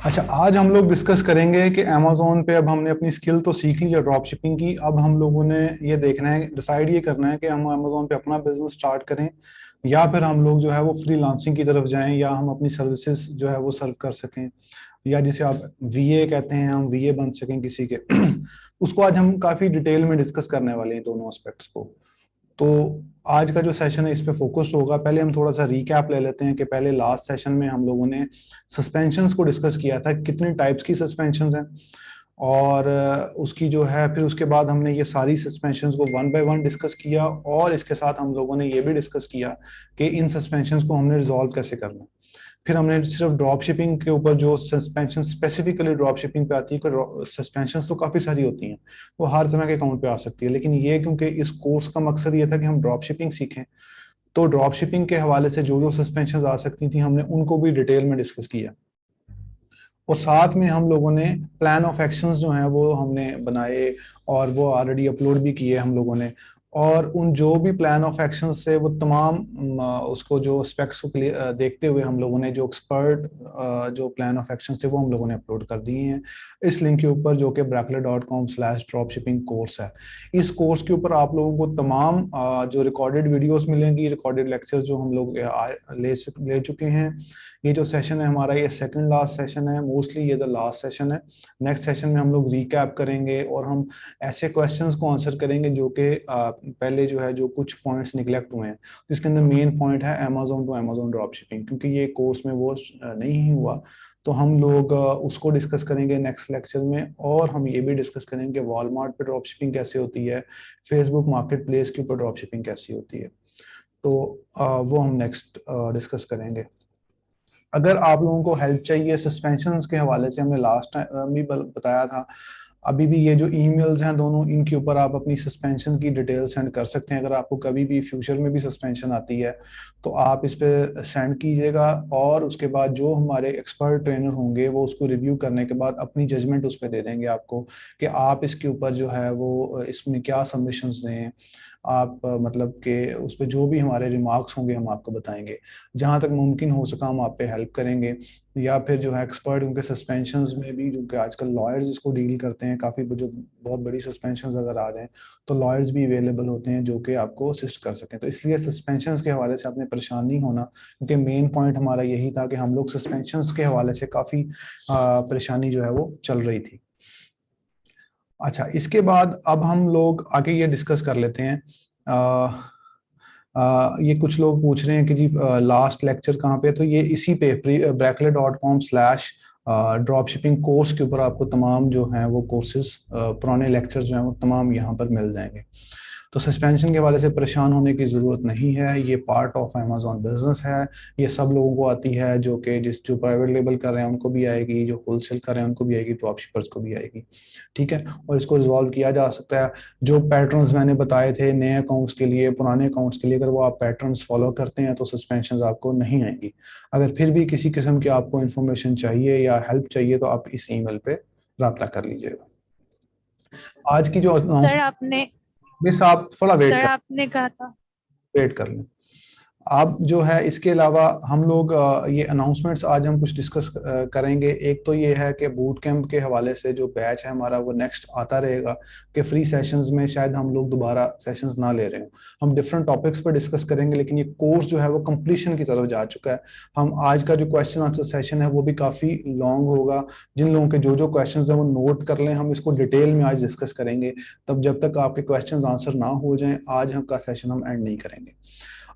अच्छा, आज हम लोग डिस्कस करेंगे कि अमेजोन पे अब हमने अपनी स्किल तो सीख ली है ड्रॉप शिपिंग की। अब हम लोगों ने ये देखना है, डिसाइड ये करना है कि हम अमेजोन पे अपना बिजनेस स्टार्ट करें या फिर हम लोग जो है वो फ्रीलांसिंग की तरफ जाएं, या हम अपनी सर्विसेज जो है वो सर्व कर सकें, या जिसे आप वीए कहते हैं, हम वीए बन सकें किसी के। उसको आज हम काफी डिटेल में डिस्कस करने वाले हैं, दोनों एस्पेक्ट्स को। तो आज का जो सेशन है इस पे फोकस्ड होगा। पहले हम थोड़ा सा रीकैप ले लेते हैं कि पहले लास्ट सेशन में हम लोगों ने सस्पेंशंस को डिस्कस किया था, कितने टाइप्स की सस्पेंशंस हैं, और उसकी जो है फिर उसके बाद हमने ये सारी सस्पेंशंस को वन बाय वन डिस्कस किया, और इसके साथ हम लोगों ने ये भी डिस्कस किया कि इन सस्पेंशंस को हमने रिजॉल्व कैसे करना है। फिर हमने सिर्फ ड्रॉप शिपिंग के ऊपर जो सस्पेंशन स्पेसिफिकली ड्रॉप शिपिंग पे आती है, सस्पेंशन तो काफ़ी सारी होती हैं, वो हर तरह के अकाउंट पे आ सकती है, लेकिन ये क्योंकि इस कोर्स का मकसद ये था कि हम ड्रॉप शिपिंग सीखें, तो ड्रॉप शिपिंग के हवाले से जो जो सस्पेंशन आ सकती थी हमने उनको भी डिटेल में डिस्कस किया। और साथ में हम लोगों ने प्लान ऑफ एक्शंस जो हैं वो हमने बनाए, और वो ऑलरेडी अपलोड भी किए हम लोगों ने। और उन जो भी प्लान ऑफ एक्शंस से वो तमाम उसको जो स्पेक्स को देखते हुए हम लोगों ने जो एक्सपर्ट जो प्लान ऑफ एक्शंस थे वो हम लोगों ने अपलोड कर दिए हैं इस लिंक के ऊपर, जो कि brackler.com/dropshipping कोर्स है। इस कोर्स के ऊपर आप लोगों को तमाम जो रिकॉर्डेड वीडियोस मिलेंगी, रिकॉर्डेड लेक्चर जो हम लोग ले चुके हैं। ये जो सेशन है हमारा, ये सेकंड लास्ट सेशन है, मोस्टली ये द लास्ट सेशन है। नेक्स्ट सेशन में हम लोग रिकैप करेंगे और हम ऐसे क्वेश्चंस को आंसर करेंगे जो कि पहले जो है जो कुछ पॉइंट्स निगलेक्ट हुए हैं। जिसके अंदर मेन पॉइंट है Amazon to Amazon drop shipping, क्योंकि ये कोर्स में वो नहीं हुआ, तो हम लोग उसको डिस्कस करेंगे नेक्स्ट लेक्चर में। और हम ये भी डिस्कस करेंगे वॉलमार्ट पे ड्रॉप शिपिंग कैसे होती है, फेसबुक मार्केट प्लेस के ऊपर ड्रॉप शिपिंग कैसी होती है, तो वो हम नेक्स्ट डिस्कस करेंगे। अगर आप लोगों को हेल्प चाहिए सस्पेंशन के हवाले से, हमने लास्ट टाइम भी बताया था, अभी भी ये जो ईमेल्स हैं दोनों, इनके ऊपर आप अपनी सस्पेंशन की डिटेल सेंड कर सकते हैं। अगर आपको कभी भी फ्यूचर में भी सस्पेंशन आती है तो आप इस पे सेंड कीजिएगा, और उसके बाद जो हमारे एक्सपर्ट ट्रेनर होंगे वो उसको रिव्यू करने के बाद अपनी जजमेंट उस पर दे देंगे आपको, कि आप इसके ऊपर जो है वो इसमें क्या सबमिशंस दें। आप मतलब कि उस पर जो भी हमारे रिमार्क्स होंगे हम आपको बताएंगे। जहाँ तक मुमकिन हो सका हम आप पे हेल्प करेंगे, या फिर जो है एक्सपर्ट उनके सस्पेंशंस में भी, जो कि आजकल लॉयर्स इसको डील करते हैं, काफ़ी जो बहुत बड़ी सस्पेंशंस अगर आ जाएं तो लॉयर्स भी अवेलेबल होते हैं जो कि आपको असिस्ट कर सकें। तो इसलिए सस्पेंशंस के हवाले से आपने परेशान नहीं होना, क्योंकि मेन पॉइंट हमारा यही था कि हम लोग सस्पेंशंस के हवाले से काफ़ी परेशानी जो है वो चल रही थी। अच्छा, इसके बाद अब हम लोग आगे ये डिस्कस कर लेते हैं। ये कुछ लोग पूछ रहे हैं कि जी लास्ट लेक्चर कहाँ पे है, तो ये इसी पे brackler.com/ ड्रॉप शिपिंग कोर्स के ऊपर आपको तमाम जो हैं वो कोर्सेज, पुराने लेक्चर्स जो हैं वो तमाम यहाँ पर मिल जाएंगे। तो सस्पेंशन के हवाले से परेशान होने की ज़रूरत नहीं है, ये पार्ट ऑफ अमेजोन बिजनेस है। ये सब लोगों को आती है, जो कि जो प्राइवेट लेबल कर रहे हैं उनको भी आएगी, जो होलसेल कर रहे हैं उनको भी आएगी, ड्रॉप शिपर्स को भी आएगी। ठीक है, और इसको रिजॉल्व किया जा सकता है। जो पैटर्न्स मैंने बताए थे नए अकाउंट्स के लिए, पुराने अकाउंट्स के लिए, अगर वो आप पैटर्न्स फॉलो करते हैं तो सस्पेंशन आपको नहीं आएंगी। अगर फिर भी किसी किस्म की आपको इन्फॉर्मेशन चाहिए या हेल्प चाहिए तो आप इस ईमेल पे रब्ता कर लीजिएगा। आज की जो सर अनाउंसमेंट, आपने मिस आप थोड़ा सर आपने कहा था। वेट कर लें। आप जो है इसके अलावा हम लोग ये अनाउंसमेंट्स आज हम कुछ डिस्कस करेंगे। एक तो ये है कि बूट कैंप के हवाले से जो बैच है हमारा वो नेक्स्ट आता रहेगा, कि फ्री सेशंस में शायद हम लोग दोबारा सेशंस ना ले रहे हो, हम डिफरेंट टॉपिक्स पर डिस्कस करेंगे, लेकिन ये कोर्स जो है वो कंप्लीशन की तरफ जा चुका है। हम आज का जो क्वेश्चन आंसर सेशन है वो भी काफ़ी लॉन्ग होगा। जिन लोगों के जो जो क्वेश्चन है वो नोट कर लें, हम इसको डिटेल में आज डिस्कस करेंगे। तब जब तक आपके क्वेश्चन आंसर ना हो जाएं, आज हम का सेशन हम एंड नहीं करेंगे।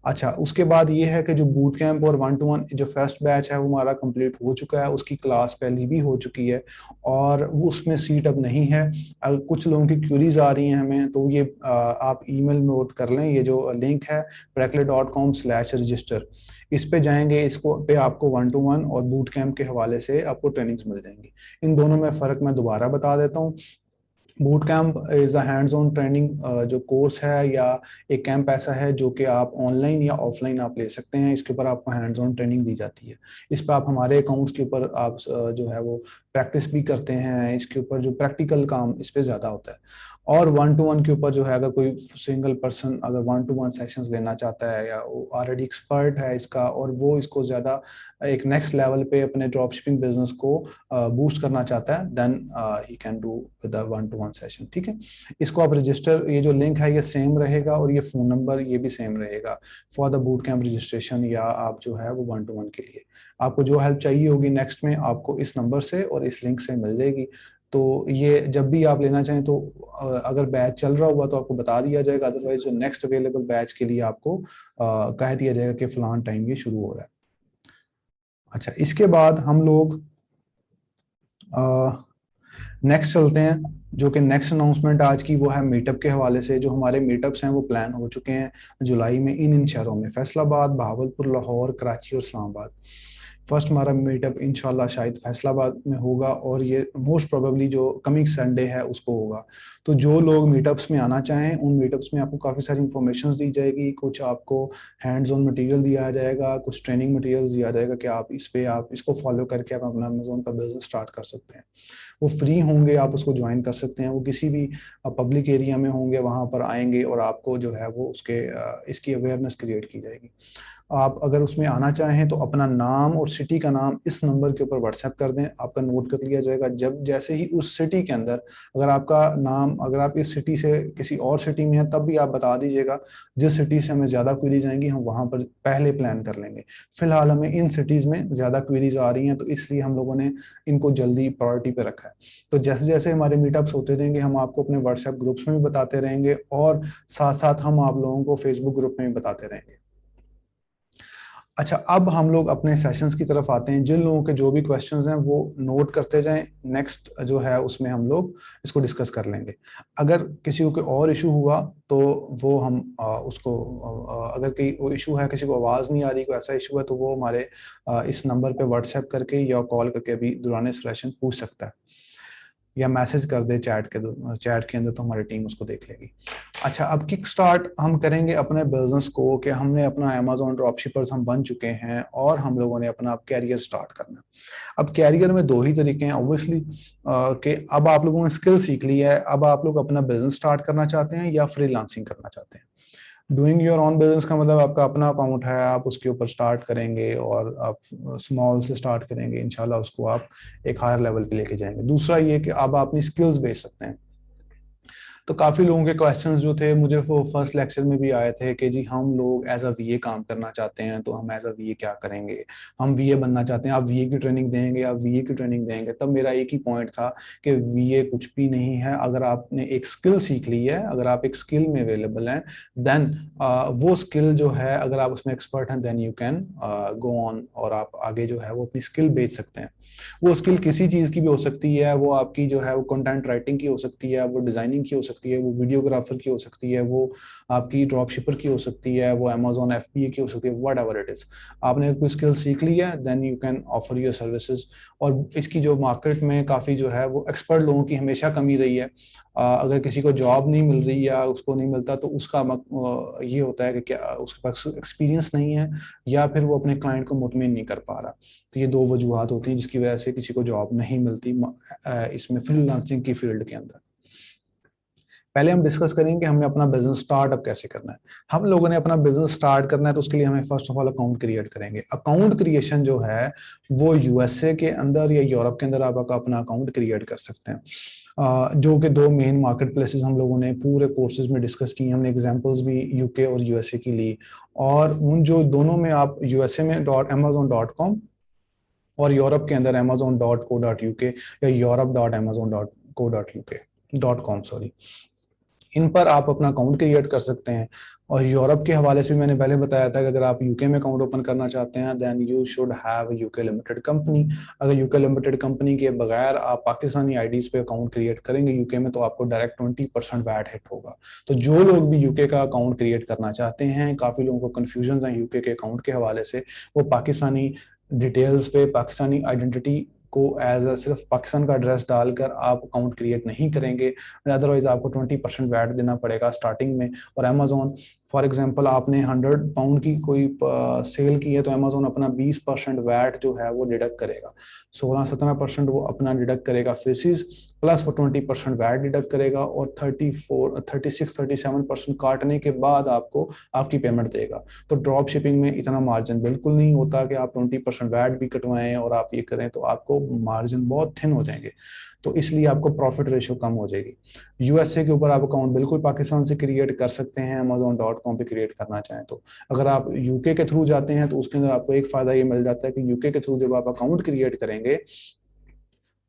अच्छा, उसके बाद ये है कि जो बूट कैंप और 1-to-1 जो फर्स्ट बैच है वो हमारा कंप्लीट हो चुका है, उसकी क्लास पहले भी हो चुकी है, और वो उसमें सीट अब नहीं है। अगर कुछ लोगों की क्यूरीज आ रही हैं हमें, तो ये आप ईमेल नोट कर लें। ये जो लिंक है brackler.com/register, इस पे जाएंगे, इसको पे आपको 1-to-1 और बूट कैंप के हवाले से आपको ट्रेनिंग्स मिल जाएंगी। इन दोनों में फ़र्क मैं दोबारा बता देता हूँ। Boot camp is a hands on training जो कोर्स है, या एक कैंप ऐसा है जो कि आप ऑनलाइन या ऑफलाइन आप ले सकते हैं। इसके ऊपर आपको हैंड्स ऑन ट्रेनिंग दी जाती है। इस पर आप हमारे अकाउंट्स के ऊपर आप जो है वो प्रैक्टिस भी करते हैं इसके ऊपर, जो प्रैक्टिकल काम इस पे ज़्यादा होता है। और 1-to-1 के ऊपर जो है, अगर कोई सिंगल पर्सन अगर 1-to-1 सेशंस लेना चाहता है या वो ऑलरेडी एक्सपर्ट है इसका और वो इसको ज़्यादा एक नेक्स्ट लेवल पे अपने ड्रॉप शिपिंग बिजनेस को बूस्ट करना चाहता है, then he can do with 1-to-1 session. ठीक है, इसको आप रजिस्टर, ये जो लिंक है ये सेम रहेगा और ये फ़ोन नंबर ये भी सेम रहेगा for the boot camp registration, या आप जो है वो 1-to-1 के लिए आपको जो हेल्प चाहिए होगी नेक्स्ट में आपको इस नंबर से और इस लिंक से मिल जाएगी। तो ये जब भी आप लेना चाहें तो अगर बैच चल रहा हुआ तो आपको बता दिया जाएगा, अदरवाइज जो नेक्स्ट अवेलेबल बैच के लिए आपको कह दिया जाएगा कि फलान टाइम ये शुरू हो रहा है। अच्छा, इसके बाद हम लोग नेक्स्ट चलते हैं, जो कि नेक्स्ट अनाउंसमेंट आज की वो है मीटअप के हवाले से। जो हमारे मीटअप्स हैं वो प्लान हो चुके हैं जुलाई में इन शहरों में, फैसलाबाद, बहावलपुर, लाहौर, कराची और इस्लामाबाद। फर्स्ट हमारा मीटअप इंशाल्लाह शायद फैसलाबाद में होगा और ये मोस्ट प्रोबेबली जो कमिंग संडे है उसको होगा। तो जो लोग मीटअप्स में आना चाहें उन मीटअप्स में आपको काफ़ी सारी इंफॉर्मेशन दी जाएगी, कुछ आपको हैंड्स ऑन मटेरियल दिया जाएगा, कुछ ट्रेनिंग मटेरियल दिया जाएगा कि आप इस पे आप इसको फॉलो करके आप अपना अमेज़ॉन का बिजनेस स्टार्ट कर सकते हैं। वो फ्री होंगे, आप उसको ज्वाइन कर सकते हैं, वो किसी भी पब्लिक एरिया में होंगे, वहाँ पर आएंगे और आपको जो है वो उसके इसकी अवेयरनेस क्रिएट की जाएगी। आप अगर उसमें आना चाहें तो अपना नाम और सिटी का नाम इस नंबर के ऊपर व्हाट्सएप कर दें, आपका नोट कर लिया जाएगा। जब जैसे ही उस सिटी के अंदर अगर आपका नाम, अगर आप इस सिटी से किसी और सिटी में हैं तब भी आप बता दीजिएगा, जिस सिटी से हमें ज़्यादा क्वेरीज आएंगी हम वहाँ पर पहले प्लान कर लेंगे। फिलहाल हमें इन सिटीज़ में ज़्यादा क्वेरीज आ रही हैं तो इसलिए हम लोगों ने इनको जल्दी प्रायोरिटी पे रखा है। तो जैसे जैसे हमारे मीटअप्स होते रहेंगे हम आपको अपने व्हाट्सएप ग्रुप्स में भी बताते रहेंगे और साथ साथ हम आप लोगों को फेसबुक ग्रुप में भी बताते रहेंगे। अच्छा, अब हम लोग अपने सेशंस की तरफ आते हैं। जिन लोगों के जो भी क्वेश्चंस हैं वो नोट करते जाएं, नेक्स्ट जो है उसमें हम लोग इसको डिस्कस कर लेंगे। अगर किसी को कोई और इशू हुआ तो वो हम उसको अगर कोई वो इशू है, किसी को आवाज़ नहीं आ रही, कोई ऐसा इशू है तो वो हमारे इस नंबर पे व्हाट्सएप करके या कॉल करके भी दौरान सेशन पूछ सकता है या मैसेज कर दे चैट के अंदर, तो हमारी टीम उसको देख लेगी। अच्छा, अब किक स्टार्ट हम करेंगे अपने बिजनेस को कि हमने अपना अमेज़ॉन ड्रॉपशिपर्स हम बन चुके हैं और हम लोगों ने अपना अब कैरियर स्टार्ट करना है। अब कैरियर में दो ही तरीके हैं ऑब्वियसली, कि अब आप लोगों ने स्किल सीख ली है, अब आप लोग अपना बिजनेस स्टार्ट करना चाहते हैं या फ्रीलांसिंग करना चाहते हैं। डूइंग योर ऑन बिजनेस का मतलब आपका अपना अकाउंट है, आप उसके ऊपर स्टार्ट करेंगे और आप स्मॉल से स्टार्ट करेंगे, इंशाल्लाह उसको आप एक हायर लेवल पे लेके जाएंगे। दूसरा ये कि अब आप अपनी स्किल्स बेच सकते हैं। तो काफ़ी लोगों के क्वेश्चंस जो थे मुझे वो फर्स्ट लेक्चर में भी आए थे कि जी हम लोग एज अ वीए काम करना चाहते हैं तो हम एज अ वीए क्या करेंगे, हम वीए बनना चाहते हैं, आप वीए की ट्रेनिंग देंगे, आप वीए की ट्रेनिंग देंगे। तब मेरा एक ही पॉइंट था कि वीए कुछ भी नहीं है। अगर आपने एक स्किल सीख ली है, अगर आप एक स्किल में अवेलेबल हैं, देन वो स्किल जो है अगर आप उसमें एक्सपर्ट हैं then you can go on और आप आगे जो है वो अपनी स्किल बेच सकते हैं। वो स्किल किसी चीज़ की भी हो सकती है, वो आपकी जो है वो कंटेंट राइटिंग की हो सकती है, वो डिज़ाइनिंग की हो सकती है, वो वीडियोग्राफर की हो सकती है, वो आपकी ड्रॉप शिपर की हो सकती है, वो अमेजोन एफबीए की हो सकती है, वट एवर इट इज़। आपने कोई स्किल सीख ली है then you can offer your services. और इसकी जो मार्केट में काफ़ी जो है वो एक्सपर्ट लोगों की हमेशा कमी रही है। अगर किसी को जॉब नहीं मिल रही या उसको नहीं मिलता तो उसका ये होता है कि क्या उसके पास एक्सपीरियंस नहीं है या फिर वो अपने क्लाइंट को मुतमिन नहीं कर पा रहा। तो ये दो वजूहत होती हैं जिसकी वजह से किसी को जॉब नहीं मिलती इसमें फ्रीलांसिंग की फील्ड के अंदर। पहले हम डिस्कस करेंगे कि हमें अपना बिजनेस स्टार्टअप कैसे करना है। हम लोगों ने अपना बिजनेस स्टार्ट करना है तो उसके लिए हमें first of all account create करेंगे। अकाउंट क्रिएशन जो है वो यूएसए के अंदर या यूरोप के अंदर आप अपना अकाउंट क्रिएट कर सकते हैं। जो कि दो मेन मार्केट प्लेसेस हम लोगों ने पूरे कोर्सेज में डिस्कस की, हमने एग्जांपल्स भी यूके और यूएसए की ली। और उन जो दोनों में आप यूएसए में .amazon.com और यूरोप के अंदर amazon.co.uk या europe.amazon.co.uk.com सॉरी, इन पर आप अपना अकाउंट क्रिएट कर सकते हैं। और यूरोप के हवाले से भी मैंने पहले बताया था कि अगर आप यूके में अकाउंट ओपन करना चाहते हैं then you should have UK limited company. अगर यूके लिमिटेड कंपनी के बगैर आप पाकिस्तानी आईडीज पे अकाउंट क्रिएट करेंगे यूके में तो आपको डायरेक्ट 20% वैट हिट होगा। तो जो लोग भी यूके का अकाउंट क्रिएट करना चाहते हैं, काफ़ी लोगों को कन्फ्यूजन है यूके के अकाउंट के हवाले से, वो पाकिस्तानी डिटेल्स पे, पाकिस्तानी आइडेंटिटी को एज अ सिर्फ पाकिस्तान का एड्रेस डालकर आप अकाउंट क्रिएट नहीं करेंगे, अदरवाइज आपको 20% वैट देना पड़ेगा स्टार्टिंग में। और अमेजोन फॉर एग्जांपल आपने 100 पाउंड की कोई सेल की है तो अमेजोन अपना 20% वैट जो है वो डिडक्ट करेगा, 16-17% वो अपना डिडक्ट करेगा फीसिस, प्लस वो 20% वैट डिडक्ट करेगा, और 36-37% काटने के बाद आपको आपकी पेमेंट देगा। तो ड्रॉप शिपिंग में इतना मार्जिन बिल्कुल नहीं होता कि आप 20% वैट भी कटवाएं और आप ये करें, तो आपको मार्जिन बहुत थिन हो जाएंगे, तो इसलिए आपको प्रॉफिट रेशियो कम हो जाएगी। यूएसए के ऊपर आप अकाउंट बिल्कुल पाकिस्तान से क्रिएट कर सकते हैं, amazon.com पे क्रिएट करना चाहें तो। अगर आप यूके के थ्रू जाते हैं तो उसके अंदर आपको एक फायदा ये मिल जाता है कि यूके के थ्रू जब आप अकाउंट क्रिएट करेंगे,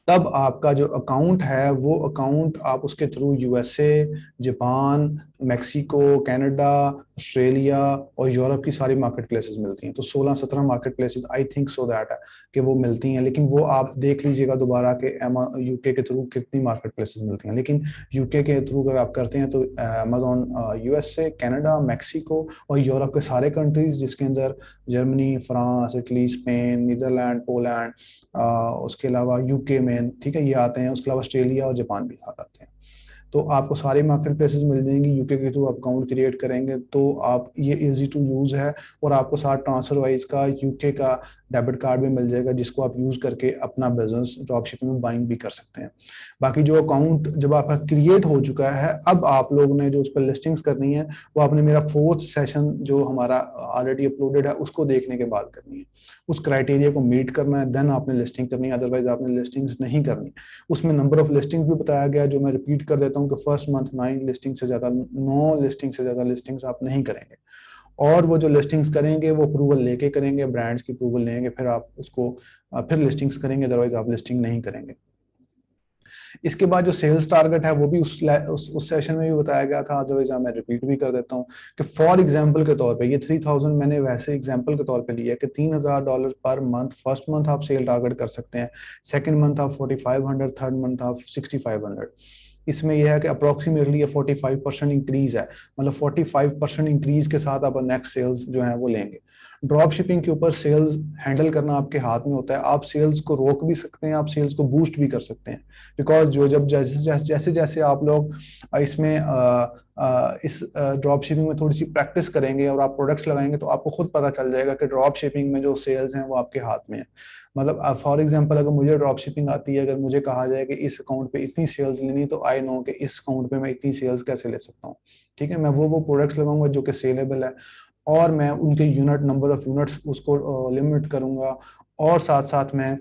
तब आपका जो अकाउंट है वो अकाउंट आप उसके through USA, Japan, Mexico, Canada, Australia और यूरोप की सारी मार्केट प्लेसेस मिलती हैं। तो 16-17 market places I think so that है कि वो मिलती हैं, लेकिन वो आप देख लीजिएगा दोबारा कि यूके के थ्रू कितनी मार्केट प्लेसेस मिलती हैं। लेकिन यूके के थ्रू अगर आप करते हैं तो अमेजोन यूएसए, कनाडा, मेक्सिको और यूरोप के सारे कंट्रीज, जिसके अंदर Germany, France, Italy, Spain, Netherland, Poland, उसके अलावा यूके में, ठीक है, ये आते हैं। उसके अलावा ऑस्ट्रेलिया और जापान भी आ जाते हैं। तो आपको सारी मार्केट प्लेसेस मिल जाएंगी। यूके के थ्रू अकाउंट क्रिएट करेंगे तो आप, ये इजी टू यूज है, और आपको साथ ट्रांसफर वाइज का यूके का डेबिट कार्ड भी मिल जाएगा, जिसको आप यूज करके अपना बिजनेस ड्रॉप शिपिंग में बाइंग भी कर सकते हैं। बाकी जो अकाउंट जब आपका क्रिएट हो चुका है, अब आप लोगों ने जो उस पर लिस्टिंग्स करनी है वो आपने मेरा 4th सेशन जो हमारा ऑलरेडी अपलोडेड है उसको देखने के बाद करनी है। उस क्राइटेरिया को मीट करना है, देन आपने लिस्टिंग करनी है, अदरवाइज आपने लिस्टिंग्स नहीं करनी। उसमें नंबर ऑफ लिस्टिंग्स भी बताया गया, जो मैं रिपीट कर देता हूँ कि फर्स्ट मंथ 9 लिस्टिंग से ज्यादा, 9 लिस्टिंग से ज्यादा लिस्टिंग्स आप नहीं करेंगे। और वो जो लिस्टिंग्स करेंगे वो अप्रूवल लेके करेंगे, ब्रांड्स की अप्रूवल लेंगे, फिर आप उसको फिर लिस्टिंग्स करेंगे, अदरवाइज आप लिस्टिंग नहीं करेंगे। इसके बाद जो सेल्स टारगेट है वो भी उस सेशन में भी बताया गया था, अदरवाइज मैं रिपीट भी कर देता हूँ कि फॉर एग्जांपल के तौर पे ये 3000 मैंने वैसे एग्जांपल के तौर पे लिया है कि $3000 पर मंथ, फर्स्ट मंथ आप सेल टारगेट कर सकते हैं, सेकंड मंथ आप 4500, थर्ड मंथ आप 6500। इसमें यह है कि अप्रोक्सीमेटली 45% इंक्रीज है, मतलब 45% इंक्रीज के साथ आप नेक्स्ट सेल्स जो है वो लेंगे। ड्रॉप शिपिंग के ऊपर सेल्स हैंडल करना आपके हाथ में होता है, आप सेल्स को रोक भी सकते हैं, आप सेल्स को बूस्ट भी कर सकते हैं। बिकॉज जो जब जैसे जैसे आप लोग इसमें इस ड्रॉप शिपिंग में थोड़ी सी प्रैक्टिस करेंगे और आप प्रोडक्ट्स लगाएंगे, तो आपको खुद पता चल जाएगा कि ड्रॉप शिपिंग में जो सेल्स हैं वो आपके हाथ में है। मतलब फॉर एग्जांपल अगर मुझे ड्रॉप शिपिंग आती है, अगर मुझे कहा जाए कि इस अकाउंट पे इतनी सेल्स लेनी, तो आई नो कि इस अकाउंट पे मैं इतनी सेल्स कैसे ले सकता हूँ। ठीक है, मैं वो प्रोडक्ट्स लगाऊंगा जो कि सेलेबल है, और मैं उनके यूनिट, नंबर ऑफ यूनिट्स उसको लिमिट करूंगा, और साथ साथ मैं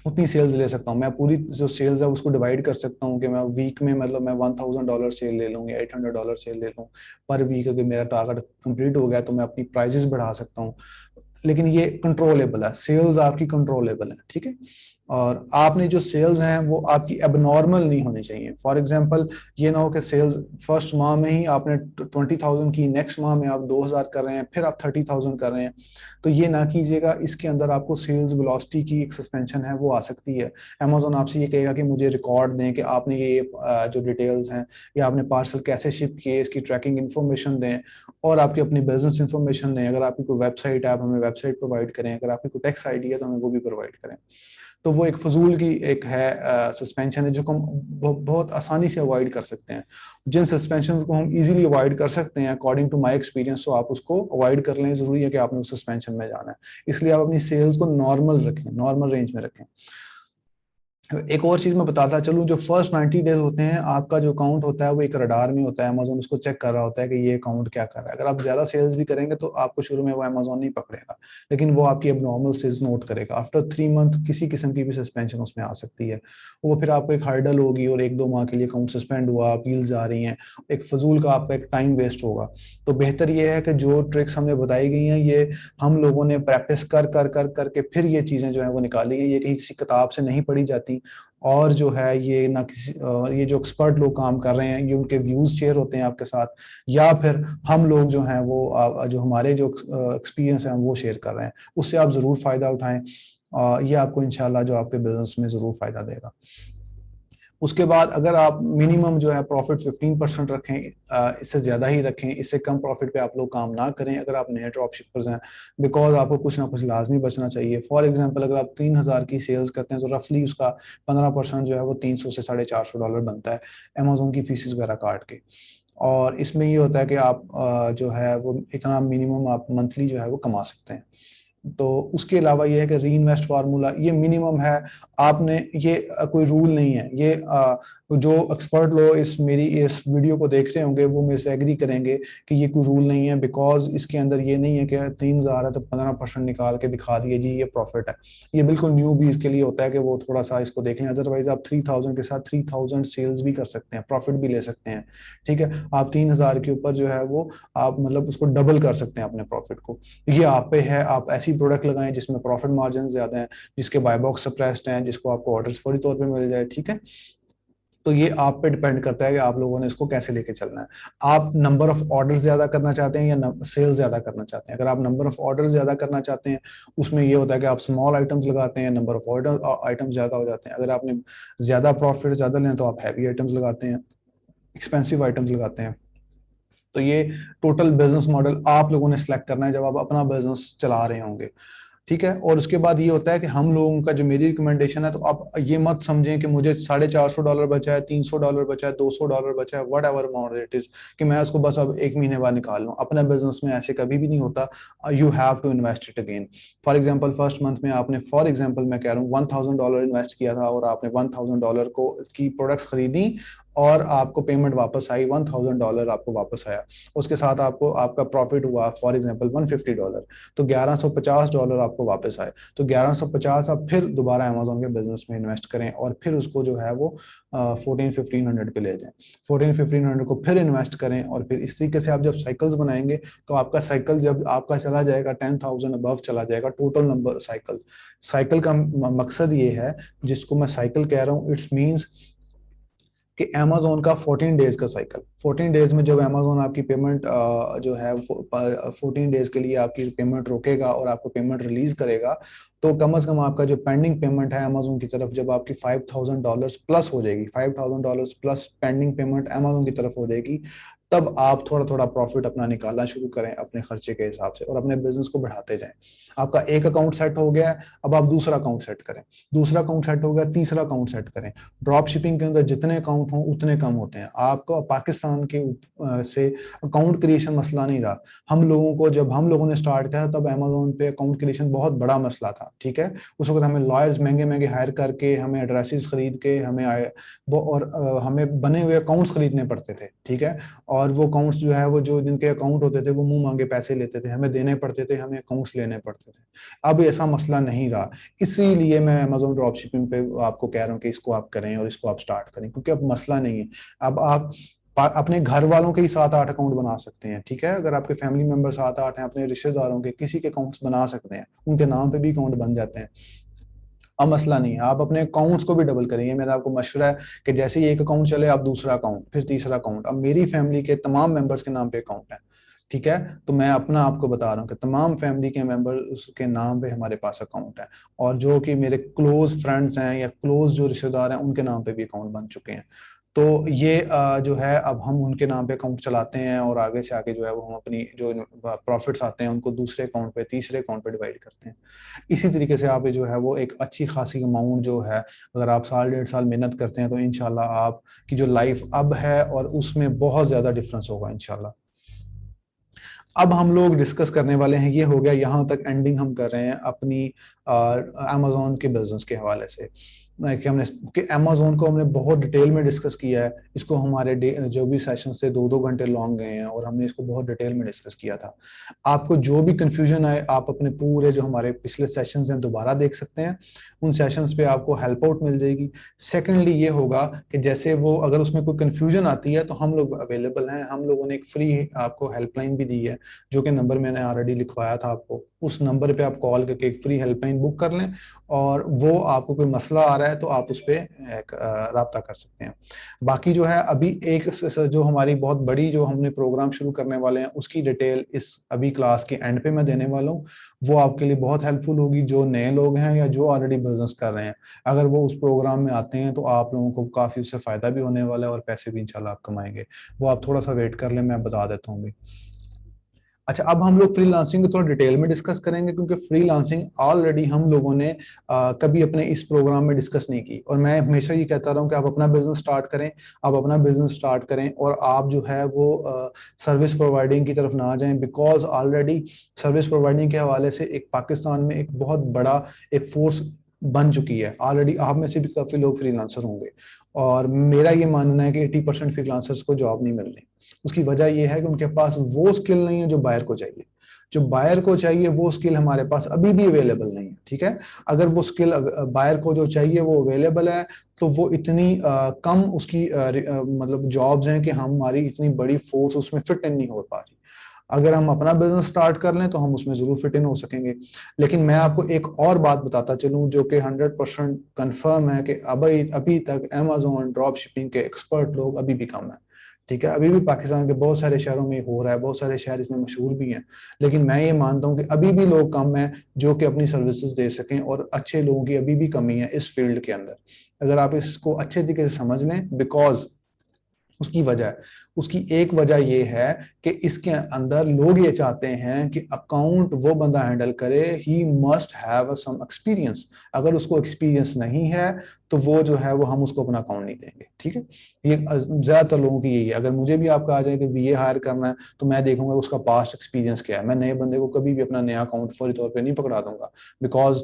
उतनी सेल्स ले सकता हूँ। मैं पूरी जो सेल्स है उसको डिवाइड कर सकता हूँ कि मैं वीक में, मतलब मैं $1000 सेल ले लूँ या $800 सेल ले लूँ पर वीक। अगर मेरा टारगेट कंप्लीट हो गया तो मैं अपनी प्राइजेस बढ़ा सकता हूँ, लेकिन ये कंट्रोलेबल है, सेल्स आपकी कंट्रोलेबल है। ठीक है, और आपने जो सेल्स हैं वो आपकी एबनॉर्मल नहीं होनी चाहिए। फॉर एग्जांपल ये ना हो कि सेल्स फर्स्ट माह में ही आपने 20,000 की, नेक्स्ट माह में आप 2000 कर रहे हैं, फिर आप 30,000 कर रहे हैं, तो ये ना कीजिएगा। इसके अंदर आपको सेल्स वेलोसिटी की एक सस्पेंशन है वो आ सकती है। अमेजोन आपसे ये कहेगा कि मुझे रिकॉर्ड दें कि आपने ये जो डिटेल्स हैं, या आपने पार्सल कैसे शिप किए, इसकी ट्रैकिंग इन्फॉर्मेशन दें, और आपकी अपनी बिजनेस इन्फॉर्मेशन दें। अगर आपकी कोई वेबसाइट है, आप हमें वेबसाइट प्रोवाइड करें, अगर आपकी कोई टैक्स आईडी है तो हमें वो भी प्रोवाइड करें। तो वो एक फजूल की एक है सस्पेंशन है, जो हम बहुत आसानी से अवॉइड कर सकते हैं। जिन सस्पेंशन को हम इजीली अवॉइड कर सकते हैं अकॉर्डिंग टू माय एक्सपीरियंस, तो आप उसको अवॉइड कर लें। जरूरी है कि आपने उस सस्पेंशन में जाना है, इसलिए आप अपनी सेल्स को नॉर्मल रखें, नॉर्मल रेंज में रखें। एक और चीज मैं बताता चलूं, जो फर्स्ट 90 डेज होते हैं, आपका जो अकाउंट होता है वो एक रडार में होता है। अमेजोन उसको चेक कर रहा होता है कि ये अकाउंट क्या कर रहा है। अगर आप ज्यादा सेल्स भी करेंगे तो आपको शुरू में वो अमेजोन नहीं पकड़ेगा, लेकिन वो आपकी अब नॉर्मल सेल्स नोट करेगा। आफ्टर 3 मंथ किसी किस्म की भी सस्पेंशन उसमें आ सकती है, वो फिर आपको एक हर्डल होगी, और 1-2 माह के लिए अकाउंट सस्पेंड हुआ, अपील्स आ रही हैं, एक फजूल का आपका एक टाइम वेस्ट होगा। तो बेहतर ये है कि जो ट्रिक्स हमने बताई गई हैं, ये हम लोगों ने प्रैक्टिस कर कर कर करके फिर ये चीजें जो है वो निकाली हैं। ये कहीं किसी किताब से नहीं पढ़ी जाती, और जो है ये ना किसी ये जो एक्सपर्ट लोग काम कर रहे हैं, ये उनके व्यूज शेयर होते हैं आपके साथ, या फिर हम लोग जो हैं वो जो हमारे जो एक्सपीरियंस है वो शेयर कर रहे हैं, उससे आप जरूर फायदा उठाएं। ये आपको इंशाल्लाह जो आपके बिजनेस में जरूर फायदा देगा। उसके बाद अगर आप मिनिमम जो है प्रॉफिट 15% रखें, इससे ज्यादा ही रखें, इससे कम प्रॉफिट पे आप लोग काम ना करें अगर आप नए ड्रॉप शिपर्स हैं, बिकॉज आपको कुछ ना कुछ लाजमी बचना चाहिए। फॉर एग्जांपल अगर आप 3000 की सेल्स करते हैं तो रफली उसका 15% जो है वो $300 से $450 बनता है, अमेजोन की फीसिस वगैरह काट के। और इसमें ये होता है कि आप जो है वो इतना मिनिमम आप मंथली जो है वो कमा सकते हैं। तो उसके अलावा ये है कि री इन्वेस्ट फार्मूला ये मिनिमम है। आपने ये कोई रूल नहीं है, ये जो एक्सपर्ट लोग इस वीडियो को देख रहे होंगे वो मेरे से एग्री करेंगे कि ये कोई रूल नहीं है, बिकॉज इसके अंदर ये नहीं है कि 3,000 है तो 15% निकाल के दिखा दिए जी ये प्रॉफिट है। ये बिल्कुल न्यू बीज के लिए होता है कि वो थोड़ा सा इसको देख लें, अदरवाइज आप 3,000 के साथ 3,000 सेल्स भी कर सकते हैं, प्रॉफिट भी ले सकते हैं। ठीक है, आप 3,000 के ऊपर जो है वो आप मतलब उसको डबल कर सकते हैं अपने प्रॉफिट को। ये आप पे है, आप ऐसी प्रोडक्ट लगाएं जिसमें प्रॉफिट मार्जिन ज्यादा है, जिसके बाय बॉक्स सप्रेस्ड हैं, जिसको आपको ऑर्डर्स फौरी तौर पे मिल जाए। ठीक है, तो ये आप पे डिपेंड करता है कि आप लोगों ने इसको कैसे लेके चलना है। आप नंबर ऑफ ऑर्डर ज्यादा करना चाहते हैं या सेल ज्यादा करना चाहते हैं। अगर आप नंबर ऑफ ऑर्डर ज्यादा करना चाहते हैं, उसमें ये होता है कि आप स्मॉल आइटम्स लगाते हैं, नंबर ऑफ ऑर्डर आइटम्स ज्यादा हो जाते हैं। अगर आपने ज्यादा प्रॉफिट ज्यादा लें तो आप हैवी आइटम्स लगाते हैं, एक्सपेंसिव आइटम्स लगाते हैं। तो ये टोटल बिजनेस मॉडल आप लोगों ने सिलेक्ट करना है जब आप अपना बिजनेस चला रहे होंगे। ठीक है, और उसके बाद ये होता है कि हम लोगों का जो मेरी रिकमेंडेशन है, तो आप ये मत समझें कि मुझे $450 बचा है, $300 बचा है, $200 बचा है, what ever amount it is, कि मैं उसको बस अब एक महीने बाद निकाल लूँ। अपने बिजनेस में ऐसे कभी भी नहीं होता। You have to invest it again. For example first month में आपने, फॉर एग्जाम्पल मैं कह रहा हूँ, $1,000 इन्वेस्ट किया था और आपने $1,000 को की प्रोडक्ट्स खरीदी और आपको पेमेंट वापस आई, $1,000 आपको वापस आया। उसके साथ आपको आपका प्रॉफिट हुआ फॉर एग्जाम्पल $150, तो $1,150 आपको वापस आए। तो 1,150 आप फिर दोबारा अमेजोन के बिजनेस में इन्वेस्ट करें और फिर उसको जो है वो 14-1500 पे ले जाएं। 14-1500 को फिर इन्वेस्ट करें और फिर इस तरीके से आप जब साइकिल्स बनाएंगे तो आपका साइकिल जब आपका चला जाएगा 10,000 अबव चला जाएगा टोटल नंबर साइकिल। साइकिल का मकसद ये है, जिसको मैं साइकिल कह रहा हूँ, इट्स मीन्स कि अमेजोन का 14 डेज का साइकिल। 14 डेज में जब अमेजोन आपकी पेमेंट जो है 14 डेज के लिए आपकी पेमेंट रोकेगा और आपको पेमेंट रिलीज करेगा, तो कम से कम आपका जो पेंडिंग पेमेंट है अमेजोन की तरफ जब आपकी $5,000 प्लस हो जाएगी, $5,000 प्लस पेंडिंग पेमेंट अमेजोन की तरफ हो जाएगी, तब आप थोड़ा थोड़ा प्रॉफिट अपना निकालना शुरू करें अपने खर्चे के हिसाब से और अपने बिजनेस को बढ़ाते जाएं। आपका एक अकाउंट सेट हो गया है, अब आप दूसरा अकाउंट सेट करें। दूसरा अकाउंट सेट हो गया, तीसरा अकाउंट सेट करें। ड्रॉप शिपिंग के अंदर जितने अकाउंट हों उतने कम होते हैं। आपको पाकिस्तान के से अकाउंट क्रिएशन मसला नहीं रहा। हम लोगों को, जब हम लोगों ने स्टार्ट किया तब अमेजोन पे अकाउंट क्रिएशन बहुत बड़ा मसला था। ठीक है, उस वक्त हमें लॉयर्स महंगे महंगे हायर करके, हमें एड्रेसेस खरीद के, हमें बने हुए अकाउंट्स खरीदने पड़ते थे। ठीक है, और वो अकाउंट्स जो है वो जो जिनके अकाउंट होते थे वो मुंह मांगे पैसे लेते थे, हमें देने पड़ते थे, हमें अकाउंट्स लेने पड़ते थे। अब ऐसा मसला नहीं रहा। इसीलिए मैं अमेजोन ड्रॉप शिपिंग पे आपको कह रहा हूँ कि इसको आप करें और इसको आप स्टार्ट करें, क्योंकि अब मसला नहीं है। अब आप अपने घर वालों के ही 7-8 अकाउंट बना सकते हैं। ठीक है, अगर आपके फैमिली मेंबर 7-8 हैं, अपने रिश्तेदारों के किसी के अकाउंट्स बना सकते हैं, उनके नाम पे भी अकाउंट बन जाते हैं। अब मसला नहीं है, आप अपने अकाउंट्स को भी डबल करेंगे। मेरा आपको मशवरा है कि जैसे ही एक अकाउंट चले आप दूसरा अकाउंट, फिर तीसरा अकाउंट। अब मेरी फैमिली के तमाम मेंबर्स के नाम पे अकाउंट है। ठीक है, तो मैं अपना आपको बता रहा हूँ कि तमाम फैमिली के मेंबर्स के नाम पे हमारे पास अकाउंट है, और जो कि मेरे क्लोज फ्रेंड्स हैं या क्लोज जो रिश्तेदार हैं उनके नाम पे भी अकाउंट बन चुके हैं। तो ये जो है अब हम उनके नाम पे अकाउंट चलाते हैं और आगे से आगे जो है वो हम अपनी जो प्रॉफिट्स आते हैं उनको दूसरे अकाउंट पे, तीसरे अकाउंट पे डिवाइड करते हैं। इसी तरीके से आप जो है वो एक अच्छी खासी अमाउंट जो है, अगर आप साल 1.5 साल मेहनत करते हैं तो इंशाल्लाह आपकी जो लाइफ अब है और उसमें बहुत ज्यादा डिफरेंस होगा इंशाल्लाह। अब हम लोग डिस्कस करने वाले हैं, ये हो गया यहाँ तक एंडिंग हम कर रहे हैं अपनी अमेजोन के बिजनेस के हवाले से। कि हमने कि अमेजोन को हमने बहुत डिटेल में डिस्कस किया है। इसको हमारे जो भी सेशन से 2-2 घंटे लॉन्ग गए हैं और हमने इसको बहुत डिटेल में डिस्कस किया था। आपको जो भी कंफ्यूजन आए आप अपने पूरे जो हमारे पिछले सेशंस हैं दोबारा देख सकते हैं, उन सेशंस पे आपको हेल्प आउट मिल जाएगी। सेकेंडली ये होगा कि जैसे वो अगर उसमें कोई कंफ्यूजन आती है तो हम लोग अवेलेबल हैं। हम लोगों ने एक फ्री आपको हेल्पलाइन भी दी है, जो कि नंबर मैंने ऑलरेडी लिखवाया था आपको। उस नंबर पे आप कॉल करके एक फ्री हेल्पलाइन बुक कर लें और वो आपको कोई मसला आ रहा है तो आप उस पर रब्ता कर सकते हैं। बाकी जो है अभी एक जो हमारी बहुत बड़ी जो हमने प्रोग्राम शुरू करने वाले हैं उसकी डिटेल इस अभी क्लास के एंड पे मैं देने वाला हूँ। वो आपके लिए बहुत हेल्पफुल होगी जो नए लोग हैं या जो ऑलरेडी बिजनेस कर रहे हैं। अगर वो उस प्रोग्राम में आते हैं तो आप लोगों को काफ़ी उससे फ़ायदा भी होने वाला है और पैसे भी इंशाल्लाह आप कमाएंगे। वो आप थोड़ा सा वेट कर लें, मैं बता देता हूँ भी। अच्छा, अब हम लोग फ्रीलांसिंग को थोड़ा डिटेल में डिस्कस करेंगे, क्योंकि फ्रीलांसिंग ऑलरेडी हम लोगों ने कभी अपने इस प्रोग्राम में डिस्कस नहीं की। और मैं हमेशा ये कहता रहा हूँ कि आप अपना बिजनेस स्टार्ट करें, आप अपना बिजनेस स्टार्ट करें और आप जो है वो सर्विस प्रोवाइडिंग की तरफ ना जाएं, बिकॉज ऑलरेडी सर्विस प्रोवाइडिंग के हवाले से एक पाकिस्तान में एक बहुत बड़ा एक फोर्स बन चुकी है ऑलरेडी। आप में से भी काफी लोग फ्रीलांसर होंगे, और मेरा ये मानना है कि 80% फ्रीलांसर्स को जॉब नहीं मिल रही। उसकी वजह यह है कि उनके पास वो स्किल नहीं है जो बायर को चाहिए। जो बायर को चाहिए वो स्किल हमारे पास अभी भी अवेलेबल नहीं है, ठीक है। अगर वो स्किल बायर को जो चाहिए वो अवेलेबल है, तो वो इतनी कम उसकी मतलब जॉब्स हैं कि हमारी इतनी बड़ी फोर्स उसमें फिट इन नहीं हो पा रही। अगर हम अपना बिजनेस स्टार्ट कर लें तो हम उसमें जरूर फिट इन हो सकेंगे। लेकिन मैं आपको एक और बात बताता चलूं जो कि 100% कंफर्म है कि अभी अभी तक अमेजोन ड्रॉप शिपिंग के एक्सपर्ट लोग अभी भी कम है, ठीक है। अभी भी पाकिस्तान के बहुत सारे शहरों में हो रहा है, बहुत सारे शहर इसमें मशहूर भी हैं। लेकिन मैं ये मानता हूँ कि अभी भी लोग कम हैं जो कि अपनी सर्विसेज दे सकें, और अच्छे लोगों की अभी भी कमी है इस फील्ड के अंदर। अगर आप इसको अच्छे तरीके से समझ लें, बिकॉज उसकी वजह, उसकी एक वजह यह है कि इसके अंदर लोग ये चाहते हैं कि अकाउंट वो बंदा हैंडल करे, he must have some experience. अगर उसको एक्सपीरियंस नहीं है तो वो जो है वो हम उसको अपना अकाउंट नहीं देंगे, ठीक है। ये ज्यादातर लोगों की यही है। अगर मुझे भी आपका आ जाए कि वीए हायर करना है, तो मैं देखूंगा उसका पास्ट एक्सपीरियंस क्या है। मैं नए बंदे को कभी भी अपना नया अकाउंट फौरी तौर पर नहीं पकड़ा दूंगा, बिकॉज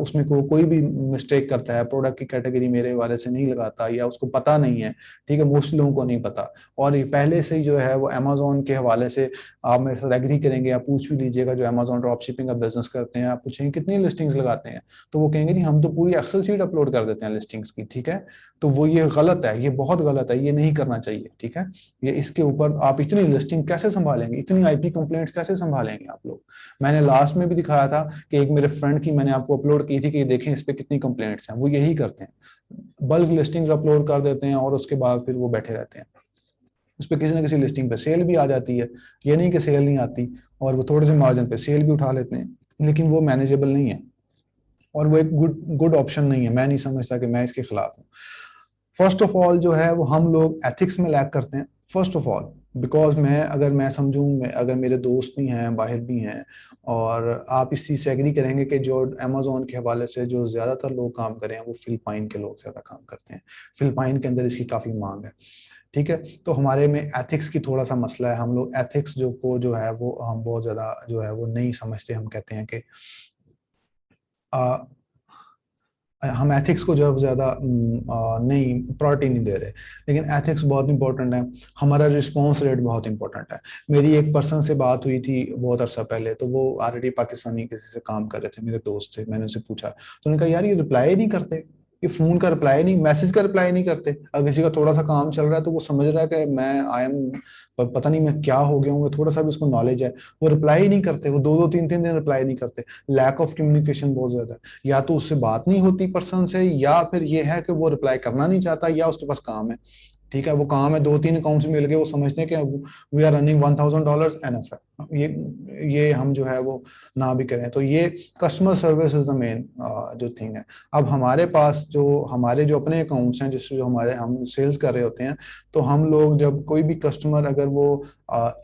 उसमें कोई भी मिस्टेक करता है, प्रोडक्ट की कैटेगरी मेरे वाले से नहीं लगाता या उसको पता नहीं है, ठीक है। मोस्ट लोगों को नहीं पता, और ये पहले से ही जो है वो अमेजोन के हवाले से, आप मेरे साथ एग्री करेंगे, आप पूछ भी लीजिएगा जो अमेजोन ड्रॉप शिपिंग का बिजनेस करते हैं, आप पूछेंगे कितनी लिस्टिंग्स लगाते हैं, तो वो कहेंगे जी हम तो पूरी एक्सेल शीट अपलोड कर देते हैं लिस्टिंग्स की, ठीक है। तो वो ये गलत है, ये बहुत गलत है, ये नहीं करना चाहिए, ठीक है। ये इसके ऊपर आप इतनी लिस्टिंग कैसे संभालेंगे, इतनी आईपी कंप्लेंट्स कैसे संभालेंगे आप लोग। मैंने लास्ट में भी दिखाया था कि एक मेरे फ्रेंड की मैंने आपको अपलोड की थी कि देखें इस पे कितनी कंप्लेंट्स हैं। वो यही करते हैं, बल्क लिस्टिंग्स अपलोड कर देते हैं और उसके बाद फिर वो बैठे रहते हैं। उस पर किसी ना किसी लिस्टिंग पे सेल भी आ जाती है, ये नहीं कि सेल नहीं आती, और वो थोड़े से मार्जिन पे सेल भी उठा लेते हैं, लेकिन वो मैनेजेबल नहीं है और वो एक गुड गुड ऑप्शन नहीं है। मैं नहीं समझता कि मैं इसके खिलाफ हूँ। फर्स्ट ऑफ ऑल जो है वो हम लोग एथिक्स में लैक करते हैं, फर्स्ट ऑफ ऑल। बिकॉज मैं समझूं, अगर मेरे दोस्त भी हैं बाहर भी हैं, और आप इस चीज़ से एग्री करेंगे कि जो अमेजोन के हवाले से जो ज़्यादातर लोग काम कर रहे हैं वो फिलिपाइन के लोग ज़्यादा काम करते हैं। फिलिपाइन के अंदर इसकी काफ़ी मांग है, ठीक है। तो हमारे में एथिक्स की थोड़ा सा मसला है। हम लोग एथिक्स जो है वो हम बहुत ज़्यादा जो है वो नहीं समझते। हम कहते हैं कि हम एथिक्स को जो है ज्यादा नहीं प्रायोरिटी नहीं दे रहे, लेकिन एथिक्स बहुत इंपॉर्टेंट है। हमारा रिस्पॉन्स रेट बहुत इंपॉर्टेंट है। मेरी एक पर्सन से बात हुई थी बहुत अरसा पहले, तो वो ऑलरेडी पाकिस्तानी किसी से काम कर रहे थे, मेरे दोस्त थे। मैंने उनसे पूछा तो उन्होंने कहा यार ये रिप्लाई नहीं करते, ये फोन का रिप्लाई नहीं, मैसेज का रिप्लाई नहीं करते। अगर किसी का थोड़ा सा काम चल रहा है तो वो समझ रहा है कि मैं आई एम, पता नहीं मैं क्या हो गया हूँ, थोड़ा सा भी उसको नॉलेज है, वो रिप्लाई ही नहीं करते। वो दो दो तीन तीन दिन रिप्लाई नहीं करते। लैक ऑफ कम्युनिकेशन बहुत ज्यादा है। या तो उससे बात नहीं होती पर्सन से, या फिर ये है कि वो रिप्लाई करना नहीं चाहता, या उसके पास काम है, ठीक है। वो काम है, दो तीन अकाउंट्स मिल गए, वो समझते हैं कि वी आर रनिंग $1000 एनफ है। ये हम जो है वो ना भी करें, तो ये customer service is the main जो थिंग है। अब हमारे पास जो हमारे जो अपने अकाउंट्स हैं, जिससे जो हमारे हम सेल्स कर रहे होते हैं, तो हम लोग जब कोई भी कस्टमर अगर वो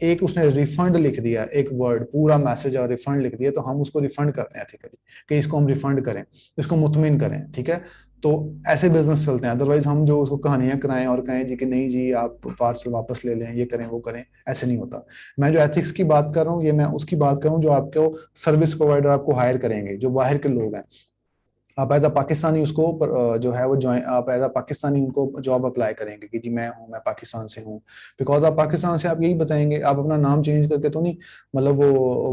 एक उसने रिफंड लिख दिया, एक वर्ड पूरा मैसेज और रिफंड लिख दिया, तो हम उसको रिफंड करते हैं एथिकली कि इसको हम रिफंड करें, इसको मुतमिन करें, ठीक है। तो ऐसे बिजनेस चलते हैं। अदरवाइज हम जो उसको कहानियां कराएं और कहें जी कि नहीं जी आप पार्सल वापस ले लें, ये करें वो करें, ऐसे नहीं होता। मैं जो एथिक्स की बात कर रहा हूँ, ये मैं उसकी बात कर रहा हूँ जो आपको सर्विस प्रोवाइडर आपको हायर करेंगे, जो बाहर के लोग हैं। आप एज अ पाकिस्तानी उसको जो है वो ज्वाइन, आप एज अ पाकिस्तानी उनको जॉब अप्लाई करेंगे कि जी मैं पाकिस्तान से हूँ। बिकॉज आप पाकिस्तान से आप यही बताएंगे, आप अपना नाम चेंज करके तो नहीं, मतलब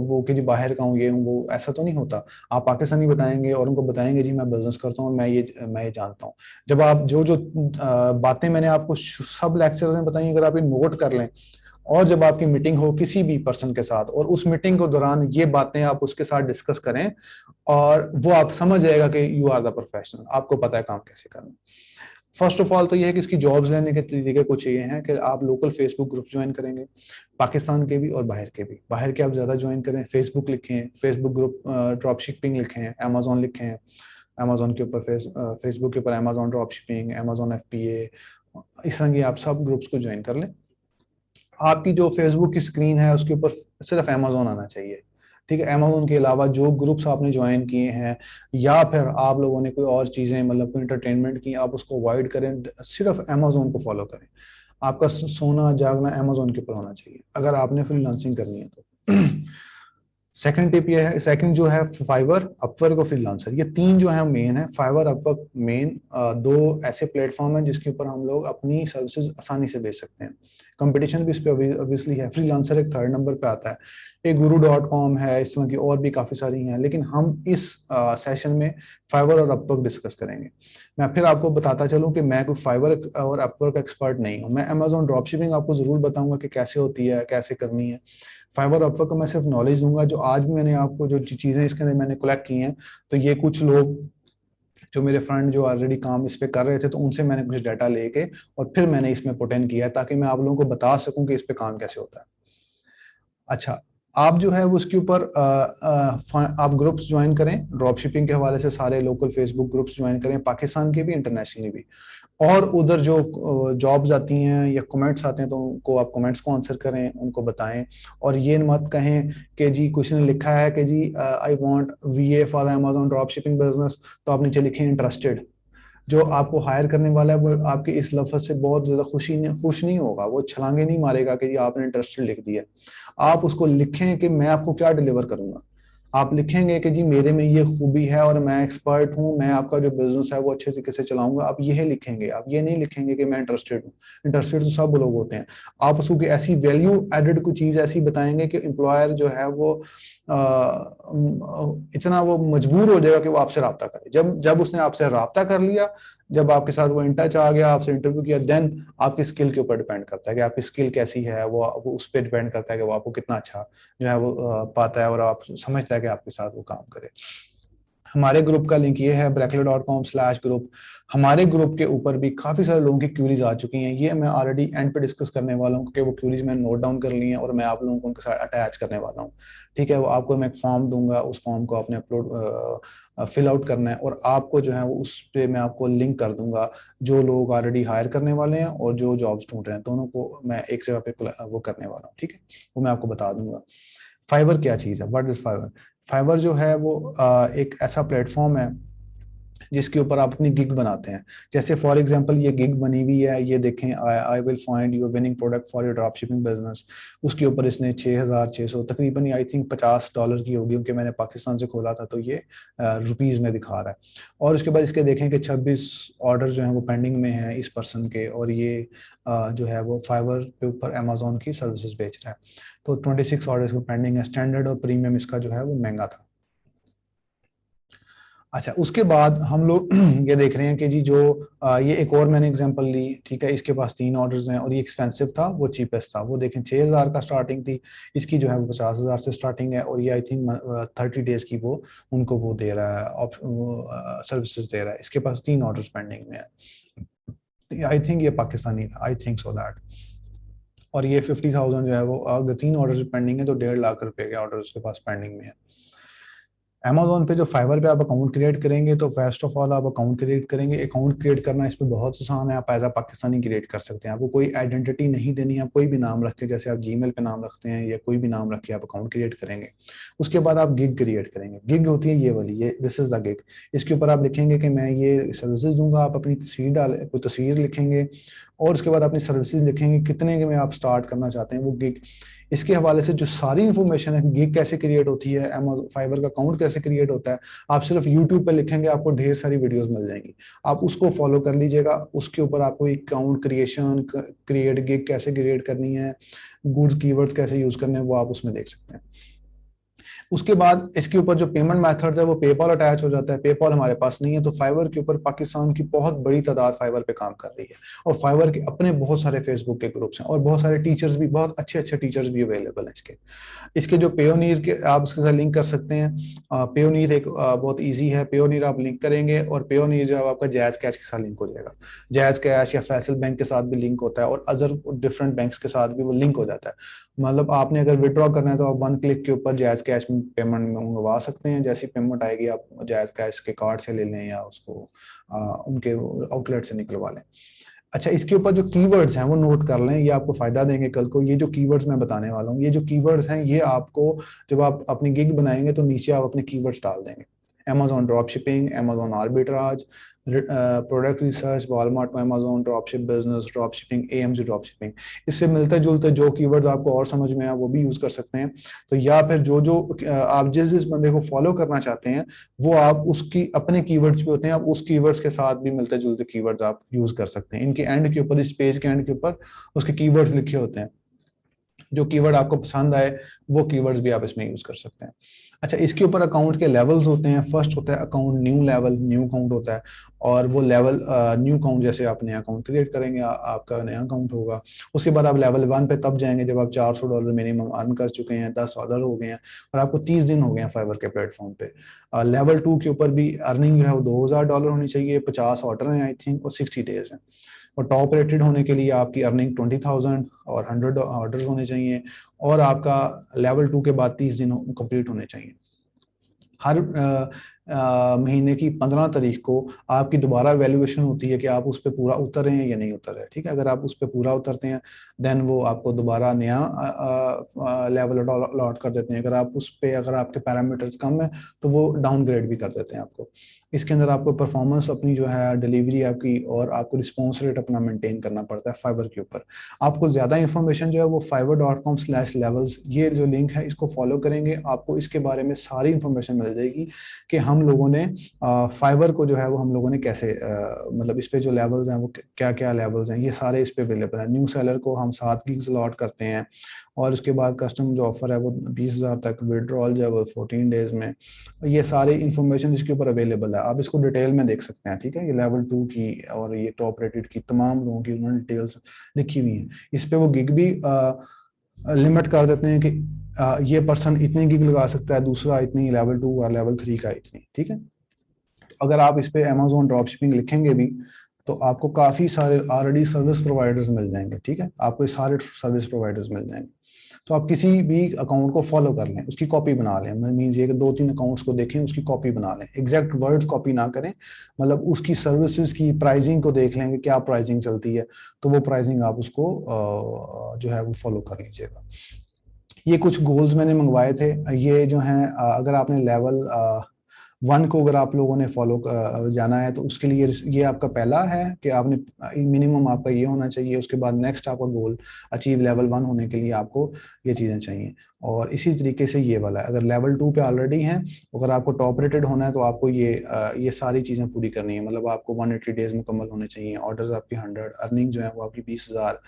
वो कि जी बाहर का हूँ, ये हूँ वो, ऐसा तो नहीं होता। आप पाकिस्तानी बताएंगे और उनको बताएंगे जी मैं बिजनेस करता हूँ, मैं ये जानता हूँ। जब आप जो जो बातें मैंने आपको सब लेक्चर में बताई, अगर आप ये नोट कर लें, और जब आपकी मीटिंग हो किसी भी पर्सन के साथ, और उस मीटिंग के दौरान ये बातें आप उसके साथ डिस्कस करें, और वो आप समझ जाएगा कि यू आर द प्रोफेशनल, आपको पता है काम कैसे करना। फर्स्ट ऑफ ऑल तो ये है कि इसकी जॉब्स लेने के तरीके कुछ ये हैं कि आप लोकल फेसबुक ग्रुप ज्वाइन करेंगे, पाकिस्तान के भी और बाहर के भी। बाहर के आप ज्यादा ज्वाइन करें, फेसबुक लिखें, फेसबुक ग्रुप ड्रॉप शिपिंग लिखें, अमेजोन लिखें, अमेजोन के ऊपर फेसबुक के ऊपर Amazon drop shipping, Amazon FBA, इस तरह की आप सब ग्रुप्स को ज्वाइन कर लें। आपकी जो फेसबुक की स्क्रीन है उसके ऊपर सिर्फ अमेजोन आना चाहिए, ठीक है। अमेजोन के अलावा जो ग्रुप्स आपने ज्वाइन किए हैं या फिर आप लोगों ने कोई और चीजें मतलब कोई इंटरटेनमेंट की, आप उसको अवॉइड करें, सिर्फ अमेजोन को फॉलो करें। आपका सोना जागना अमेजोन के ऊपर होना चाहिए अगर आपने फ्रीलांसिंग करनी है तो। सेकंड टिप ये है, सेकंड जो है फाइवर, अपवर्क और फ्रीलांसर, ये तीन जो है मेन है। फाइवर अपवर्क मेन दो ऐसे प्लेटफॉर्म हैं जिसके ऊपर हम लोग अपनी सर्विसेज आसानी से बेच सकते हैं। कंपटीशन भी इस पे ऑब्वियसली है। फ्रीलांसर एक थर्ड नंबर पे आता है, एक guru.com है, इस तरह की और भी काफी सारी हैं, लेकिन हम इस सेशन में फाइवर और अपवर्क डिस्कस करेंगे। मैं फिर आपको बताता चलूं कि मैं कोई फाइवर और अपवर्क एक्सपर्ट नहीं हूं। मैं अमेजोन ड्रॉपशिपिंग आपको जरूर बताऊंगा कि कैसे होती है, कैसे करनी है। फाइबर अपवर्क को मैं सिर्फ नॉलेज दूंगा, जो आज भी मैंने आपको जो चीजें इसके अंदर मैंने कलेक्ट की हैं, तो ये कुछ लोग जो मेरे फ्रेंड जो ऑलरेडी काम इस पे कर रहे थे, तो उनसे मैंने कुछ डाटा लेके और फिर मैंने इसमें पुट इन किया है, ताकि मैं आप लोगों को बता सकूं कि इस पे काम कैसे होता है। अच्छा, आप जो है वो उसके ऊपर आप ग्रुप्स ज्वाइन करें ड्रॉप शिपिंग के हवाले से, सारे लोकल फेसबुक ग्रुप्स ज्वाइन करें, पाकिस्तान के भी इंटरनेशनली भी। और उधर जो जॉब्स आती हैं या कमेंट्स आते हैं तो उनको आप कमेंट्स को आंसर करें, उनको बताएं। और ये मत कहें कि जी कुछ ने लिखा है कि जी I want VA for Amazon drop shipping business, तो आप नीचे लिखें इंटरेस्टेड। जो आपको हायर करने वाला है वो आपके इस लफ्ज से बहुत ज्यादा खुश नहीं होगा, वो छलांगे नहीं मारेगा कि जी आपने इंटरेस्टेड लिख दिया। आप उसको लिखें कि मैं आपको क्या डिलीवर करूंगा। आप लिखेंगे कि जी मेरे में ये खूबी है और मैं एक्सपर्ट हूं, मैं आपका जो बिजनेस है वो अच्छे तरीके से चलाऊंगा, आप यही लिखेंगे। आप ये नहीं लिखेंगे कि मैं इंटरेस्टेड हूँ। इंटरेस्टेड तो सब लोग होते हैं। आप उसको कोई ऐसी वैल्यू एडेड कोई चीज ऐसी बताएंगे कि एम्प्लॉयर जो है वो इतना वो मजबूर हो जाएगा कि वो आपसे रब्ता करे। जब जब उसने आपसे रब्ता कर लिया, जब आपके साथ वो इन टच आ गया, आपसे इंटरव्यू किया, देन आपकी स्किल के ऊपर डिपेंड करता है कि आपकी स्किल कैसी है। वो उस पर डिपेंड करता है कि वो आपको कितना अच्छा जो है वो पाता है और आप समझता है कि आपके साथ वो काम करे। हमारे ग्रुप का लिंक ये है brackley.com/group। हमारे ग्रुप के ऊपर भी काफी सारे लोगों की क्यूरीज आ चुकी हैं, ये मैं ऑलरेडी एंड पे डिस्कस करने वाला हूँ, क्योंकि वो क्यूरीज मैंने नोट डाउन कर ली हैं और मैं आप लोगों को उनके साथ अटैच करने वाला हूँ। ठीक है, वो आपको मैं एक फॉर्म दूंगा, उस फॉर्म को आपने अपलोड फिल आउट करना है, और आपको जो है वो उस पे मैं आपको लिंक कर दूंगा। जो लोग ऑलरेडी हायर करने वाले हैं और जो जॉब्स ढूंढ रहे हैं, दोनों को मैं एक जगह पे वो करने वाला हूँ। ठीक है, वो मैं आपको बता दूंगा। फाइवर क्या चीज़ है, व्हाट इज फाइवर। फाइवर जो है वो एक ऐसा प्लेटफॉर्म है जिसके ऊपर आप अपनी गिग बनाते हैं। जैसे फॉर एग्जांपल ये गिग बनी हुई है, ये देखें, I will find your winning product for your drop shipping business. उसके ऊपर इसने 6,600 तकरीबन आई थिंक $50 की होगी, क्योंकि मैंने पाकिस्तान से खोला था, तो ये रुपीज में दिखा रहा है। और उसके बाद इसके देखें कि 26 ऑर्डर जो हैं वो पेंडिंग में हैं इस पर्सन के, और ये जो है वो फाइवर के ऊपर अमेजोन की सर्विसेज बेच रहा है। तो 26 ऑर्डर पेंडिंग है। स्टैंडर्ड और प्रीमियम इसका जो है वो महंगा था। अच्छा, उसके बाद हम लोग ये देख रहे हैं कि जी जो ये एक और मैंने एग्जांपल ली, ठीक है, इसके पास 3 ऑर्डर्स हैं और ये एक्सपेंसिव था, वो चीपेस्ट था। वो देखें 6,000 का स्टार्टिंग थी, इसकी जो है वो 50,000 से स्टार्टिंग है, और ये आई थिंक 30 डेज की वो उनको वो दे रहा है, सर्विसेज दे रहा है। इसके पास 3 ऑर्डर्स पेंडिंग में है। आई थिंक ये पाकिस्तानी था, आई थिंक सो दैट। और ये 50,000 जो है वो, अगर 3 ऑर्डर पेंडिंग है तो 1.5 लाख रुपए के ऑर्डर उसके पास पेंडिंग में है। अमेजोन पे जो फाइवर पे आप अकाउंट क्रिएट करेंगे, तो फर्स्ट ऑफ ऑल आप अकाउंट क्रिएट करेंगे। अकाउंट क्रिएट करना इस पे बहुत आसान है, आप एज अ पाकिस्तानी क्रिएट कर सकते हैं। आपको कोई आइडेंटिटी नहीं देनी है, आप कोई भी नाम रख के, जैसे आप जीमेल पे नाम रखते हैं या कोई भी नाम रख के आप अकाउंट क्रिएट करेंगे। उसके बाद आप गिग क्रिएट करेंगे। गिग होती है ये वाली, ये दिस इज द गिग। इसके ऊपर आप लिखेंगे कि मैं ये सर्विसेज दूंगा, आप अपनी तस्वीर डाल, कोई तस्वीर लिखेंगे, और उसके बाद अपनी सर्विसेज लिखेंगे कितने में आप स्टार्ट करना चाहते हैं वो गिग। इसके हवाले से जो सारी इंफॉर्मेशन है, गिग कैसे क्रिएट होती है, अमेज़न फाइवर का अकाउंट कैसे क्रिएट होता है, आप सिर्फ यूट्यूब पे लिखेंगे, आपको ढेर सारी वीडियोस मिल जाएंगी। आप उसको फॉलो कर लीजिएगा। उसके ऊपर आपको अकाउंट क्रिएशन, क्रिएट गिग कैसे क्रिएट करनी है, गुड्स कीवर्ड्स कैसे यूज करने हैं, वो आप उसमें देख सकते हैं। उसके बाद इसके ऊपर जो पेमेंट मेथड है वो पेपॉल अटैच हो जाता है। पेपॉल हमारे पास नहीं है, तो फाइवर के ऊपर पाकिस्तान की बहुत बड़ी तादाद फाइवर पे काम कर रही है, और फाइवर के अपने बहुत सारे फेसबुक के ग्रुप्स हैं, और बहुत सारे टीचर्स भी, बहुत अच्छे अच्छे टीचर्स भी अवेलेबल हैं इसके। इसके जो पेयोनीर के आप इसके साथ लिंक कर सकते हैं। पेयोनीर एक बहुत इजी है। पेयोनीर आप लिंक करेंगे, और पेयोनीर जो है आपका जैज कैश के साथ लिंक हो जाएगा। जैज कैश या फैसल बैंक के साथ भी लिंक होता है, और अदर डिफरेंट बैंक्स के साथ भी वो लिंक हो जाता है। मतलब आपने अगर विड्रॉ करना है तो आप 1 क्लिक के ऊपर जैज कैश में पेमेंट मंगवा सकते हैं। जैसी पेमेंट आएगी आप जैज कैश के कार्ड से ले लें या उसको उनके आउटलेट से निकलवा लें। अच्छा, इसके ऊपर जो कीवर्ड्स हैं वो नोट कर लें, ये आपको फायदा देंगे कल को। ये जो कीवर्ड्स मैं बताने वाला हूँ, ये जो कीवर्ड्स हैं ये आपको, जब आप अपनी गिग बनाएंगे तो नीचे आप अपने कीवर्ड्स डाल देंगे। Amazon drop shipping, Amazon arbitrage, product research, Walmart Amazon drop ship business, drop shipping, AMG drop shipping. इससे मिलते जुलते जो कीवर्ड्स आपको और समझ में आए वो भी यूज कर सकते हैं। तो या फिर जो जो आप जिस जिस बंदे को फॉलो करना चाहते हैं वो आप उसकी अपने कीवर्ड्स भी होते हैं, आप उस कीवर्ड्स के साथ भी मिलते जुलते कीवर्ड्स आप यूज कर सकते हैं। इनके एंड के ऊपर, इस पेज के एंड के ऊपर उसके कीवर्ड्स लिखे होते हैं। जो कीवर्ड आपको पसंद आए वो कीवर्ड्स भी आप इसमें यूज कर सकते हैं। अच्छा, इसके ऊपर अकाउंट के लेवल्स होते हैं। फर्स्ट होता है account new level, new account होता है। और वो लेवल न्यू अकाउंट, जैसे आप नया अकाउंट क्रिएट करेंगे आपका नया अकाउंट होगा। उसके बाद आप लेवल 1 पे तब जाएंगे जब आप $400 मिनिमम अर्न कर चुके हैं, $10 हो गए हैं और आपको 30 दिन हो गए हैं फाइवर के प्लेटफॉर्म पे। लेवल 2 के ऊपर भी अर्निंग जो है वो $2000 होनी चाहिए, 50 ऑर्डर हैं आई थिंक और 60 डेज हैं। और टॉप रेटेड होने के लिए आपकी अर्निंग 20,000 और 100 ऑर्डर्स होने चाहिए। और आपका लेवल 2 के बाद 30 दिन कंप्लीट होने चाहिए। हर महीने की 15 तारीख को आपकी दोबारा वैल्यूएशन होती है कि आप उस पर पूरा उतर रहे हैं या नहीं उतर रहे। ठीक है, अगर आप उस पर पूरा उतरते हैं देन वो आपको दोबारा नया लेवल अलॉट कर देते हैं। अगर आप उस पे, अगर आपके पैरामीटर्स कम है तो वो डाउनग्रेड भी कर देते हैं आपको। इसके अंदर आपको परफॉर्मेंस अपनी जो है, डिलीवरी आपकी और आपको रिस्पॉन्स रेट अपना मेंटेन करना पड़ता है फाइवर के ऊपर। आपको ज्यादा इंफॉर्मेशन जो है वो fiverr.com/levels, ये जो लिंक है इसको फॉलो करेंगे, आपको इसके बारे में सारी इंफॉर्मेशन मिल जाएगी कि हम लोगों ने फाइवर को जो है वो हम लोगों ने कैसे मतलब इस पे जो लेवल्स हैं वो क्या क्या लेवल्स हैं, ये सारे इस पे अवेलेबल है। न्यू सेलर को हम 7 गिग्स अलॉट करते हैं और उसके बाद कस्टम जो ऑफर है वो 20,000 तक, विड्रॉल जो है वो 14 डेज में। ये सारी इंफॉर्मेशन इसके ऊपर अवेलेबल है, आप इसको डिटेल में देख सकते हैं। ठीक है, ये लेवल 2 की और ये टॉप रेटेड की तमाम लोगों की उन्होंने डिटेल्स लिखी हुई हैं। इस पे वो गिग भी लिमिट कर देते हैं कि ये पर्सन इतनी गिग लगा सकता है, दूसरा इतनी, लेवल 2 और लेवल 3 का इतनी। ठीक है, तो अगर आप इस पे Amazon ड्रॉप शिपिंग लिखेंगे भी तो आपको काफी सारे ऑलरेडी सर्विस प्रोवाइडर्स मिल जाएंगे। ठीक है, आपको सारे सर्विस प्रोवाइडर्स मिल जाएंगे। तो आप किसी भी अकाउंट को फॉलो कर लें, उसकी कॉपी बना लें। मीन्स ये कि 2-3 अकाउंट्स को देखें, उसकी कॉपी बना लें। एग्जैक्ट वर्ड्स कॉपी ना करें, मतलब उसकी सर्विसेज की प्राइसिंग को देख लेंगे, क्या प्राइसिंग चलती है, तो वो प्राइसिंग आप उसको जो है वो फॉलो कर लीजिएगा। ये कुछ गोल्स मैंने मंगवाए थे। ये जो हैं, अगर आपने लेवल 1 को अगर आप लोगों ने फॉलो जाना है तो उसके लिए ये आपका पहला है कि आपने मिनिमम आपका ये होना चाहिए। उसके बाद नेक्स्ट आपका गोल अचीव लेवल 1 होने के लिए आपको ये चीज़ें चाहिए। और इसी तरीके से ये वाला है, अगर लेवल 2 पे ऑलरेडी हैं, अगर आपको टॉप रेटेड होना है तो आपको ये सारी चीज़ें पूरी करनी है। मतलब आपको 180 डेज मुकम्मल होने चाहिए, ऑर्डर्स आपकी 100, अर्निंग जो है वो आपकी 20,000,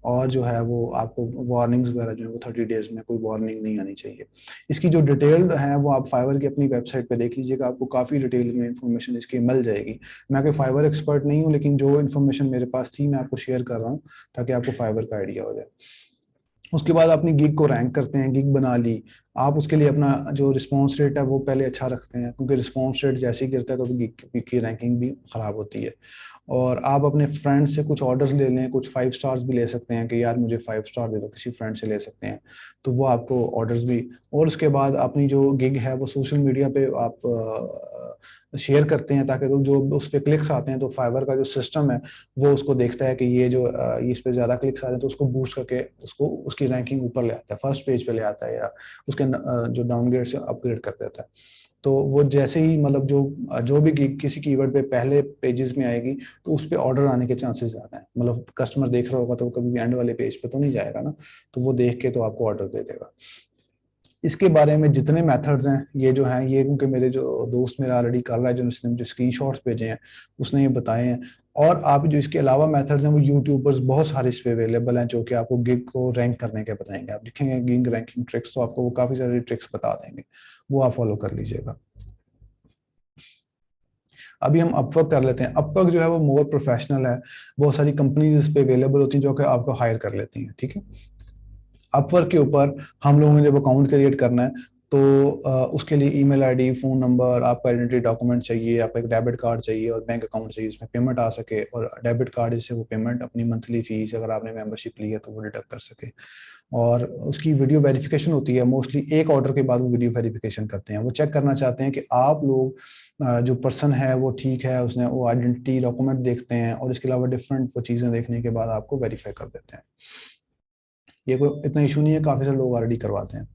और जो है वो आपको वार्निंग्स वगैरह जो है वो 30 डेज में कोई वार्निंग नहीं आनी चाहिए। इसकी जो डिटेल्ड है वो आप फाइवर की अपनी वेबसाइट पे देख लीजिएगा, आपको काफ़ी डिटेल में इंफॉर्मेशन इसकी मिल जाएगी। मैं कोई फाइवर एक्सपर्ट नहीं हूँ, लेकिन जो इन्फॉर्मेशन मेरे पास थी मैं आपको शेयर कर रहा हूँ ताकि आपको फाइवर का आइडिया हो जाए। उसके बाद अपनी गिग को रैंक करते हैं, गिग बना ली। आप उसके लिए अपना जो रिस्पॉन्स रेट है वो पहले अच्छा रखते हैं, क्योंकि रिस्पॉन्स रेट जैसे ही गिरता है तो गिग की रैंकिंग भी ख़राब होती है। और आप अपने फ्रेंड से कुछ ऑर्डर्स ले लें, कुछ 5 स्टार्स भी ले सकते हैं कि यार मुझे 5 स्टार दे दो, किसी फ्रेंड से ले सकते हैं, तो वो आपको ऑर्डर्स भी। और उसके बाद अपनी जो गिग है वो सोशल मीडिया पे आप शेयर करते हैं, ताकि जो उस पर क्लिक्स आते हैं तो फाइवर का जो सिस्टम है वो उसको देखता है कि ये जो ये इस पे ज़्यादा क्लिक्स आ रहे हैं तो उसको बूस्ट करके उसको उसकी रैंकिंग ऊपर ले आता है, फर्स्ट पेज पे ले आता है, या उसके जो डाउनग्रेड से अपग्रेड कर देता है। तो वो जैसे ही मतलब जो जो भी किसी कीवर्ड पे पहले पेजेस में आएगी तो उस पे ऑर्डर आने के चांसेस ज़्यादा हैं। मतलब कस्टमर देख रहा होगा तो वो कभी भी एंड वाले पेज पे तो नहीं जाएगा ना, तो वो देख के तो आपको ऑर्डर दे देगा। इसके बारे में जितने मेथड्स हैं ये जो हैं, ये क्योंकि मेरे जो दोस्त मेरा ऑलरेडी कर रहा है, जो उसने मुझे स्क्रीनशॉट्स भेजे हैं उसने ये बताए हैं। और आप जो इसके अलावा मेथड्स हैं वो यूट्यूबर्स बहुत सारे इस पे अवेलेबल हैं जो कि आपको गिग को रैंक करने के बताएंगे। आप लिखेंगे गिग रैंकिंग ट्रिक्स तो आपको वो काफ़ी सारी ट्रिक्स बता देंगे, वो आप फॉलो कर लीजिएगा। अभी हम अपवर्क कर लेते हैं। अपवर्क जो है वो मोर प्रोफेशनल है, बहुत सारी कंपनीज इस पे अवेलेबल होती हैं जो कि आपको हायर कर लेती हैं। ठीक है, अपवर्क के ऊपर हम लोगों ने जब अकाउंट क्रिएट करना है तो उसके लिए ईमेल आईडी, फ़ोन नंबर, आपका आइडेंटिटी डॉक्यूमेंट चाहिए, आपका एक डेबिट कार्ड चाहिए और बैंक अकाउंट चाहिए जिसमें पेमेंट आ सके, और डेबिट कार्ड जिससे वो पेमेंट अपनी मंथली फीस अगर आपने मेंबरशिप ली है तो वो डिडक्ट कर सके। और उसकी वीडियो वेरिफिकेशन होती है, मोस्टली एक ऑर्डर के बाद वो वीडियो वेरिफिकेशन करते हैं, वो चेक करना चाहते हैं कि आप लोग जो पर्सन है वो ठीक है, उसने वो आइडेंटिटी डॉक्यूमेंट देखते हैं और इसके अलावा डिफरेंट वो चीज़ें देखने के बाद आपको वेरीफाई कर देते हैं। ये कोई इतना इशू नहीं है, काफ़ी सारे लोग ऑलरेडी करवाते हैं।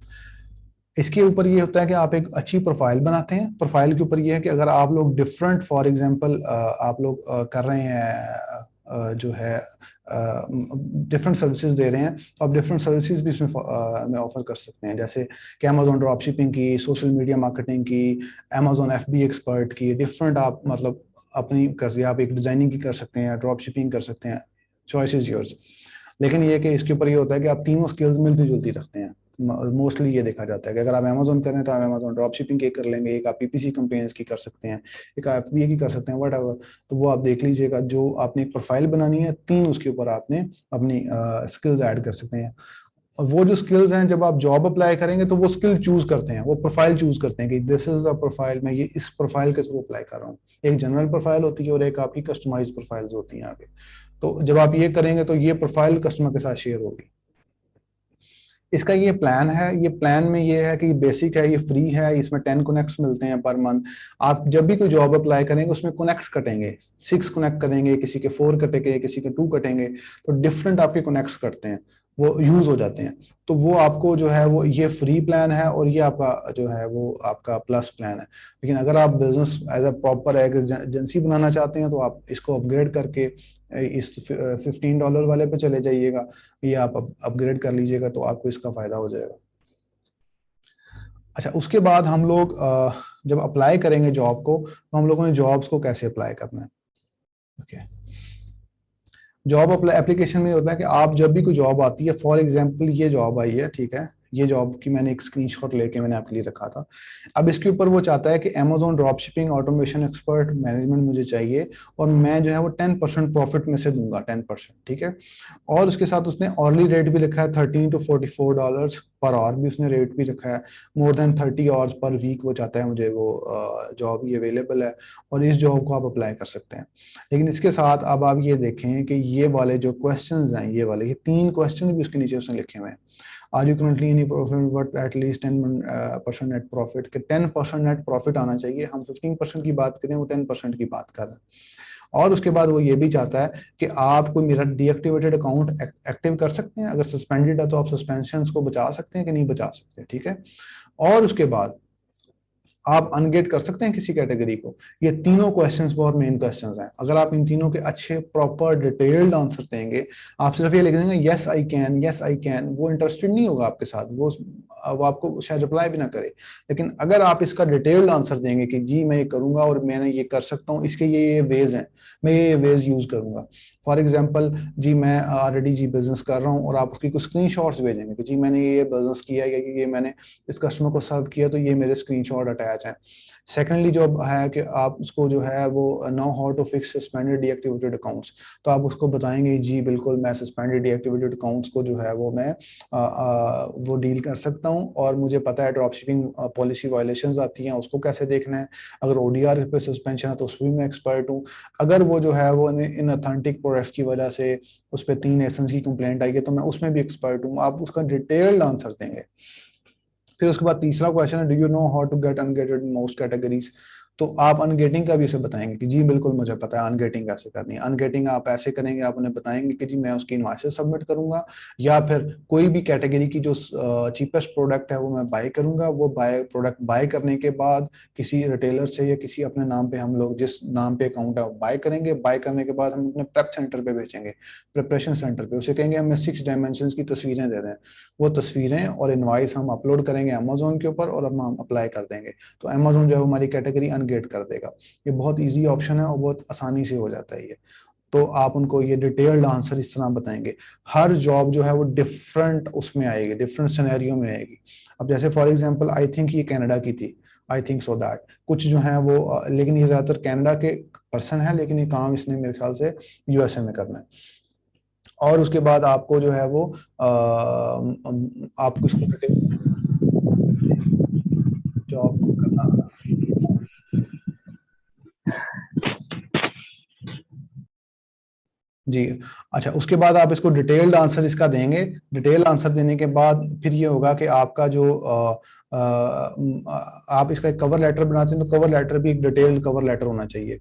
इसके ऊपर ये होता है कि आप एक अच्छी प्रोफाइल बनाते हैं। प्रोफाइल के ऊपर ये है कि अगर आप लोग डिफरेंट, फॉर एग्जांपल आप लोग कर रहे हैं जो है डिफरेंट सर्विसेज दे रहे हैं, तो आप डिफरेंट सर्विसेज भी इसमें में ऑफर कर सकते हैं, जैसे कि अमेजोन ड्रॉप शिपिंग की, सोशल मीडिया मार्केटिंग की, अमेजोन एफबी एक्सपर्ट की, डिफरेंट आप मतलब अपनी कर, आप एक डिजाइनिंग की कर सकते हैं, ड्रॉप शिपिंग कर सकते हैं, चॉइस इज योर्स। लेकिन ये कि इसके ऊपर ये होता है कि आप तीनों स्किल्स मिलती जुलती रखते हैं। मोस्टली ये देखा जाता है कि अगर आप अमेजोन कर रहे हैं तो आप अमेजोन ड्रॉप शिपिंग की कर लेंगे, एक आप पीपीसी कंपेन्स की कर सकते हैं, एक आप एफबीए की कर सकते हैं, वट तो वो आप देख लीजिएगा। जो आपने एक प्रोफाइल बनानी है, तीन उसके ऊपर आपने अपनी स्किल्स ऐड कर सकते हैं। और वो जो स्किल्स हैं, जब आप जॉब अप्लाई करेंगे तो वो स्किल चूज करते हैं, वो प्रोफाइल चूज करते हैं कि दिस इज द प्रोफाइल, मैं ये इस प्रोफाइल के थ्रू अप्लाई कर रहा हूँ। एक जनरल प्रोफाइल होती है और एक आपकी कस्टमाइज प्रोफाइल्स होती हैं आगे। तो जब आप ये करेंगे तो ये प्रोफाइल कस्टमर के साथ शेयर होगी। इसका ये प्लान है, ये प्लान में ये है कि बेसिक है, ये फ्री है, इसमें 10 कनेक्ट्स मिलते हैं पर मंथ। आप जब भी कोई जॉब अप्लाई करेंगे उसमें कनेक्ट्स कटेंगे, 6 कनेक्ट करेंगे, किसी के 4 कटेंगे, किसी के 2 कटेंगे, तो डिफरेंट आपके कनेक्ट्स कटते हैं, वो यूज हो जाते हैं। तो वो आपको जो है वो ये फ्री प्लान है और ये आपका जो है वो आपका प्लस प्लान है। लेकिन अगर आप business as a proper agency बनाना चाहते हैं तो आप इसको अपग्रेड करके इस $15 वाले पे चले जाइएगा, ये आप अपग्रेड कर लीजिएगा तो आपको इसका फायदा हो जाएगा। अच्छा, उसके बाद हम लोग जब अप्लाई करेंगे जॉब को, तो हम लोगों ने जॉब्स को कैसे अप्लाई करना है। ओके, जॉब अप्लाई एप्लीकेशन में होता है कि आप जब भी कोई जॉब आती है, फॉर एग्जांपल ये जॉब आई है, ठीक है, ये जॉब की मैंने एक स्क्रीनशॉट लेके मैंने आपके लिए रखा था। अब इसके ऊपर वो चाहता है कि Amazon drop shipping automation expert management मुझे चाहिए, और मैं जो है वो 10% प्रॉफिट में से दूंगा, 10%, ठीक है। और उसके साथ उसने ऑर्ली रेट भी लिखा है, $13 to $44 पर आवर भी उसने रेट भी रखा है। More than 30 hours per week वो चाहता है मुझे वो जॉब ये अवेलेबल है, और इस जॉब को आप अप्लाई कर सकते हैं। लेकिन इसके साथ अब आप ये देखें कि ये वाले जो क्वेश्चंस हैं, ये 3 क्वेश्चन भी उसके नीचे उसने लिखे हुए हैं। Are you currently any profit but at least 10% net profit, के 10% नेट प्रॉफिट आना चाहिए। हम 15% की बात करें, वो 10% की बात कर रहे हैं। और उसके बाद वो ये भी चाहता है कि आप कोई मेरा डीएक्टिवेटेड अकाउंट एक्टिव कर सकते हैं, अगर सस्पेंडेड है तो आप सस्पेंशन को बचा सकते हैं कि नहीं बचा सकते, ठीक है। और उसके बाद आप अनगेट कर सकते हैं किसी कैटेगरी को। ये तीनों क्वेश्चंस बहुत मेन क्वेश्चंस हैं। अगर आप इन तीनों के अच्छे प्रॉपर डिटेल्ड आंसर देंगे, आप सिर्फ ये लिख देंगे yes I can, yes I can, वो इंटरेस्टेड नहीं होगा आपके साथ, वो आपको शायद रिप्लाई भी ना करे। लेकिन अगर आप इसका डिटेल्ड आंसर देंगे कि जी मैं ये करूंगा और मैंने ये कर सकता हूँ, इसके ये वेज हैं, मैं ये वेज यूज करूंगा। फॉर एग्जाम्पल, जी मैं ऑलरेडी जी बिजनेस कर रहा हूँ, और आप उसकी कुछ स्क्रीन शॉट्स भेजेंगे कि जी मैंने ये बिजनेस किया या ये मैंने इस कस्टमर को सर्व किया, तो ये मेरे स्क्रीनशॉट अटैच हैं। सेकेंडली जो है कि आप उसको जो है वो know how to fix suspended deactivated accounts, तो आप उसको बताएंगे जी बिल्कुल मैं सस्पेंडेड डीएक्टिवेटेड अकाउंट्स को जो है वो मैं वो डील कर सकता हूँ, और मुझे पता है ड्रॉप शिपिंग पॉलिसी वायलेशंस आती हैं, उसको कैसे देखना है। अगर ओडीआर पे सस्पेंशन है तो उसमें मैं एक्सपर्ट हूँ। अगर वो जो है वो इन अथेंटिक प्रोडक्ट्स की वजह से उस पर 3 एसेंस की कंप्लेंट आई है तो मैं उसमें भी एक्सपर्ट हूँ। आप उसका डिटेल्ड आंसर देंगे। फिर उसके बाद तीसरा क्वेश्चन है, do you know how to get ungated in most categories. तो आप अनगेटिंग का भी उसे बताएंगे कि जी बिल्कुल मुझे पता है अनगेटिंग कैसे करनी है। अनगेटिंग आप ऐसे करेंगे, आप उन्हें बताएंगे कि जी मैं उसकी इनवॉइसेस सबमिट करूंगा, या फिर कोई भी कैटेगरी की जो चीपेस्ट प्रोडक्ट है वो मैं बाय करूंगा। वो प्रोडक्ट बाय करने के बाद किसी रिटेलर से या किसी अपने नाम पे, हम लोग जिस नाम पे अकाउंट है बाय करेंगे। बाय करने के बाद हम अपने प्रेप सेंटर पे भेजेंगे, प्रिपरेशन सेंटर पे, उसे कहेंगे हमें 6 डायमेंशन की तस्वीरें दे रहे हैं। वो तस्वीरें और इनवॉइस हम अपलोड करेंगे अमेजोन के ऊपर, और हम अप्लाई कर देंगे, तो अमेजोन जो है हमारी कैटेगरी अनगेट कर देगा। ये बहुत इजी ऑप्शन है और बहुत आसानी से हो जाता है ये। तो आप उनको ये डिटेल्ड आंसर इस तरह बताएंगे। हर जॉब जो है वो डिफरेंट उसमें आएगी, डिफरेंट सिनेरियो में आएगी। अब जैसे फॉर एग्जांपल आई थिंक ये कनाडा की थी, आई थिंक सो दैट, कुछ जो है वो लेकिन ये ज्यादातर कनाडा के पर्सन है, लेकिन ये काम इसने मेरे ख्याल से यूएसए में करना है। और उसके बाद आपको जो है वो आपको इसको जी। अच्छा, उसके बाद आप इसको डिटेल्ड आंसर इसका देंगे। डिटेल आंसर देने के बाद फिर ये होगा कि आपका जो आप इसका एक कवर लेटर बनाते हैं, तो कवर लेटर भी एक डिटेल्ड कवर लेटर होना चाहिए।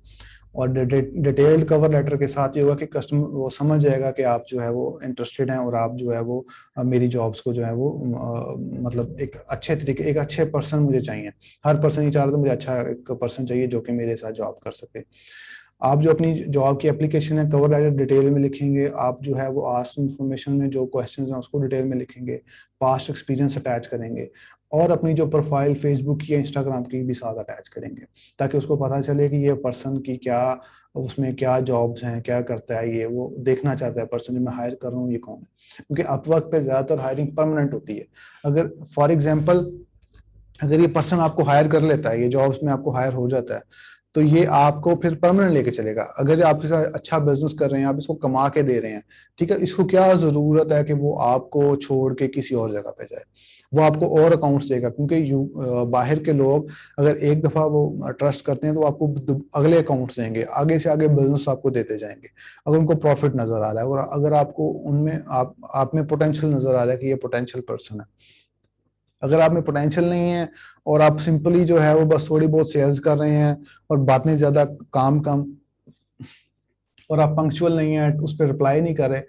और डिटेल्ड कवर लेटर के साथ ये होगा कि कस्टमर वो समझ जाएगा कि आप जो है वो इंटरेस्टेड हैं, और आप जो है वो मेरी जॉब्स को जो है वो मतलब एक अच्छे तरीके, एक अच्छे पर्सन मुझे चाहिए। हर पर्सन ही चाह रहा, तो मुझे अच्छा एक पर्सन चाहिए जो कि मेरे साथ जॉब कर सके। आप जो अपनी जॉब की एप्लीकेशन है कवर लेटर डिटेल में लिखेंगे। आप जो है वो आस्क्ड इन्फॉर्मेशन में जो क्वेश्चंस हैं उसको डिटेल में लिखेंगे। पास्ट एक्सपीरियंस अटैच करेंगे, और अपनी जो प्रोफाइल फेसबुक की या इंस्टाग्राम की भी साथ अटैच करेंगे, ताकि उसको पता चले कि ये पर्सन की क्या, उसमें क्या जॉब्स हैं, क्या करता है, ये वो देखना चाहता है पर्सन जो मैं हायर कर रहा हूँ ये कौन है। क्योंकि अपवर्क पे ज्यादातर हायरिंग परमानेंट होती है। अगर फॉर एग्जाम्पल अगर ये पर्सन आपको हायर कर लेता है, ये जॉब्स में आपको हायर हो जाता है, तो ये आपको फिर परमानेंट लेके चलेगा। अगर ये आपके साथ अच्छा बिजनेस कर रहे हैं, आप इसको कमा के दे रहे हैं, ठीक है, इसको क्या जरूरत है कि वो आपको छोड़ के किसी और जगह पे जाए। वो आपको और अकाउंट्स देगा, क्योंकि बाहर के लोग अगर एक दफा वो ट्रस्ट करते हैं तो वो आपको अगले अकाउंट्स देंगे, आगे से आगे बिजनेस आपको देते जाएंगे, अगर उनको प्रॉफिट नजर आ रहा है, और अगर आपको उनमें आप में पोटेंशियल नजर आ रहा है कि ये पोटेंशियल पर्सन है। अगर आप में पोटेंशियल नहीं है, और आप सिंपली जो है वो बस थोड़ी बहुत सेल्स कर रहे हैं, और बातें ज्यादा, काम कम, और आप पंक्चुअल नहीं है, उस पर रिप्लाई नहीं कर रहे।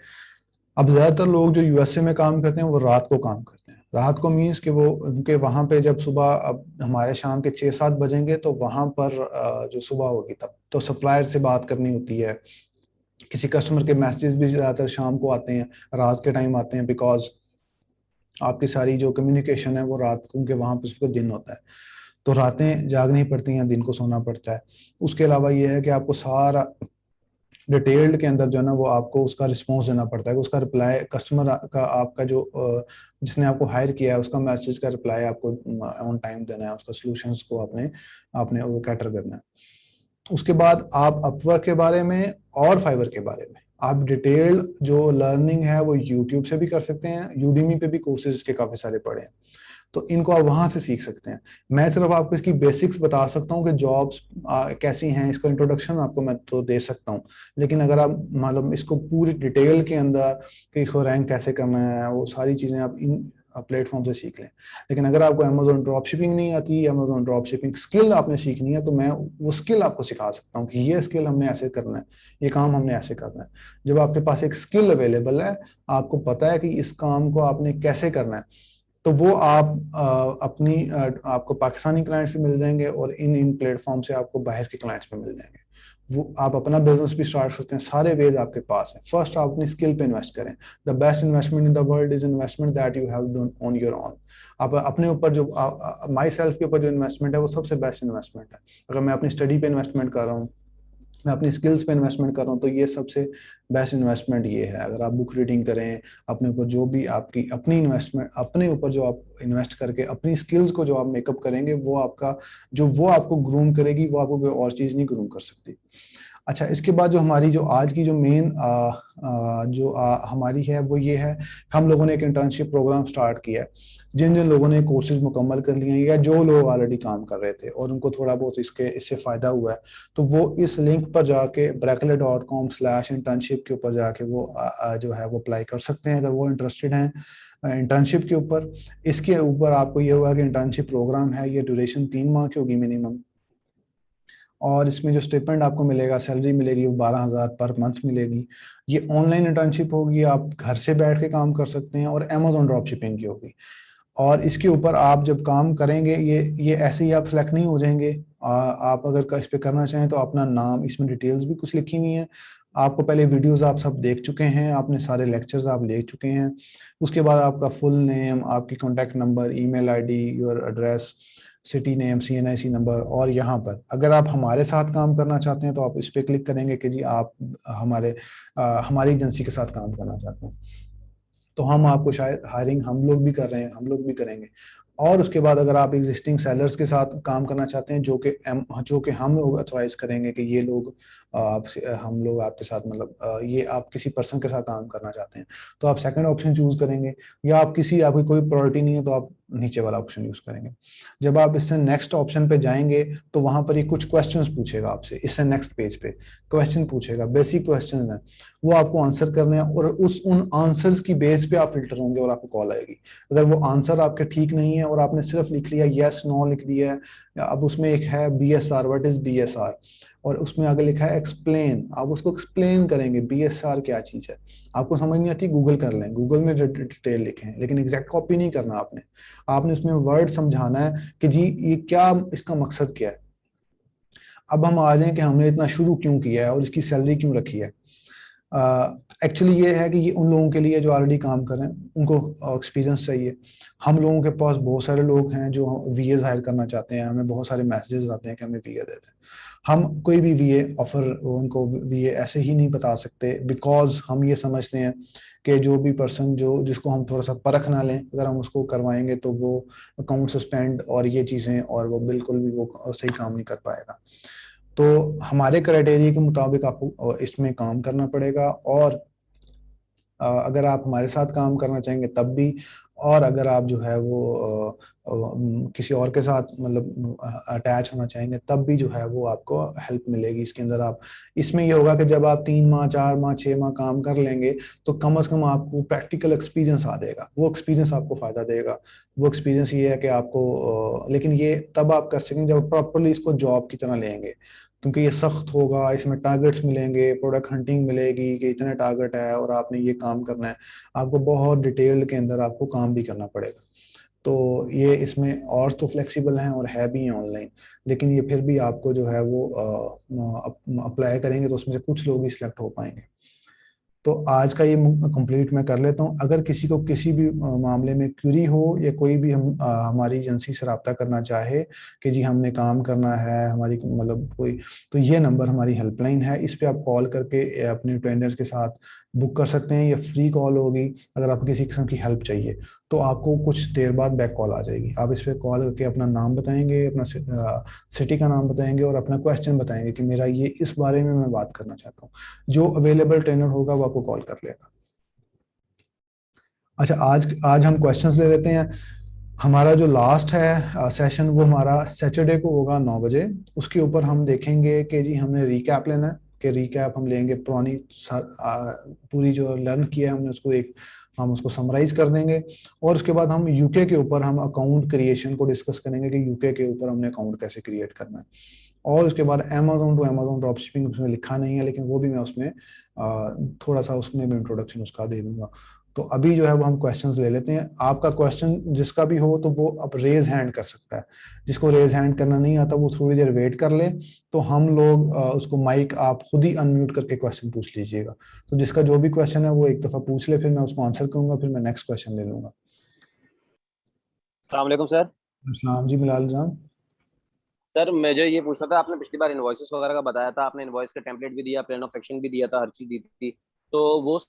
अब ज्यादातर लोग जो यूएसए में काम करते हैं वो रात को काम करते हैं। रात को मीन्स कि वो उनके वहां पे जब सुबह, अब हमारे शाम के 6-7 बजेंगे, तो वहां पर जो सुबह होगी तब तो सप्लायर से बात करनी होती है। किसी कस्टमर के मैसेजेस भी ज्यादातर शाम को आते हैं, रात के टाइम आते हैं, बिकॉज आपकी सारी जो कम्युनिकेशन है वो रात को, उनके वहां पे सुबह दिन होता है, तो रातें जागनी पड़ती हैं, दिन को सोना पड़ता है। उसके अलावा ये है कि आपको सारा डिटेल्ड के अंदर जो है ना वो आपको उसका रिस्पॉन्स देना पड़ता है, उसका रिप्लाई कस्टमर का, आपका जो जिसने आपको हायर किया है उसका मैसेज का रिप्लाई आपको ऑन टाइम देना है, उसका सॉल्यूशंस को आपने आपने वो कैटर करना है। उसके बाद आप अपवर्क के बारे में और फाइवर के बारे में आप डिटेल जो लर्निंग है वो यूट्यूब से भी कर सकते हैं। यूडीमी पे भी कोर्सेज के काफी सारे पड़े हैं, तो इनको आप वहां से सीख सकते हैं। मैं सिर्फ आपको इसकी बेसिक्स बता सकता हूँ कि जॉब्स कैसी हैं, इसको इंट्रोडक्शन आपको मैं तो दे सकता हूँ। लेकिन अगर आप मतलब इसको पूरी डिटेल के अंदर कि इसको रैंक कैसे करना है, वो सारी चीजें आप इन प्लेटफॉर्म से सीख लें। लेकिन अगर आपको अमेजोन ड्रॉप शिपिंग नहीं आती, अमेजोन ड्रॉप शिपिंग स्किल आपने सीखनी है, तो मैं वो स्किल आपको सिखा सकता हूँ कि ये स्किल हमने ऐसे करना है, ये काम हमने ऐसे करना है। जब आपके पास एक स्किल अवेलेबल है, आपको पता है कि इस काम को आपने कैसे करना है, तो वो आप आपको पाकिस्तानी क्लाइंट्स भी मिल जाएंगे, और इन इन प्लेटफॉर्म से आपको बाहर के क्लाइंट्स भी मिल जाएंगे। वो आप अपना बिजनेस भी स्टार्ट करते हैं, सारे वेज आपके पास हैं। फर्स्ट आप अपनी स्किल पे इन्वेस्ट करें। The best investment in the world is investment that you have done on your own. आप अपने ऊपर जो माई सेल्फ के ऊपर जो इन्वेस्टमेंट है वो सबसे बेस्ट इन्वेस्टमेंट है। अगर मैं अपनी स्टडी पे इन्वेस्टमेंट कर रहा हूँ, मैं अपनी स्किल्स पे इन्वेस्टमेंट कर रहा हूँ, तो ये सबसे बेस्ट इन्वेस्टमेंट ये है। अगर आप बुक रीडिंग करें, अपने ऊपर जो भी आपकी अपनी इन्वेस्टमेंट, अपने ऊपर जो आप इन्वेस्ट करके अपनी स्किल्स को जो आप मेकअप करेंगे, वो आपका जो वो आपको ग्रूम करेगी, वो आपको कोई और चीज़ नहीं ग्रूम कर सकती। अच्छा, इसके बाद जो हमारी जो आज की जो मेन जो हमारी है वो ये है, हम लोगों ने एक इंटर्नशिप प्रोग्राम स्टार्ट किया है। जिन जिन लोगों ने कोर्सेज मुकम्मल कर लिए हैं, या जो लोग ऑलरेडी काम कर रहे थे और उनको थोड़ा बहुत इससे फ़ायदा हुआ है, तो वो इस लिंक पर जाके brakelet.com/internship के ऊपर जाके वो जो है वो अप्लाई कर सकते हैं, अगर वो इंटरेस्टेड हैं इंटर्नशिप के ऊपर। इसके ऊपर आपको ये होगा कि इंटर्नशिप प्रोग्राम है, ये ड्यूरेशन 3 माह की होगी मिनिमम, और इसमें जो स्टिपेंड आपको मिलेगा, सैलरी मिलेगी, वो 12,000 पर मंथ मिलेगी। ये ऑनलाइन इंटर्नशिप होगी, आप घर से बैठ के काम कर सकते हैं, और अमेजोन ड्रॉप शिपिंग की होगी। और इसके ऊपर आप जब काम करेंगे, ये ऐसे ही आप सेलेक्ट नहीं हो जाएंगे। आप अगर इस पे करना चाहें तो अपना नाम, इसमें डिटेल्स भी कुछ लिखी हुई हैं। आपको पहले वीडियोस आप सब देख चुके हैं, आपने सारे लेक्चर्स आप ले चुके हैं। उसके बाद आपका फुल नेम, आपकी contact number, email ID, your address, city name, CNIC number. और यहाँ पर अगर आप हमारे साथ काम करना चाहते हैं, तो आप इस पर क्लिक करेंगे कि जी आप हमारी एजेंसी के साथ काम करना चाहते हैं, तो हम आपको शायद हायरिंग हम लोग भी कर रहे हैं, हम लोग भी करेंगे। और उसके बाद अगर आप एग्जिस्टिंग सेलर्स के साथ काम करना चाहते हैं जो कि हम लोग ऑथराइज करेंगे कि ये लोग आपसे हम लोग आपके साथ मतलब ये आप किसी पर्सन के साथ काम करना चाहते हैं, तो आप सेकंड ऑप्शन चूज करेंगे। या आप किसी आपकी कोई प्रायोरिटी नहीं है तो आप नीचे वाला ऑप्शन यूज करेंगे। जब आप इससे नेक्स्ट ऑप्शन पे जाएंगे तो वहां पर ये कुछ क्वेश्चंस पूछेगा आपसे, इससे नेक्स्ट पेज पे क्वेश्चन पूछेगा, बेसिक क्वेश्चन है, वो आपको आंसर करने हैं और उस उन आंसर्स की बेस पे आप फिल्टर होंगे और आपको कॉल आएगी। अगर वो आंसर आपके ठीक नहीं है और आपने सिर्फ लिख लिया यस नो लिख दिया है, अब उसमें एक है BSR, व्हाट इज BSR, और उसमें आगे लिखा है एक्सप्लेन, आप उसको एक्सप्लेन करेंगे BSR क्या चीज है। आपको समझ नहीं आती गूगल कर लें, गूगल में डिटेल लिखें, लेकिन एग्जैक्ट कॉपी नहीं करना आपने। आपने उसमें वर्ड समझाना है कि जी ये क्या, इसका मकसद क्या है। अब हम आ जाएं कि हमने इतना शुरू क्यों किया है और इसकी सैलरी क्यों रखी है। एक्चुअली ये है कि ये उन लोगों के लिए जो ऑलरेडी काम कर रहे हैं, उनको एक्सपीरियंस चाहिए। हम लोगों के पास बहुत सारे लोग हैं जो VAs हायर करना चाहते हैं, हमें बहुत सारे मैसेजेस आते हैं कि हमें VA देते हैं। हम कोई भी VA ऑफर उनको VA ऐसे ही नहीं बता सकते, बिकॉज हम ये समझते हैं कि जो भी पर्सन जो जिसको हम थोड़ा सा परख ना लें, अगर हम उसको करवाएंगे तो वो अकाउंट सस्पेंड और ये चीज़ें, और वो बिल्कुल भी वो सही काम नहीं कर पाएगा। तो हमारे क्राइटेरिया के मुताबिक आपको इसमें काम करना पड़ेगा। और अगर आप हमारे साथ काम करना चाहेंगे तब भी, और अगर आप जो है वो किसी और के साथ मतलब अटैच होना चाहेंगे तब भी जो है वो आपको हेल्प मिलेगी इसके अंदर। आप इसमें ये होगा कि जब आप 3 माह 4 माह 6 माह काम कर लेंगे तो कम से कम आपको प्रैक्टिकल एक्सपीरियंस आ जाएगा, वो एक्सपीरियंस आपको फायदा देगा। वो एक्सपीरियंस ये है कि आपको लेकिन ये तब आप कर सकेंगे जब प्रॉपरली इसको जॉब की तरह लेंगे, क्योंकि ये सख्त होगा, इसमें टारगेट्स मिलेंगे, प्रोडक्ट हंटिंग मिलेगी कि इतने टारगेट है और आपने ये काम करना है। आपको बहुत डिटेल के अंदर आपको काम भी करना पड़ेगा। तो ये इसमें और तो फ्लेक्सिबल हैं और है भी हैं ऑनलाइन, लेकिन ये फिर भी आपको जो है वो अप्लाई करेंगे तो उसमें से कुछ लोग ही सिलेक्ट हो पाएंगे। तो आज का ये कंप्लीट मैं कर लेता हूँ। अगर किसी को किसी भी मामले में क्यूरी हो या कोई भी हमारी एजेंसी से रब्ता करना चाहे कि जी हमने काम करना है हमारी मतलब कोई, तो ये नंबर हमारी हेल्पलाइन है, इस पे आप कॉल करके अपने ट्रेनर्स के साथ बुक कर सकते हैं। ये फ्री कॉल होगी। अगर आपको किसी किस्म की हेल्प चाहिए तो आपको कुछ देर बाद बैक कॉल आ जाएगी। आप इस पे कॉल करके अपना नाम बताएंगे, अपना सिटी का नाम बताएंगे और अपना क्वेश्चन बताएंगे कि मेरा ये इस बारे में मैं बात करना चाहता हूँ। जो अवेलेबल ट्रेनर होगा वो आपको कॉल कर लेगा। अच्छा, आज आज हम क्वेश्चंस ले लेते हैं। हमारा जो लास्ट है सेशन वो हमारा सैटरडे को होगा 9 बजे। उसके ऊपर हम देखेंगे कि जी हमने रिकैप लेना है, कि रिकैप हम लेंगे पुरानी पूरी जो लर्न किया है हमने उसको एक हम उसको समराइज कर देंगे। और उसके बाद हम यूके के ऊपर हम अकाउंट क्रिएशन को डिस्कस करेंगे कि यूके के ऊपर हमने अकाउंट कैसे क्रिएट करना है। और उसके बाद Amazon to Amazon drop shipping उसमें लिखा नहीं है, लेकिन वो भी मैं उसमें थोड़ा सा उसमें भी इंट्रोडक्शन उसका दे दूंगा। तो अभी जो है वो हम क्वेश्चंस ले लेते हैं। आपका क्वेश्चन जिसका भी हो तो वो अब रेज हैंड कर सकता है। जिसको रेज हैंड करना नहीं आता वो थोड़ी देर वेट कर ले, तो हम लोग उसको माइक आप खुद ही अनम्यूट करके क्वेश्चन पूछ लीजिएगा। तो जिसका जो भी क्वेश्चन है वो एक दफा पूछ ले, फिर मैं उसको आंसर करूंगा, फिर मैं नेक्स्ट क्वेश्चन ले लूंगा। अस्सलाम वालेकुम सर। हाँ जी बिलाल जान। सर मुझे ये पूछना था, आपने पिछली बार इनवॉइसेस वगैरह का बताया था, आपने इनवॉइस का टेम्पलेट भी दिया, प्लान ऑफ एक्शन भी दिया था, हर चीज दी थी। तो वो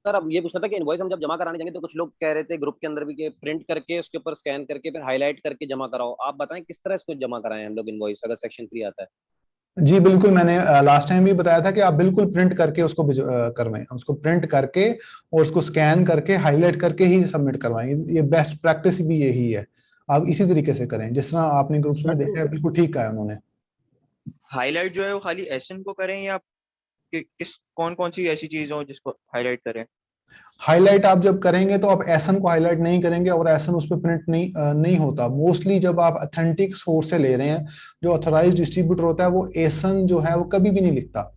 सर अब ये पूछना था कि इनवॉइस हम जब जमा कराने जाएंगे तो कुछ लोग कह रहे थे ग्रुप के अंदर भी कि प्रिंट करके उसके ऊपर स्कैन करके फिर हाईलाइट करके जमा कराओ। आप बताएं किस तरह इसको जमा कराएं हम लोग इनवॉइस अगर सेक्शन 3 आता है। जी बिल्कुल, मैंने लास्ट टाइम भी बताया था कि आप बिल्कुल प्रिंट करके उसको करवाएं, उसको प्रिंट करके और उसको स्कैन करके हाईलाइट करके ही सबमिट करवाएं। ये बेस्ट प्रैक्टिस भी यही है। आप इसी तरीके से करें जिस तरह आपने ग्रुप्स में देखा है, बिल्कुल ठीक कहा है उन्होंने। हाईलाइट जो है वो खाली एसएन को करें या किस कौन कौन सी ऐसी चीज हो जिसको हाईलाइट करें? हाईलाइट आप जब करेंगे तो आप एसन को हाईलाइट नहीं करेंगे और एसन उस पर प्रिंट नहीं होता। मोस्टली जब आप अथेंटिक सोर्स से ले रहे हैं, जो ऑथराइज डिस्ट्रीब्यूटर होता है वो एसन जो है वो कभी भी नहीं लिखता।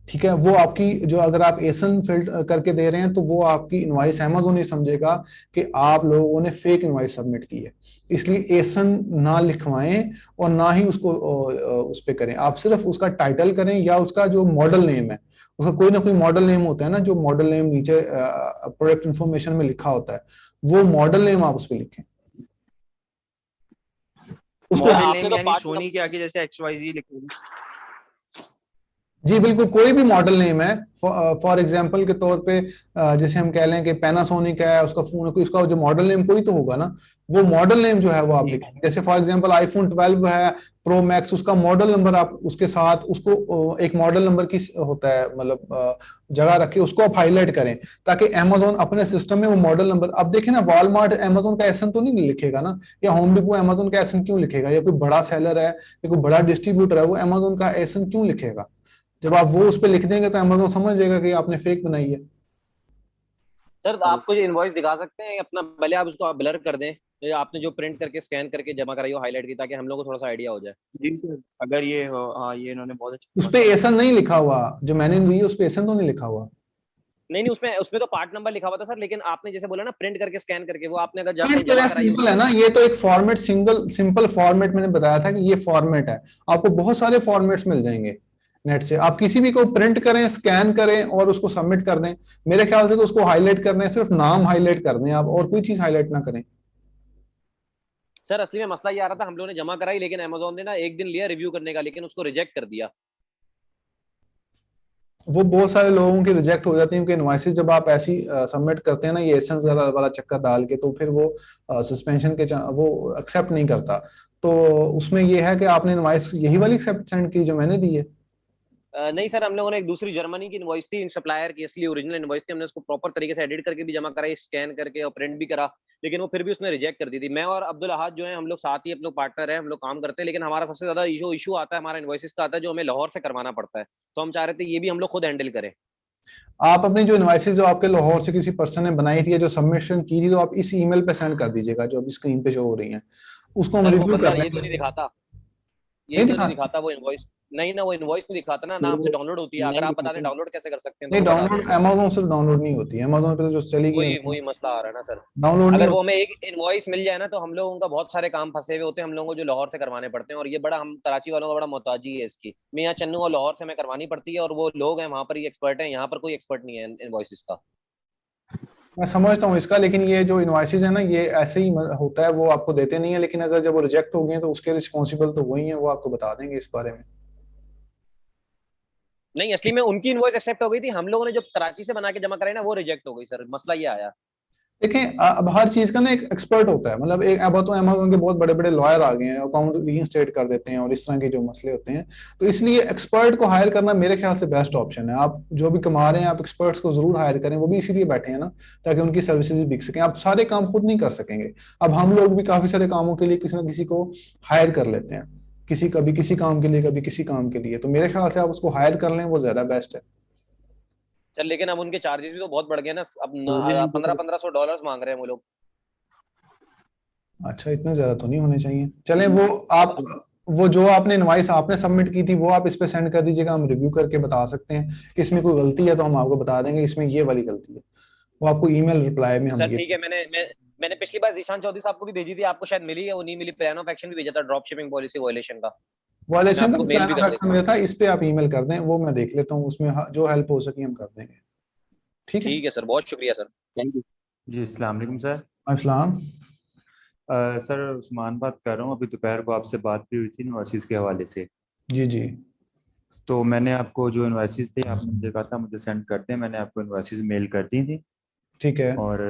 ठीक है, वो आपकी जो अगर आप एसन फिल्ड करके दे रहे हैं तो वो आपकी इनवाइस अमेज़न नहीं समझेगा कि आप लोगों ने फेक इनवाइस सबमिट की है। इसलिए एसन ना लिखवाएं और ना ही उसको उस पे करें। आप सिर्फ उसका टाइटल करें या उसका जो मॉडल नेम है, उसका कोई ना कोई मॉडल नेम होता है ना, जो मॉडल नेम नीचे प्रोडक्ट इंफॉर्मेशन में लिखा होता है, वो मॉडल नेम आप उस पर लिखें उसको। मॉडल आपने नेम तो यानी पार्ट सोनी के आगे जैसे XYZ लिखेंगे? जी बिल्कुल, कोई भी मॉडल नेम है, फॉर एग्जांपल के तौर पे जैसे हम कह लें कि पैनासोनिक है, उसका फोन, उसका जो मॉडल नेम कोई तो होगा ना, वो मॉडल नेम जो है वो आप ठीक लिखेंगे। जैसे फॉर एग्जांपल आईफोन 12 है प्रो मैक्स, उसका मॉडल नंबर आप उसके साथ उसको एक मॉडल नंबर की होता है, मतलब जगह रखिए, उसको आप हाईलाइट करें ताकि अमेजोन अपने सिस्टम में वो मॉडल नंबर, अब देखें ना, वॉलमार्ट अमेजोन का एसएन तो नहीं लिखेगा ना, या होम डिपो अमेजोन का एसएन क्यों लिखेगा, या कोई बड़ा सेलर है या कोई बड़ा डिस्ट्रीब्यूटर है वो अमेजोन का एसएन क्यों लिखेगा। जब आप वो उस पर लिख देंगे तो अमेजोन समझ जाएगा कि आपने फेक बनाई है। सर आप कुछ इनवॉइस दिखा सकते हैं अपना, भले आप उसको आप ब्लर कर दें, ये आपने जो प्रिंट करके स्कैन करके जमा कराई हो हाईलाइट की, ताकि हम लोग को थोड़ा सा आइडिया हो जाए। जी सर, अगर ये हो, हाँ ये इन्होंने बहुत उस अच्छा पे किया। एसन नहीं लिखा हुआ, जो मैंने दी है उस पे एसन तो नहीं लिखा हुआ। नहीं नहीं, उसमें उसमें तो पार्ट नंबर लिखा हुआ था सर, लेकिन आपने जैसे बोला ना प्रिंट करके स्कैन करके, वो आपने अगर कहीं फॉर्मेट जमा मेरा कराई हो सिंपल उसके है ना, बाद। ये तो एक फॉर्मेट, सिंपल फॉर्मेट मैंने बताया था कि ये फॉर्मेट है। आपको बहुत सारे फॉर्मेट्स मिल जाएंगे नेट से, आप किसी भी को प्रिंट करें, स्कैन करें और उसको सबमिट कर दें। मेरे ख्याल से तो उसको हाईलाइट करना है, सिर्फ नाम हाईलाइट कर दें आप, और कोई चीज हाईलाइट ना करें। सर असली में मसला ये आ रहा था, हम लोगों ने जमा कराई, लेकिन अमेजोन ने ना एक दिन लिया रिव्यू करने का, लेकिन उसको रिजेक्ट कर दिया। वो बहुत सारे लोगों की रिजेक्ट हो जाती है, क्योंकि इनवॉइसेस जब आप ऐसी सबमिट करते हैं ना, ये एसेंस वाला चक्कर डाल के, तो फिर वो सस्पेंशन के वो एक्सेप्ट नहीं करता। तो उसमें ये है कि आपने इनवॉइस यही वाली एक्सेप्ट सेंड की जो मैंने दी है। नहीं सर, हम लोगों ने एक दूसरी जर्मनी की इनवॉइस थी, इन सप्लायर की असली ओरिजिनल इनवॉइस थी, हमने उसको प्रॉपर तरीके से एडिट करके भी जमा कराई, स्कैन करके और प्रिंट भी करा, लेकिन वो फिर भी उसने रिजेक्ट कर दी थी। मैं और अब्दुल अहाद जो है, हम लोग साथ ही, हम लोग पार्टनर है, हम लोग काम करते हैं, लेकिन हमारा सबसे ज्यादा इशू आता है हमारा इनवॉइसेस का आता है, जो हमें लाहौर से करवाना पड़ता है। तो हम चाह रहे थे ये भी हम लोग खुद हैंडल करें। आप अपनी जो इनवॉइसेस जो आपके लाहौर से किसी पर्सन ने बनाई थी या जो सबमिशन की थी, तो आप इस ईमेल पे सेंड कर दीजिएगा जो अभी स्क्रीन पे शो हो रही है, उसको हम सर वो रिव्यू बंदा कर ये तो नहीं लेंगे। दिखाता, नहीं यही तो नहीं दिखा, दिखाता वो इनवॉइस। नहीं ना, वो इनवॉइस नहीं दिखाता ना, ना सर हमसे वो डाउनलोड होती है। अगर नहीं आप बता दें दिखाते। डाउनलोड कैसे कर सकते हैं तो नहीं वो बता दें। डाउनलोड अमेजोन से डाउनलोड नहीं होती है, अमेजोन पे तो जो चली गई वही वही मसला आ रहा है ना सर। डाउनलोड नहीं अगर वो होती। हमें एक इनवॉइस मिल जाए ना, तो हम लोगों का बहुत सारे काम फंसे हुए होते हैं, हम लोगों को जो लाहौर से करवाने पड़ते हैं, और ये बड़ा, हम कराची वालों का बड़ा मोहताजी है इसकी। मैं यहाँ चन्नू और लाहौर से हमें करवानी पड़ती है, और वो लोग हैं वहां पर, ये एक्सपर्ट है, यहाँ पर कोई एक्सपर्ट नहीं है इनवॉइसेस का। मैं समझता हूँ इसका, लेकिन ये जो इनवॉइसेस है ना, ये ऐसे ही होता है, वो आपको देते नहीं है, लेकिन अगर जब वो रिजेक्ट हो गए तो उसके रिस्पॉन्सिबल तो वही है, वो आपको बता देंगे इस बारे में। नहीं, असली में उनकी इनवॉइस एक्सेप्ट हो गई थी, हम लोगों ने जो कराची से बना के जमा कराई ना, वो रिजेक्ट हो गई सर, मसला ये आया। देखें, अब हर चीज का ना एक एक्सपर्ट होता है, मतलब एक, अब तो अमेजोन के बहुत बड़े बड़े लॉयर आ गए हैं, अकाउंट रीइंस्टेट कर देते हैं और इस तरह के जो मसले होते हैं। तो इसलिए एक्सपर्ट को हायर करना मेरे ख्याल से बेस्ट ऑप्शन है। आप जो भी कमा रहे हैं, आप एक्सपर्ट्स को जरूर हायर करें, वो भी इसीलिए बैठे हैं ना, ताकि उनकी सर्विसेज बिक सकें। आप सारे काम खुद नहीं कर सकेंगे, अब हम लोग भी काफी सारे कामों के लिए किसी ना किसी को हायर कर लेते हैं, किसी कभी किसी काम के लिए, कभी किसी काम के लिए। तो मेरे ख्याल से आप उसको हायर कर लें, वो ज्यादा बेस्ट है। चल, लेकिन अब उनके चार्जेस भी तो बहुत बढ़ गए ना, अब मुझे नहीं पता। 1500-1500 डॉलर मांग रहे हैं वो लोग। अच्छा, इतने ज्यादा तो नहीं होने चाहिए। चलें, वो आप, वो जो आपने इनवाइस आपने सबमिट की थी वो आप इस पे सेंड कर दीजिएगा, हम रिव्यू करके बता सकते हैं कि इसमें कोई गलती है तो हम आपको बता देंगे इसमें ये वाली गलती है, वो आपको ईमेल रिप्लाई में हम सर ये। ठीक है, मैंने पिछली बार जीशान चौधरी साहब को भी भेजी थी, आपको शायद मिली है वो नहीं मिली, प्लान ऑफ एक्शन भी भेजा था ड्रॉप शिपिंग पॉलिसी वायलेशन का। मैं वायलेशन का आपको मेल प्लान भी ऑफ कर एक्शन देता हूँ। मिला था, इस पे आप ईमेल कर दें, वो मैं देख लेता हूँ, उसमें जो हेल्प हो सके हम कर देंगे। ठीक है। ठीक है सर, बहुत शुक्रिया सर। Thank you. जी अस्सलाम वालेकुम सर। अस्सलाम। सर उस्मान बात कर रहा हूँ। अभी दोपहर को आपसे बात भी हुई थी इन्वाइसिस के हवाले से। जी जी। तो मैंने आपको जो इन्वाइसिस थे आपने मुझे कहा था मुझे सेंड कर दें, मैंने आपको इन्वाइसिस मेल कर दी थी। ठीक है। और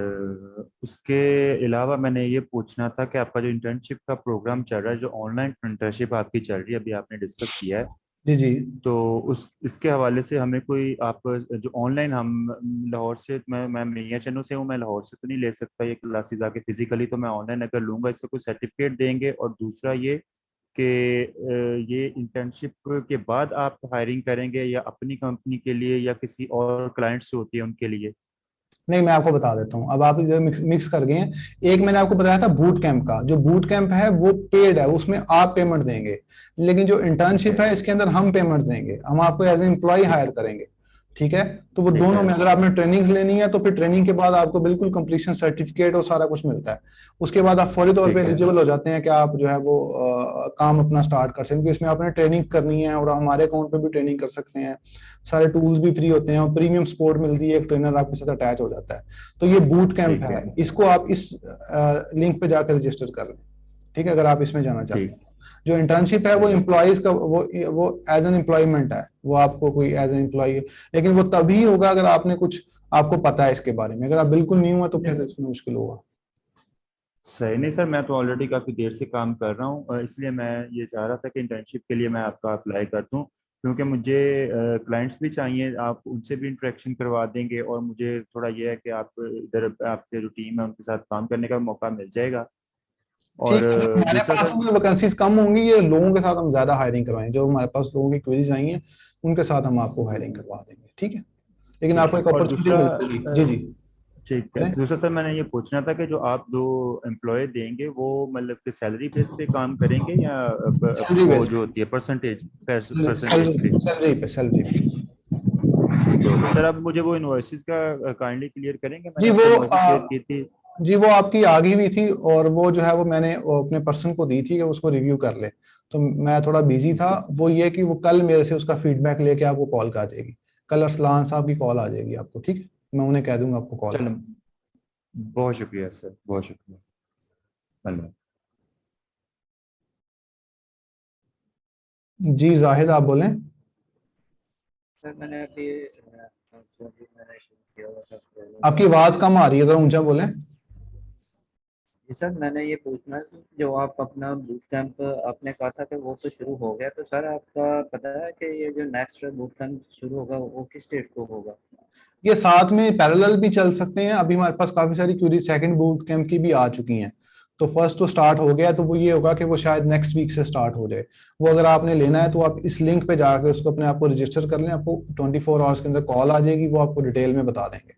उसके अलावा मैंने ये पूछना था कि आपका जो इंटर्नशिप का प्रोग्राम चल रहा है, जो ऑनलाइन इंटर्नशिप आपकी चल रही है, अभी आपने डिस्कस किया है, जी जी। तो उस इसके हवाले से हमें कोई आप जो ऑनलाइन हम लाहौर से, मैं मियां चन्नू से हूँ, मैं लाहौर से तो नहीं ले सकता ये क्लासेस आके फिजिकली, तो मैं ऑनलाइन अगर लूंगा इसका कोई सर्टिफिकेट देंगे? और दूसरा ये कि ये इंटर्नशिप के बाद आप हायरिंग करेंगे या अपनी कंपनी के लिए या किसी और क्लाइंट से होती है उनके लिए? नहीं, मैं आपको बता देता हूँ, अब आप इधर मिक्स कर गए हैं। एक मैंने आपको बताया था बूट कैंप का, जो बूट कैंप है वो पेड है, उसमें आप पेमेंट देंगे। लेकिन जो ठीक इंटर्नशिप है। है इसके अंदर हम पेमेंट देंगे, हम आपको एज ए एम्प्लॉय हायर करेंगे। ठीक है। तो वो ठीक दोनों है। में अगर आपने ट्रेनिंग्स लेनी है तो फिर ट्रेनिंग के बाद आपको बिल्कुल कंप्लीशन सर्टिफिकेट और सारा कुछ मिलता है। उसके बाद आप फौरी तौर पे ठीक है। एलिजिबल हो जाते हैं कि आप जो है वो काम अपना स्टार्ट कर सकें, क्योंकि इसमें आपने ट्रेनिंग करनी है और हमारे अकाउंट पे भी ट्रेनिंग कर सकते हैं। सारे टूल्स भी फ्री होते हैं और प्रीमियम सपोर्ट मिलती है, एक ट्रेनर आपके साथ अटैच हो जाता है। तो ये बूट कैंप ठीक है, है। इसको आप इस लिंक पे जाकर रजिस्टर कर लें। ठीक है, अगर आप इसमें जाना चाहते ठीक। हैं। जो इंटर्नशिप है वो एम्प्लॉयज का वो एज एन एम्प्लॉयमेंट है, वो आपको कोई एज एन एम्प्लॉय, लेकिन वो तभी होगा अगर आपने कुछ आपको पता है इसके बारे में। अगर आप बिल्कुल न्यू है तो फिर इसमें मुश्किल होगा। सही नहीं सर, मैं तो ऑलरेडी काफ़ी देर से काम कर रहा हूँ, इसलिए मैं ये चाह रहा था कि इंटर्नशिप के लिए मैं आपका अप्लाई कर दूँ, क्योंकि मुझे क्लाइंट्स भी चाहिए, आप उनसे भी इंटरेक्शन करवा देंगे और मुझे थोड़ा ये है कि आप इधर आपके जो टीम है उनके साथ काम करने का मौका मिल जाएगा। और ठीक है, हमारे दूसरा पास सर, वैकेंसीज कम होंगी, ये लोगों के साथ हम ज्यादा हायरिंग करवाएंगे, जो हमारे पास लोगों की क्वेरीज आई हैं उनके साथ हम आपको हायरिंग करवा देंगे, ठीक है। लेकिन ठीक आपको है। एक और अपॉर्चुनिटी दूसरा मिलेगी। जी जी, ठीक है, बोलें। दूसरा सर मैंने ये पूछना था कि जो आप दो एम्प्लॉय देंगे वो मतलब कि सैलरी बेस पे काम करेंगे या सैलरी वो बेस जो होती है परसेंटेज पे, परसेंटेज पे? सैलरी पे। ठीक है, ओके सर। अब मुझे वो इनवॉइसेस का काइंडली क्लियर करेंगे, मैंने जी वो आपको इनवॉइसेस शेयर की थी। जी वो आपकी आ गई हुई थी, और वो जो है वो मैंने वो अपने पर्सन को दी थी कि उसको रिव्यू कर ले। तो मैं थोड़ा बिजी था, वो ये कि वो कल मेरे से उसका फीडबैक लेके आपको कॉल आ जाएगी। कल अरसलान साहब की कॉल आ जाएगी आपको, ठीक है, मैं उन्हें कह दूंगा आपको कॉल चलो, कर। बहुत शुक्रिया सर, बहुत शुक्रिया। धन्यवाद। जी जाहिद आप बोलें। सर मैंने अभी मैंने शुरू किया हुआ था आपकी आवाज कम आ रही है, जरा ऊंचा बोलें। जी सर, मैंने ये पूछना था, जो आप अपना बूट कैंप आपने कहा था कि वो तो शुरू हो गया, तो सर आपका पता है कि ये जो नेक्स्ट बूट कैंप शुरू होगा वो किस डेट को होगा? ये साथ में पैरेलल भी चल सकते हैं। अभी हमारे पास काफी सारी क्यूरी सेकंड बूट कैंप की भी आ चुकी हैं। तो फर्स्ट तो स्टार्ट हो गया, तो वो ये होगा कि वो शायद नेक्स्ट वीक से स्टार्ट हो जाए। वो अगर आपने लेना है तो आप इस लिंक पे जाकर उसको अपने आप को रजिस्टर कर लें, आपको 24 आवर्स के अंदर कॉल आ जाएगी, वो आपको डिटेल में बता देंगे।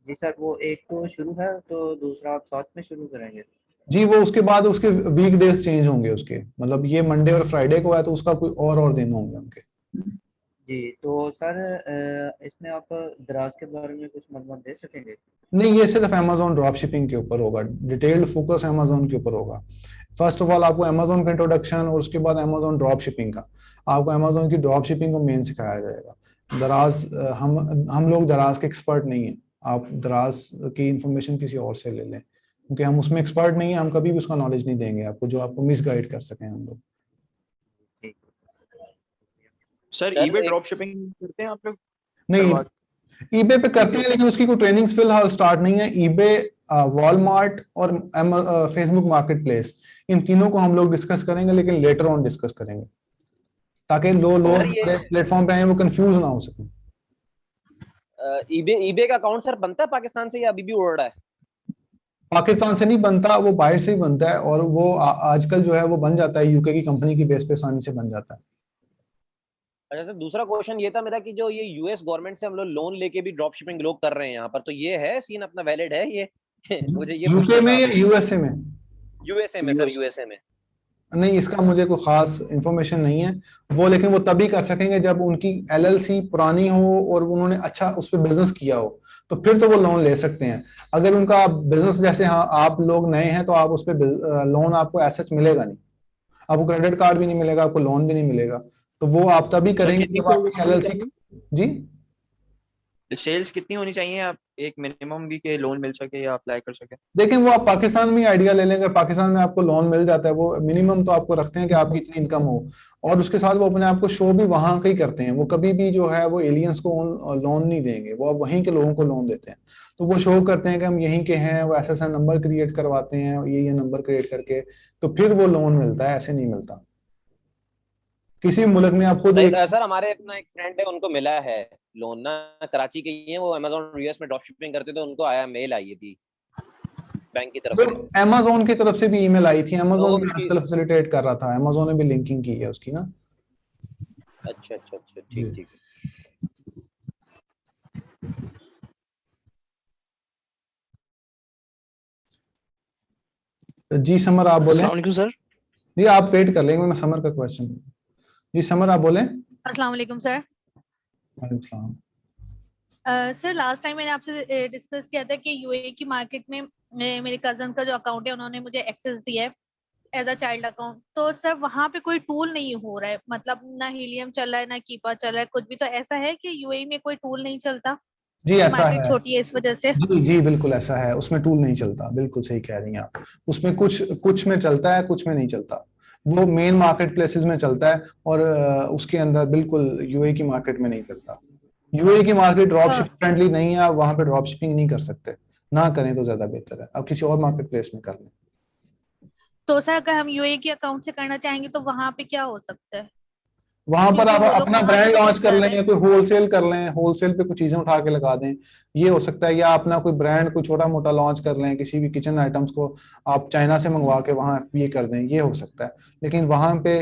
जी सर, वो एक तो शुरू है तो दूसरा आप साथ में शुरू करेंगे? जी वो उसके बाद उसके वीक डेज चेंज होंगे उसके, मतलब ये मंडे और फ्राइडे को है तो उसका कोई और दिन होंगे उनके। जी तो सर इसमें आप दराज के बारे में कुछ मालूमात दे सकेंगे? नहीं, ये सिर्फ अमेजोन ड्रॉप शिपिंग के ऊपर होगा, डिटेल्ड फोकस अमेजोन के ऊपर होगा। फर्स्ट ऑफ ऑल आपको अमेजोन का इंट्रोडक्शन और उसके बाद अमेजोन ड्रॉप शिपिंग का, आपको अमेजोन की ड्रॉप शिपिंग को मेन सिखाया जाएगा। दराज हम लोग दराज के एक्सपर्ट नहीं हैं, आप दराज की इंफॉर्मेशन किसी और से ले लें, क्योंकि हम उसमें एक्सपर्ट नहीं है, हम कभी भी उसका नॉलेज नहीं देंगे आपको जो आपको मिसगाइड कर सकें हम लोग। ठीक सर सर ईबे एक ड्रॉप शिपिंग करते हैं आप लोग? नहीं, करवा ईबे पे करते हैं लेकिन उसकी कोई ट्रेनिंग्स फिलहाल स्टार्ट नहीं है। ईबे, वॉलमार्ट और फेसबुक मार्केट प्लेस, इन तीनों को हम लोग डिस्कस करेंगे, लेकिन लेटर ऑन डिस्कस करेंगे, ताकि सर लोग ये प्लेटफॉर्म पे आए वो कंफ्यूज ना हो सके। ईबे ईबे का अकाउंट सर बनता है पाकिस्तान से या अभी भी उड़ रहा है? पाकिस्तान से नहीं बनता, वो बाहर से ही बनता है, और वो आजकल जो है वो बन जाता है, यूके की कंपनी की बेस पे आसानी से बन जाता है। अच्छा सर, दूसरा क्वेश्चन ये था मेरा कि जो ये यूएस गवर्नमेंट से हम लोग लोन लेके भी ड्रॉप शिपिंग लोग कर रहे हैं यहाँ पर, तो ये है सीन अपना वैलिड है ये? मुझे ये यूके पूछना में था या आपसे। यूएसए में? यूएसए में सर, यूएसए में। नहीं, इसका मुझे कोई खास इंफॉर्मेशन नहीं है। वो लेकिन वो तभी कर सकेंगे जब उनकी एलएलसी पुरानी हो और उन्होंने अच्छा उस पर बिजनेस किया हो, तो फिर तो वो लोन ले सकते हैं। अगर उनका बिजनेस जैसे, हाँ आप लोग नए हैं तो आप उस पर लोन आपको एसेस मिलेगा नहीं, आपको क्रेडिट कार्ड भी नहीं मिलेगा, आपको लोन भी नहीं मिलेगा। तो वो आप तभी सर करेंगे कितनी जब आपकी एलएलसी। जी सेल्स कितनी होनी चाहिए आप एक मिनिमम भी के लोन मिल सके या अप्लाई कर सके? देखें, वो आप पाकिस्तान में आइडिया ले लें, अगर पाकिस्तान में आपको लोन मिल जाता है, वो मिनिमम तो आपको रखते हैं कि आपकी इतनी इनकम हो, और उसके साथ वो अपने आप को शो भी वहां का ही करते हैं। वो कभी भी जो है वो एलियंस को लोन नहीं देंगे, वो अब वहीं के लोगों को लोन देते हैं। तो वो शो करते हैं कि हम यहीं के हैं, वो ऐसा नंबर क्रिएट करवाते हैं, ये नंबर क्रिएट करके, तो फिर वो लोन मिलता है, ऐसे नहीं मिलता किसी मुल्क में। आप खुद सही एक, सर, हमारे अपना एक फ्रेंड है, उनको मिला है लोन ना, कराची के ही है वो, अमेजोन यूएस में ड्रॉप शिपिंग करते थे, उनको आया मेल आई थी बैंक की तरफ वो से। अमेजोन की तरफ से भी ईमेल आई थी, तो अमेजोन भी उसकी, आजकल फैसिलिटेट कर रहा था, अमेजोन ने भी लिंकिंग की है उसकी ना। अच्छा अच्छा अच्छा, जी ठीक ठीक। जी समर आप बोलें। अस्सलाम वालेकुम सर। जी आप वेट कर लेंगे, मैं समर का क्वेश्चन। जी समर आप बोलें। अस्सलाम वालेकुम सर। वालेकुम सलाम। सर लास्ट टाइम मैंने आपसे डिस्कस किया था कि यूएई की मार्केट में मेरे कजन का जो अकाउंट है उन्होंने मुझे एक्सेस दिया है एज अ चाइल्ड अकाउंट। तो सर वहाँ पे कोई टूल नहीं हो रहा है, मतलब ना हीलियम चल रहा है ना कीपा चल रहा है, कुछ भी। तो ऐसा है कि यूएई में कोई टूल नहीं चलता जी क्योंकि ऐसा मार्केट है। छोटी है इस वजह से? जी जी बिल्कुल ऐसा है, उसमें टूल नहीं चलता, बिल्कुल सही कह रही हैं आप। उसमें कुछ कुछ में चलता है, कुछ में नहीं चलता। वो मेन मार्केट प्लेसेस में चलता है और उसके अंदर बिल्कुल यूएई की मार्केट में नहीं करता। यूएई की मार्केट ड्रॉप शिपिंग फ्रेंडली नहीं है, आप वहां पे ड्रॉप शिपिंग नहीं कर सकते, ना करें तो ज्यादा बेहतर है, आप किसी और मार्केट प्लेस में कर लें। तो सर अगर हम यूएई के अकाउंट से करना चाहेंगे तो वहां पे क्या हो सकता है? वहां पर क्योंकि आप वो लोग अपना वहां ब्रांड पे तो लॉन्च कुछ कर कर रहे लें, हैं। कोई होलसेल कर लें, होलसेल पे कुछ चीजें उठा के लगा दें, ये हो सकता है। या अपना कोई ब्रांड कोई छोटा मोटा लॉन्च कर लें, किसी भी किचन आइटम्स को आप चाइना से मंगवा के वहां एफबीए कर दें, ये हो सकता है। लेकिन वहां पे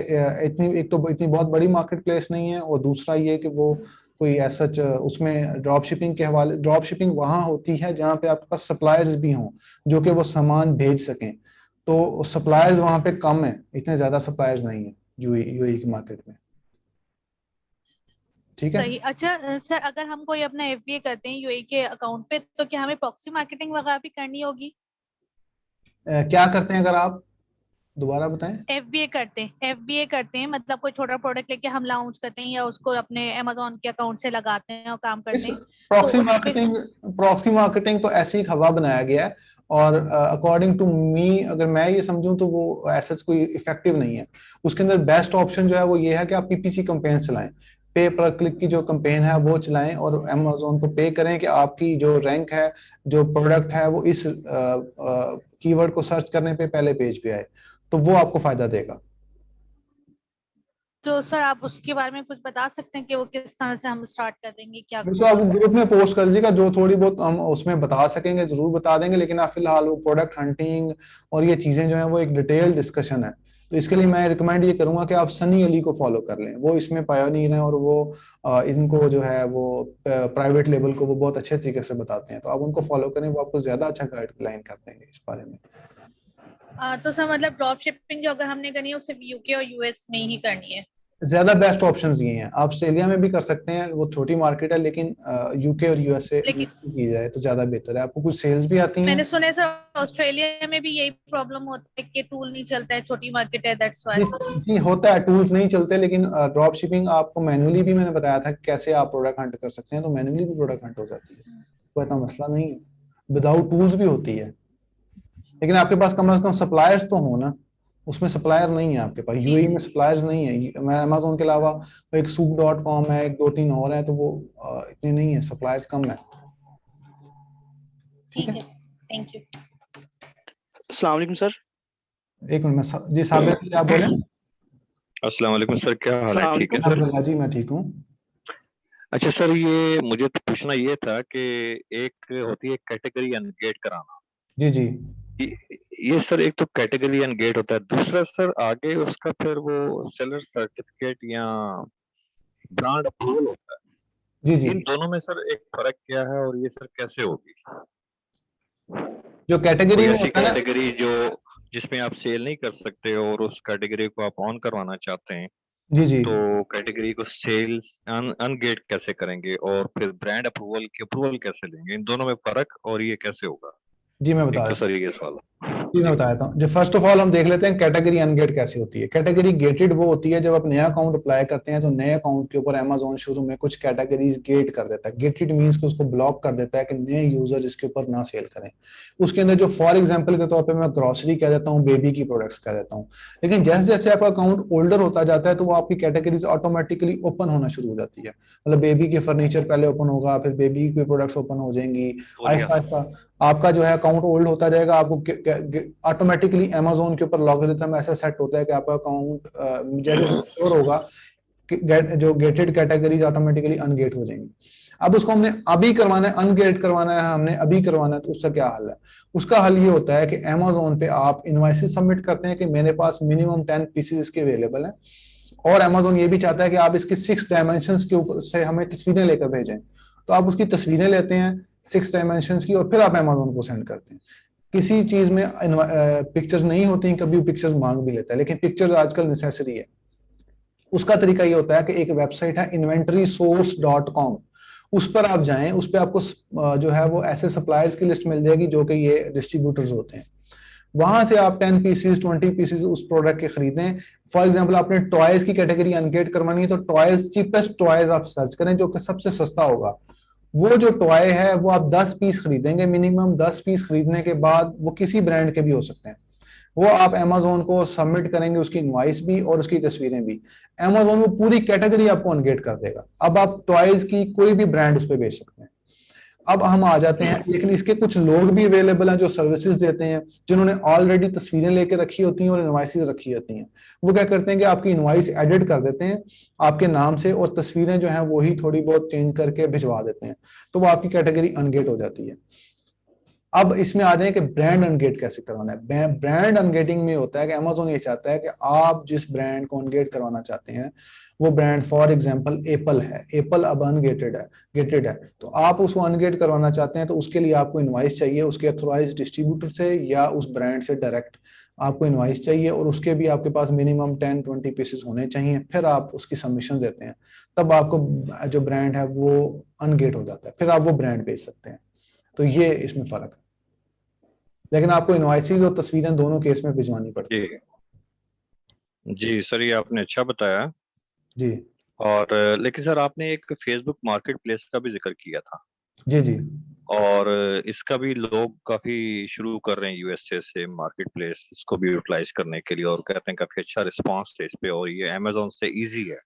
इतनी, एक तो इतनी बहुत बड़ी मार्केट प्लेस नहीं है, और दूसरा ये कि वो कोई ऐसा उसमें ड्रॉप शिपिंग के हवाले, ड्रॉप शिपिंग वहां होती है जहाँ पे आपके पास सप्लायर्स भी हों जो कि वो सामान भेज सकें। तो सप्लायर्स वहां पे कम है, इतने ज्यादा सप्लायर्स नहीं है यूएई की मार्केट में। ठीक है। सही। अच्छा सर अगर हम कोई अपना एफबीए करते हैं यूएई के अकाउंट पे तो क्या हमें प्रॉक्सी मार्केटिंग वगैरह भी करनी होगी? क्या करते हैं अगर आप दोबारा बताएं? एफबीए करते हैं मतलब कोई छोटा प्रोडक्ट लेके हम लॉन्च करते हैं या उसको अपने अमेजोन के अकाउंट से लगाते हैं और काम इस करते हैं, तो प्रॉक्सी उस पे मार्केटिंग, प्रॉक्सी मार्केटिंग तो ऐसी एक हवा बनाया गया है, और अकॉर्डिंग टू मी अगर मैं ये समझूं तो वो ऐसा कोई इफेक्टिव नहीं है। उसके अंदर बेस्ट ऑप्शन जो है वो ये है कि आप पीपीसी कैंपेन चलाएं, पे पर क्लिक की जो कैंपेन है वो चलाएं, और अमेजोन को पे करें कि आपकी जो रैंक है, जो प्रोडक्ट है, वो इस कीवर्ड को सर्च करने पे पहले पेज पे आए, तो वो आपको फायदा देगा। तो सर आप उसके बारे में कुछ बता सकते हैं कि वो किस तरह से हम स्टार्ट कर देंगे, क्या तो आप होगा? ग्रुप में पोस्ट कर दीजिएगा, जो थोड़ी बहुत हम उसमें बता सकेंगे जरूर बता देंगे, लेकिन आप फिलहाल वो प्रोडक्ट हंटिंग और ये चीजें जो है वो एक डिटेल डिस्कशन है। तो इसके लिए मैं रिकमेंड ये करूंगा कि आप सनी अली को फॉलो कर लें, वो इसमें पायोनियर हैं, और वो इनको जो है वो प्राइवेट लेवल को वो बहुत अच्छे तरीके से बताते हैं, तो आप उनको फॉलो करें, वो आपको ज्यादा अच्छा गाइडलाइन कर देंगे इस बारे में। तो सर मतलब ड्रॉप शिपिंग जो अगर हमने करनी है वो सिर्फ यूके और यूएस में ही करनी है? ज्यादा बेस्ट ऑप्शंस ये हैं, आप ऑस्ट्रेलिया में भी कर सकते हैं, वो छोटी मार्केट है, लेकिन यूके और यूएसए लेकिन की जाए तो ज्यादा बेहतर है। आपको कुछ सेल्स भी आती हैं। मैंने सुना है सर ऑस्ट्रेलिया में भी यही प्रॉब्लम होता है कि टूल नहीं चलता है, छोटी मार्केट है, दैट्स जी व्हाई। जी, होता है, टूल्स नहीं चलते, लेकिन ड्रॉप शिपिंग आपको मैन्युअली भी मैंने बताया था कि कैसे आप प्रोडक्ट हंट कर सकते हैं, तो मैन्युअली भी प्रोडक्ट हंट हो जाती है, कोई इतना मसला नहीं है, विदाउट टूल्स भी होती है। लेकिन आपके पास कम से कम सप्लायर्स तो हो ना, उसमें सप्लायर नहीं है आपके पास, जी यूएई में सप्लायर्स नहीं है। मैं अमेजोन के अलावा एक souq.com है, एक दो तीन और है, तो वो इतने नहीं है, सप्लायर्स कम है। ठीक ठीक है। है, थैंक यू। अस्सलाम वालेकुम सर। एक मिनट में जी साबिर जी आप बोले। अस्सलाम वालेकुम सर, क्या हाल है? अस्सलाम ठीक है वालेकुम। सर। अब्दुल्ला जी मैं ठीक हूँ। अच्छा सर, ये मुझे तो पूछना ये था कि एक होती है कैटेगरी अनगेट कराना। जी जी। ये सर एक तो कैटेगरी अनगेट होता है, दूसरा सर आगे उसका फिर वो सेलर सर्टिफिकेट या ब्रांड अप्रूवल होता जी है। जी। इन दोनों में सर एक फर्क क्या है और ये सर कैसे होगी? जो कैटेगरी कोई में ऐसी होता है, कैटेगरी जो जिसमें आप सेल नहीं कर सकते और उस कैटेगरी को आप ऑन करवाना चाहते हैं, जी जी तो कैटेगरी को सेल्स अनगेट कैसे करेंगे और फिर ब्रांड अप्रूवल की अप्रूवल कैसे लेंगे? इन दोनों में फर्क और ये कैसे होगा? जी मैं बता एक तो देता हूँ। सर ये सवाल जी मैं जी। बता देता हूँ। जो फर्स्ट ऑफ ऑल हम देख लेते हैं कैटेगरी अनगेट कैसे होती है। कैटेगरी गेटेड वो होती है जब आप नया अकाउंट अप्लाई करते हैं, तो नए अकाउंट के ऊपर अमेजोन शुरू में कुछ कैटेगरीज गेट कर देता है। गेटेड मींस कि उसको ब्लॉक कर देता है कि नए यूजर इसके ऊपर ना सेल करें। उसके अंदर जो फॉर एग्जाम्पल के तौर पर मैं ग्रोसरी कह देता हूँ, बेबी की प्रोडक्ट्स कह देता हूँ। लेकिन जैसे जैसे आपका अकाउंट ओल्डर होता जाता है तो वो आपकी कैटेगरीज ऑटोमेटिकली ओपन होना शुरू हो जाती है। मतलब बेबी के फर्नीचर पहले ओपन होगा, फिर बेबी की प्रोडक्ट्स ओपन हो जाएंगी, आहिस्ता आहिस्ता आपका जो है अकाउंट ओल्ड होता जाएगा। आपको ऑटोमेटिकली अमेजोन के ऊपर लॉगरिथम ऐसा सेट होता है कि आपका अकाउंट जैसे श्योर होगा कि जो गेटेड कैटेगरीज ऑटोमेटिकली अनगेट हो जाएंगी। अब उसको हमने अभी करवाना है, अनगेट करवाना है, हमने अभी करवाना है, तो उसका क्या हल है? उसका हल ये होता है कि अमेजोन पे आप इनवॉइसेस सबमिट करते हैं कि मेरे पास मिनिमम 10 पीसेस इसके अवेलेबल हैं, और अमेजोन ये भी चाहता है कि आप इसकी 6 डायमेंशंस के ऊपर से हमें तस्वीरें लेकर भेजें। तो आप उसकी तस्वीरें लेते हैं 6 डायमेंशंस की, और फिर आप अमेजोन को सेंड करते हैं। किसी चीज में पिक्चर्स नहीं होती, कभी पिक्चर्स मांग भी लेता है, लेकिन पिक्चर्स आजकल नेसेसरी है। उसका तरीका ये होता है कि एक वेबसाइट है inventorysource.com, उस पर आप जाएं, उस पर आपको जो है वो ऐसे सप्लायर्स की लिस्ट मिल जाएगी जो कि ये डिस्ट्रीब्यूटर्स होते हैं। वहां से आप 10 पीसेस 20 पीसेस उस प्रोडक्ट के खरीदें। फॉर एग्जांपल आपने टॉयज की कैटेगरी अनगेट करवानी है, तो टॉयज, चीपेस्ट टॉयज आप सर्च करें जो कि सबसे सस्ता होगा। वो जो टॉय है वो आप 10 पीस खरीदेंगे, मिनिमम 10 पीस खरीदने के बाद वो किसी ब्रांड के भी हो सकते हैं। वो आप अमेजोन को सबमिट करेंगे, उसकी इनवॉइस भी और उसकी तस्वीरें भी, अमेजोन वो पूरी कैटेगरी आपको अनगेट कर देगा। अब आप टॉयज की कोई भी ब्रांड उस पर बेच सकते हैं। अब हम आ जाते हैं, लेकिन इसके कुछ लोग भी अवेलेबल हैं जो सर्विसेज देते हैं, जिन्होंने ऑलरेडी तस्वीरें लेके रखी होती हैं और इनवॉइसेस रखी होती हैं। वो क्या करते हैं कि आपकी इनवॉइस एडिट कर देते हैं आपके नाम से, और तस्वीरें जो हैं वही थोड़ी बहुत चेंज करके भिजवा देते हैं, तो वो आपकी कैटेगरी अनगेट हो जाती है। अब इसमें आ जाए कि ब्रांड अनगेट कैसे करवाना है। ब्रांड अनगेटिंग में होता है कि अमेजोन ये चाहता है कि आप जिस ब्रांड को अनगेट करवाना चाहते हैं, वो ब्रांड फॉर एग्जांपल एप्पल है, एप्पल अब गेटेड है, तो आप उसको अनगेट करवाना चाहते हैं, तो उसके लिए आपको इनवॉइस चाहिए उसके अथोराइज डिस्ट्रीब्यूटर से या उस ब्रांड से डायरेक्ट आपको इनवॉइस चाहिए, और उसके भी आपके पास मिनिमम 10-20 पीसेस होने चाहिए। फिर आप उसकी सबमिशन देते हैं, तब आपको जो ब्रांड है वो अनगेट हो जाता है, फिर आप वो ब्रांड बेच सकते हैं। तो ये इसमें फर्क है, लेकिन आपको इनवॉइसेस और तस्वीरें दोनों केस में भिजवानी पड़ती है। जी सर, ये आपने अच्छा बताया। जी और लेकिन सर आपने एक फेसबुक मार्केट प्लेस का भी जिक्र किया था, जी जी और इसका भी लोग काफी शुरू कर रहे हैं यूएसए से मार्केट प्लेस इसको भी यूटिलाइज करने के लिए, और कहते हैं काफी अच्छा रिस्पांस है इस पे, और ये अमेजोन से इजी है।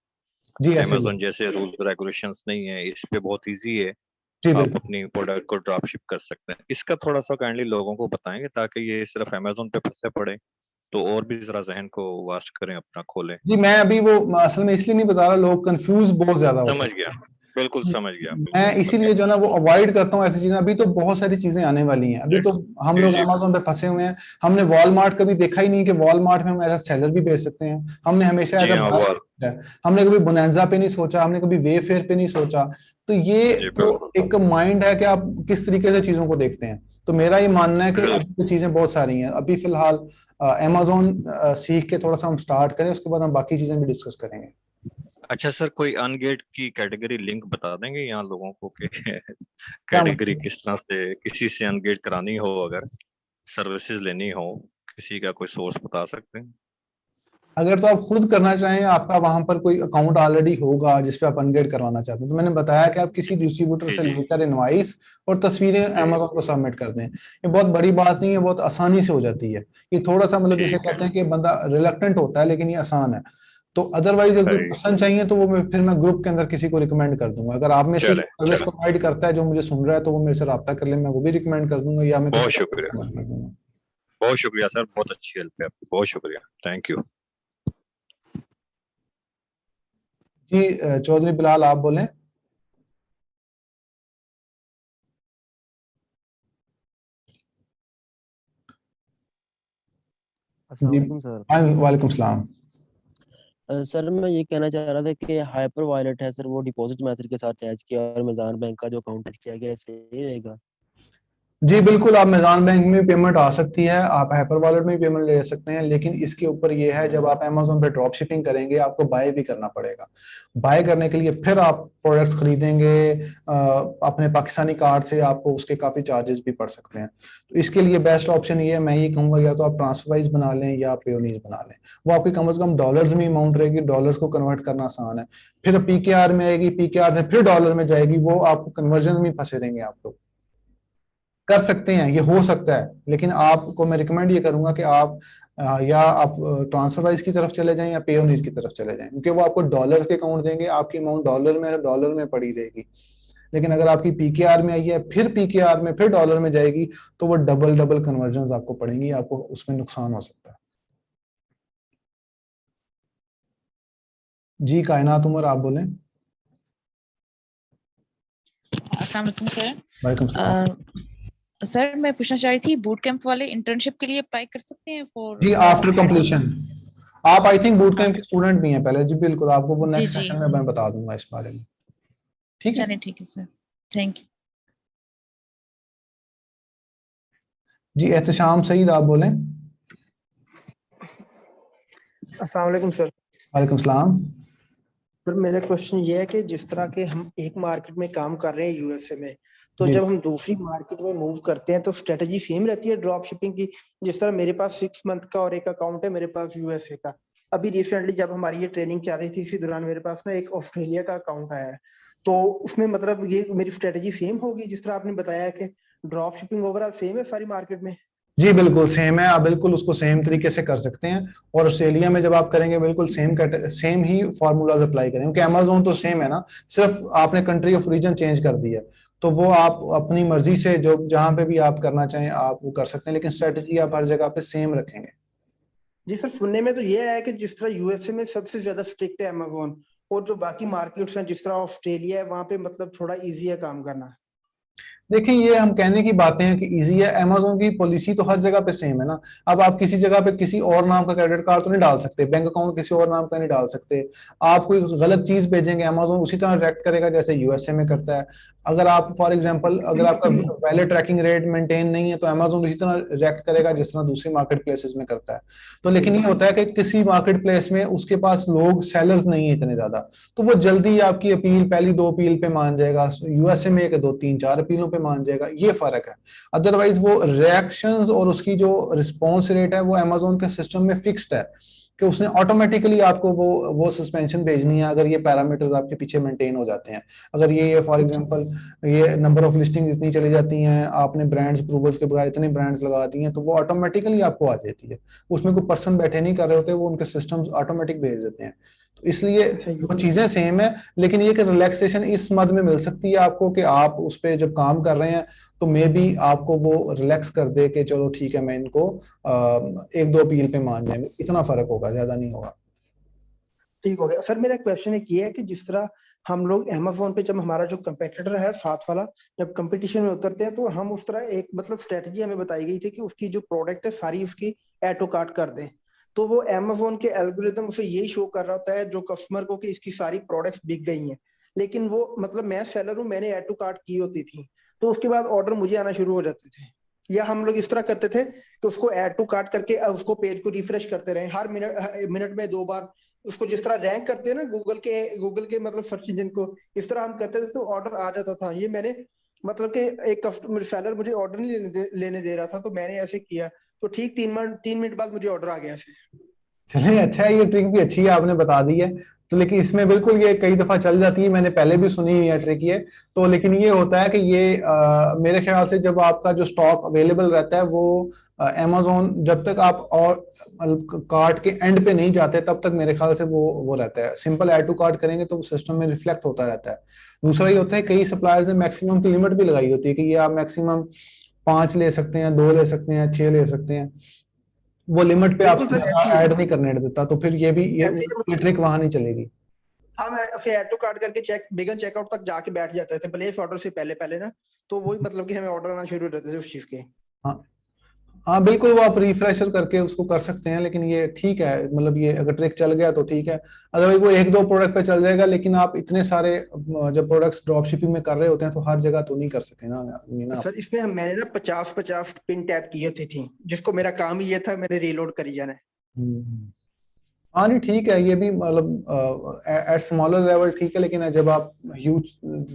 जी ऐसे ही अमेजोन जैसे रूल्स रेगुलेशंस नहीं है इस पे, बहुत इजी है। जी आप बिल्कुल। अपनी प्रोडक्ट को ड्रॉप शिप कर सकते हैं। इसका थोड़ा सा काइंडली लोगों को बताएंगे ताकि ये सिर्फ अमेजोन पे फंसे पड़े तो और भी जरा जहन को वास्ट करें, अपना खोलें। जी मैं अभी वो असल में इसलिए नहीं बता रहा, लोग कंफ्यूज बहुत ज्यादा होते समझ हैं। गया, बिल्कुल समझ गया, बिल्कुल मैं समझ इसीलिए गया। जो है ना वो अवॉइड करता हूँ ऐसी चीजें। अभी तो बहुत सारी चीजें आने वाली हैं, अभी तो हम जी लोग जी अमेजोन पे फंसे हुए हैं। हमने वॉलमार्ट कभी देखा ही नहीं कि वॉलमार्ट में हम एज सेलर भी बेच सकते हैं। हमने हमेशा एज जी हाँ, वो है, हमने कभी बोनांजा पे नहीं सोचा, हमने कभी वेफेयर पे नहीं सोचा। तो ये जी तो बिल्कुल एक माइंड है कि आप किस तरीके से चीजों को देखते हैं। तो मेरा ये मानना है कि बिल्कुल। अभी तो चीजें बहुत सारी हैं। अभी फिलहाल अमेजोन सीख के थोड़ा सा हम स्टार्ट करें, उसके बाद हम बाकी चीजें भी डिस्कस करेंगे। अच्छा सर, कोई अनगेट की कैटेगरी लिंक बता देंगे यहाँ लोगों को कि क्या कैटेगरी मतलब? किस तरह से किसी से अनगेट करानी हो, अगर सर्विसेज लेनी हो, किसी का कोई सोर्स बता सकते हैं? अगर तो आप खुद करना चाहें, आपका वहां पर कोई अकाउंट ऑलरेडी होगा जिसपे आप अनगेट करवाना चाहते हैं, तो मैंने बताया कि आप किसी डिस्ट्रीब्यूटर जी से जी लेकर इनवॉइस और तस्वीरें जी अमेजोन को सबमिट कर दें। ये बहुत बड़ी बात नहीं है, बहुत आसानी से हो जाती है। ये थोड़ा सा मतलब जिसे ठीक है, कहते हैं कि बंदा रिलक्टेंट होता है, लेकिन ये आसान है। तो अदरवाइज अगर कोई सही। पर्सन चाहिए तो वो फिर मैं ग्रुप के अंदर किसी को रिकमेंड कर दूंगा। अगर आप में से चले सर्विस चले, प्रोवाइड करता है जो मुझे सुन रहा है, तो वो मेरे से रब्ता कर ले, मैं वो भी रिकमेंड कर दूंगा, या मैं किसी बहुत और को शुक्रिया, recommend कर दूंगा। बहुत शुक्रिया सर, बहुत अच्छी हेल्प है आपकी, बहुत शुक्रिया, थैंक यू। जी चौधरी बिलाल आप बोलें। अस्सलाम जी वालेकुम सर। वालेकुम सलाम। सर मैं ये कहना चाह रहा था कि हाइपर वॉलेट है सर, वो डिपॉजिट मेथड के साथ अटैच किया और अमेज़न बैंक का जो अकाउंट किया गया, सही रहेगा? जी बिल्कुल, आप अमेज़न बैंक में पेमेंट आ सकती है, आप हाइपर वॉलेट में पेमेंट ले सकते हैं, लेकिन इसके ऊपर ये है जब आप अमेज़न पे ड्रॉप शिपिंग करेंगे आपको बाय भी करना पड़ेगा। बाय करने के लिए फिर आप प्रोडक्ट्स खरीदेंगे अपने पाकिस्तानी कार्ड से, आपको उसके काफ़ी चार्जेस भी पड़ सकते हैं। तो इसके लिए बेस्ट ऑप्शन ये है, मैं ये कहूँगा या तो आप ट्रांसफरवाइज बना लें या पेयोनीर बना लें। वो आपकी कम से कम डॉलर्स में अमाउंट रहेगी, डॉलर्स को कन्वर्ट करना आसान है। फिर पीकेआर में आएगी, पीकेआर से फिर डॉलर में जाएगी, वो आपको कन्वर्जन में फंसे रहेंगे। आप लोग कर सकते हैं, ये हो सकता है, लेकिन आपको मैं रिकमेंड ये करूंगा कि आप या आप ट्रांसफरवाइज की तरफ चले जाएं या पेयोनीर की तरफ चले जाएं, क्योंकि वो आपको डॉलर के अकाउंट देंगे, आपकी अमाउंट डॉलर में पड़ी रहेगी। लेकिन अगर आपकी पीकेआर में आई है फिर पीकेआर में फिर डॉलर में जाएगी, तो वो डबल डबल कन्वर्जन आपको पड़ेंगी, आपको उसमें नुकसान हो सकता है। जी कायनात उमर आप बोलें। अस्सलाम वालेकुम सर। वालेकुम सलाम। सर मैं पूछना चाह रही थी, बूट कैंप वाले इंटर्नशिप के लिए अप्लाई कर सकते हैं फॉर जी आफ्टर कंप्लीशन आप आई थिंक बूट कैंप के आफ्टर? स्टूडेंट भी हैं पहले। जी बिल्कुल, आपको वो जी नेक्स्ट जी, सेशन में मैं बता दूंगा इस बारे में। ठीक है चलिए ठीक है सर, थैंक यू। जी। एहतशाम सईद आप बोलें। अस्सलाम वालेकुम सर। वालेकुम सलाम। सर मेरा क्वेश्चन ये है कि जिस तरह के हम एक मार्केट में काम कर रहे हैं यूएसए में, तो जी जब हम दूसरी मार्केट में मूव करते हैं तो स्ट्रेटजी सेम रहती है ड्रॉप शिपिंग की? जिस तरह मेरे पास 6 मंथ का और एक अकाउंट है मेरे पास यूएसए का। अभी रिसेंटली जब हमारी ये ट्रेनिंग चल रही थी, इसी दौरान मेरे पास ना एक ऑस्ट्रेलिया का अकाउंट आया है। तो उसमें मतलब ये मेरी स्ट्रेटजी सेम होगी जिस तरह आपने बताया कि ड्रॉप शिपिंग ओवरऑल सेम है सारी मार्केट में? जी बिल्कुल सेम है, आप बिल्कुल उसको सेम तरीके से कर सकते हैं। और ऑस्ट्रेलिया में जब आप करेंगे बिल्कुल सेम ही फार्मूलाज अप्लाई करें, क्योंकि अमेजोन तो सेम है ना, सिर्फ आपने कंट्री ऑफ ओरिजिन चेंज कर दी है। तो वो आप अपनी मर्जी से जो जहां पे भी आप करना चाहें आप वो कर सकते हैं, लेकिन स्ट्रेटजी आप हर जगह पे सेम रखेंगे। जी सर, सुनने में तो ये है कि जिस तरह यूएसए में सबसे ज्यादा स्ट्रिक्ट है अमेजोन, और जो बाकी मार्केट्स हैं जिस तरह ऑस्ट्रेलिया है वहां पे मतलब थोड़ा इजी है काम करना। देखिए ये हम कहने की बातें हैं कि इजी है, अमेजोन की पॉलिसी तो हर जगह पे सेम है ना। अब आप किसी जगह पे किसी और नाम का क्रेडिट कार्ड तो नहीं डाल सकते, बैंक अकाउंट किसी और नाम का नहीं डाल सकते। आप कोई गलत चीज भेजेंगे अमेजोन उसी तरह रिएक्ट करेगा जैसे यूएसए में करता है। अगर आप फॉर एग्जांपल अगर आपका वैलिड ट्रैकिंग रेट मेंटेन नहीं है तो अमेजोन उसी तरह रिएक्ट करेगा जिस तरह दूसरी मार्केट प्लेसेस में करता है। तो लेकिन ये होता है कि किसी मार्केट प्लेस में उसके पास लोग सेलर्स नहीं है इतने ज्यादा, तो वो जल्दी आपकी अपील पहली 2 अपील पे मान जाएगा, यूएसए में एक 2 3 4 अपीलों पे मान जाएगा, ये फर्क है। अदरवाइज वो रिएक्शंस और उसकी जो रिस्पॉन्स रेट है वो अमेजोन के सिस्टम में फिक्स्ड है कि उसने ऑटोमेटिकली आपको वो सस्पेंशन भेजनी है अगर ये पैरामीटर्स आपके पीछे मेंटेन हो जाते हैं। अगर ये फॉर एग्जांपल ये नंबर ऑफ लिस्टिंग इतनी चली जाती हैं, आपने ब्रांड्स अप्रूवल्स के बगैर इतने ब्रांड्स लगा दिए हैं, तो वो ऑटोमेटिकली आपको आ जाती है। उसमें कोई पर्सन बैठे नहीं कर रहे होते, वो उनके सिस्टम्स ऑटोमेटिक भेज देते हैं। तो इसलिए वो चीजें सेम है, लेकिन ये कि रिलैक्सेशन इस मद में मिल सकती है आपको कि आप उस पर जब काम कर रहे हैं तो मे बी आपको वो रिलैक्स कर दे कि चलो ठीक है मैं इनको 1 2 अपील पे मान जाएंगे, इतना फर्क होगा, ज्यादा नहीं होगा। ठीक हो गया सर। मेरा क्वेश्चन एक ये है कि जिस तरह हम लोग अमेजोन पे जब हमारा जो कंपेटिटर है साथ वाला जब कंपटीशन में उतरते हैं तो हम उस तरह एक मतलब स्ट्रेटजी हमें बताई गई थी कि उसकी जो प्रोडक्ट है सारी उसकी ऐड टू कार्ट कर दें। तो वो अमेजोन के एल्गोरिथम उसे यही शो कर रहा होता है जो कस्टमर को कि इसकी सारी प्रोडक्ट्स बिक गई हैं, लेकिन वो मतलब मैं सेलर हूँ, मैंने ऐड टू कार्ट की होती थी, तो उसके बाद ऑर्डर मुझे आना शुरू हो जाते थे। या हम लोग इस तरह करते थे कि उसको ऐड टू कार्ट करके उसको पेज को रिफ्रेश करते रहे हर मिनट में 2 बार, उसको जिस तरह रैंक करते हैं ना गूगल के मतलब सर्च इंजन को, इस तरह हम करते थे तो ऑर्डर आ जाता था। ये मैंने मतलब कि एक कस्टमर सेलर मुझे ऑर्डर नहीं लेने दे रहा था, तो मैंने ऐसे किया, तो ठीक 3 मिनट बाद मुझे ऑर्डर आ गया ऐसे। चलिए अच्छा है, ये ट्रिक भी अच्छी है आपने बता दी है। तो लेकिन इसमें बिल्कुल ये कई दफा चल जाती है, मैंने पहले भी सुनी हुई है ट्रिक ये। तो लेकिन ये होता है कि ये मेरे ख्याल से जब आपका जो स्टॉक अवेलेबल रहता है वो अमेजोन जब तक आप और कार्ट के एंड पे नहीं जाते तब तक मेरे ख्याल से वो रहता है। सिंपल ऐड टू कार्ट करेंगे तो सिस्टम में रिफ्लेक्ट होता रहता है। दूसरा ये होता है कई सप्लायर्स ने मैक्सिमम की लिमिट भी लगाई होती है कि ये आप मैक्सिमम 5 ले सकते हैं, 2 ले सकते हैं, 6 ले सकते हैं। वो लिमिट पे बिल्कुल आपको सर, ऐसी है ऐड नहीं करने देता, तो फिर ये भी ऐसे ही ये ट्रिक वहां नहीं चलेगी। हम ऐसे ऐड टू कार्ट करके बिगन चेकआउट तक जाके बैठ जाते थे प्लेस ऑर्डर से पहले पहले ना, तो वही मतलब कि हमें ऑर्डर आना शुरू हो जाते थे उस चीज के। हाँ हाँ बिल्कुल, वो आप रिफ्रेशर करके उसको कर सकते हैं, लेकिन ये ठीक है, मतलब ये अगर ट्रिक चल गया तो ठीक है। अदरवाइज वो 1 2 प्रोडक्ट पे चल जाएगा, लेकिन आप इतने सारे जब प्रोडक्ट्स ड्रॉप शिपिंग में कर रहे होते हैं तो हर जगह तो नहीं कर सकते ना मीना। सर इसमें मैंने ना 50 पिन टैप की होती थी, जिसको मेरा काम ही ये था मैंने रीलोड करी जाना है। हाँ नहीं ठीक है, ये भी मतलब एट स्मॉलर लेवल ठीक है, लेकिन जब आप ह्यूज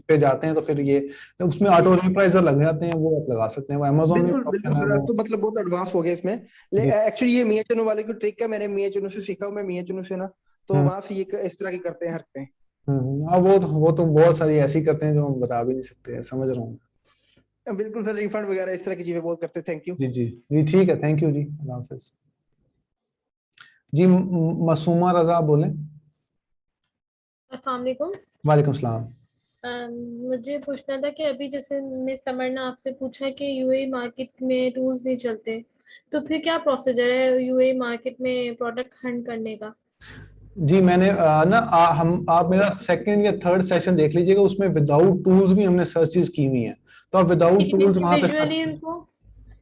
पे जाते हैं तो फिर ये उसमें ऑटो रिप्राइजर लग जाते हैं, वो आप लगा सकते हैं, वो अमेजोन में बिल्कुल बिल्कुल ऑप्शन है सर, अब वो। तो मतलब बहुत एडवांस हो गया इसमें। एक्चुअली ये मिया चुनू वाले की ट्रिक है, मैंने मिया चुनू से सीखा हूँ, मैं मिया चुनू से ना, तो हम्म वहां से ये इस तरह की करते हैं हर पे। हाँ वो तो बहुत सारी ऐसी करते हैं जो हम बता भी नहीं सकते, समझ रहा हूँ। बिल्कुल सर, रिफंड वगैरह इस तरह की चीजें बहुत करते हैं। Thank you. जी जी जी ठीक है, थैंक यू जी, अल्लाह हाफिज। जी मासूमा रजा बोलें। अस्सलाम वालेकुम। वालेकुम सलाम। मुझे पूछना था कि अभी जैसे मैं समर ने आपसे पूछा कि यूएई मार्केट में टूल्स नहीं चलते, तो फिर क्या प्रोसीजर है यूएई मार्केट में प्रोडक्ट हंट करने का? जी मैंने आप मेरा सेकंड या थर्ड सेशन देख लीजिएगा, उसमें विदाउट टूल्स भी हमने सर्चेस की हुई हैं, तो आप विदाउट टूल्स वहां पे इंडिविजुअली इनको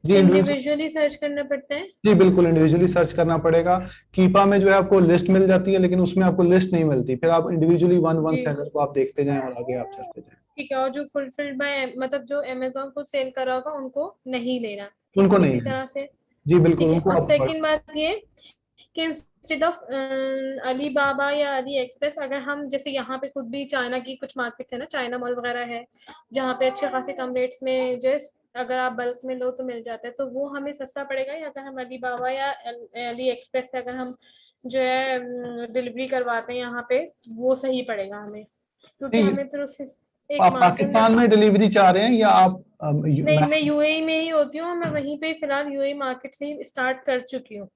जी इंडिविजुअली सर्च करना पड़ता है? जी बिल्कुल इंडिविजुअली सर्च करना पड़ेगा। कीपा में जो है आपको लिस्ट मिल जाती है, लेकिन उसमें आपको लिस्ट नहीं मिलती, फिर आप इंडिविजुअली वन जी सेलर को आप देखते जाएं और आगे आप चलते जाएं। ठीक है। और जो फुलफिल्ड बाय मतलब जो अमेजोन खुद सेल कर रहा होगा उनको नहीं लेना, ठीक उनको है, नहीं इसी लेना। तरह से। जी बिल्कुल, ठीक है। उनको और आप सेकंड बात ये कि इंस्टेड ऑफ अली बाबा या अली एक्सप्रेस, अगर हम जैसे यहाँ पे खुद भी चाइना की कुछ मार्केट है ना, चाइना मॉल वगैरह है जहाँ पे अच्छे खासे कम रेट्स में जो अगर आप बल्क में लो तो मिल जाता है, तो वो हमें सस्ता पड़ेगा, या अगर हम अली बाबा या अली एक्सप्रेस से अगर हम जो है डिलीवरी करवाते हैं यहाँ पे, वो सही पड़ेगा हमें, क्योंकि नहीं, हमें फिर उससे एक आप मार्जिन। पाकिस्तान में डिलीवरी चाह रहे हैं या आप नहीं, मैं यूएई में ही होती हूँ, मैं वहीं पे फिलहाल यूएई मार्केट से ही स्टार्ट कर चुकी हूँ।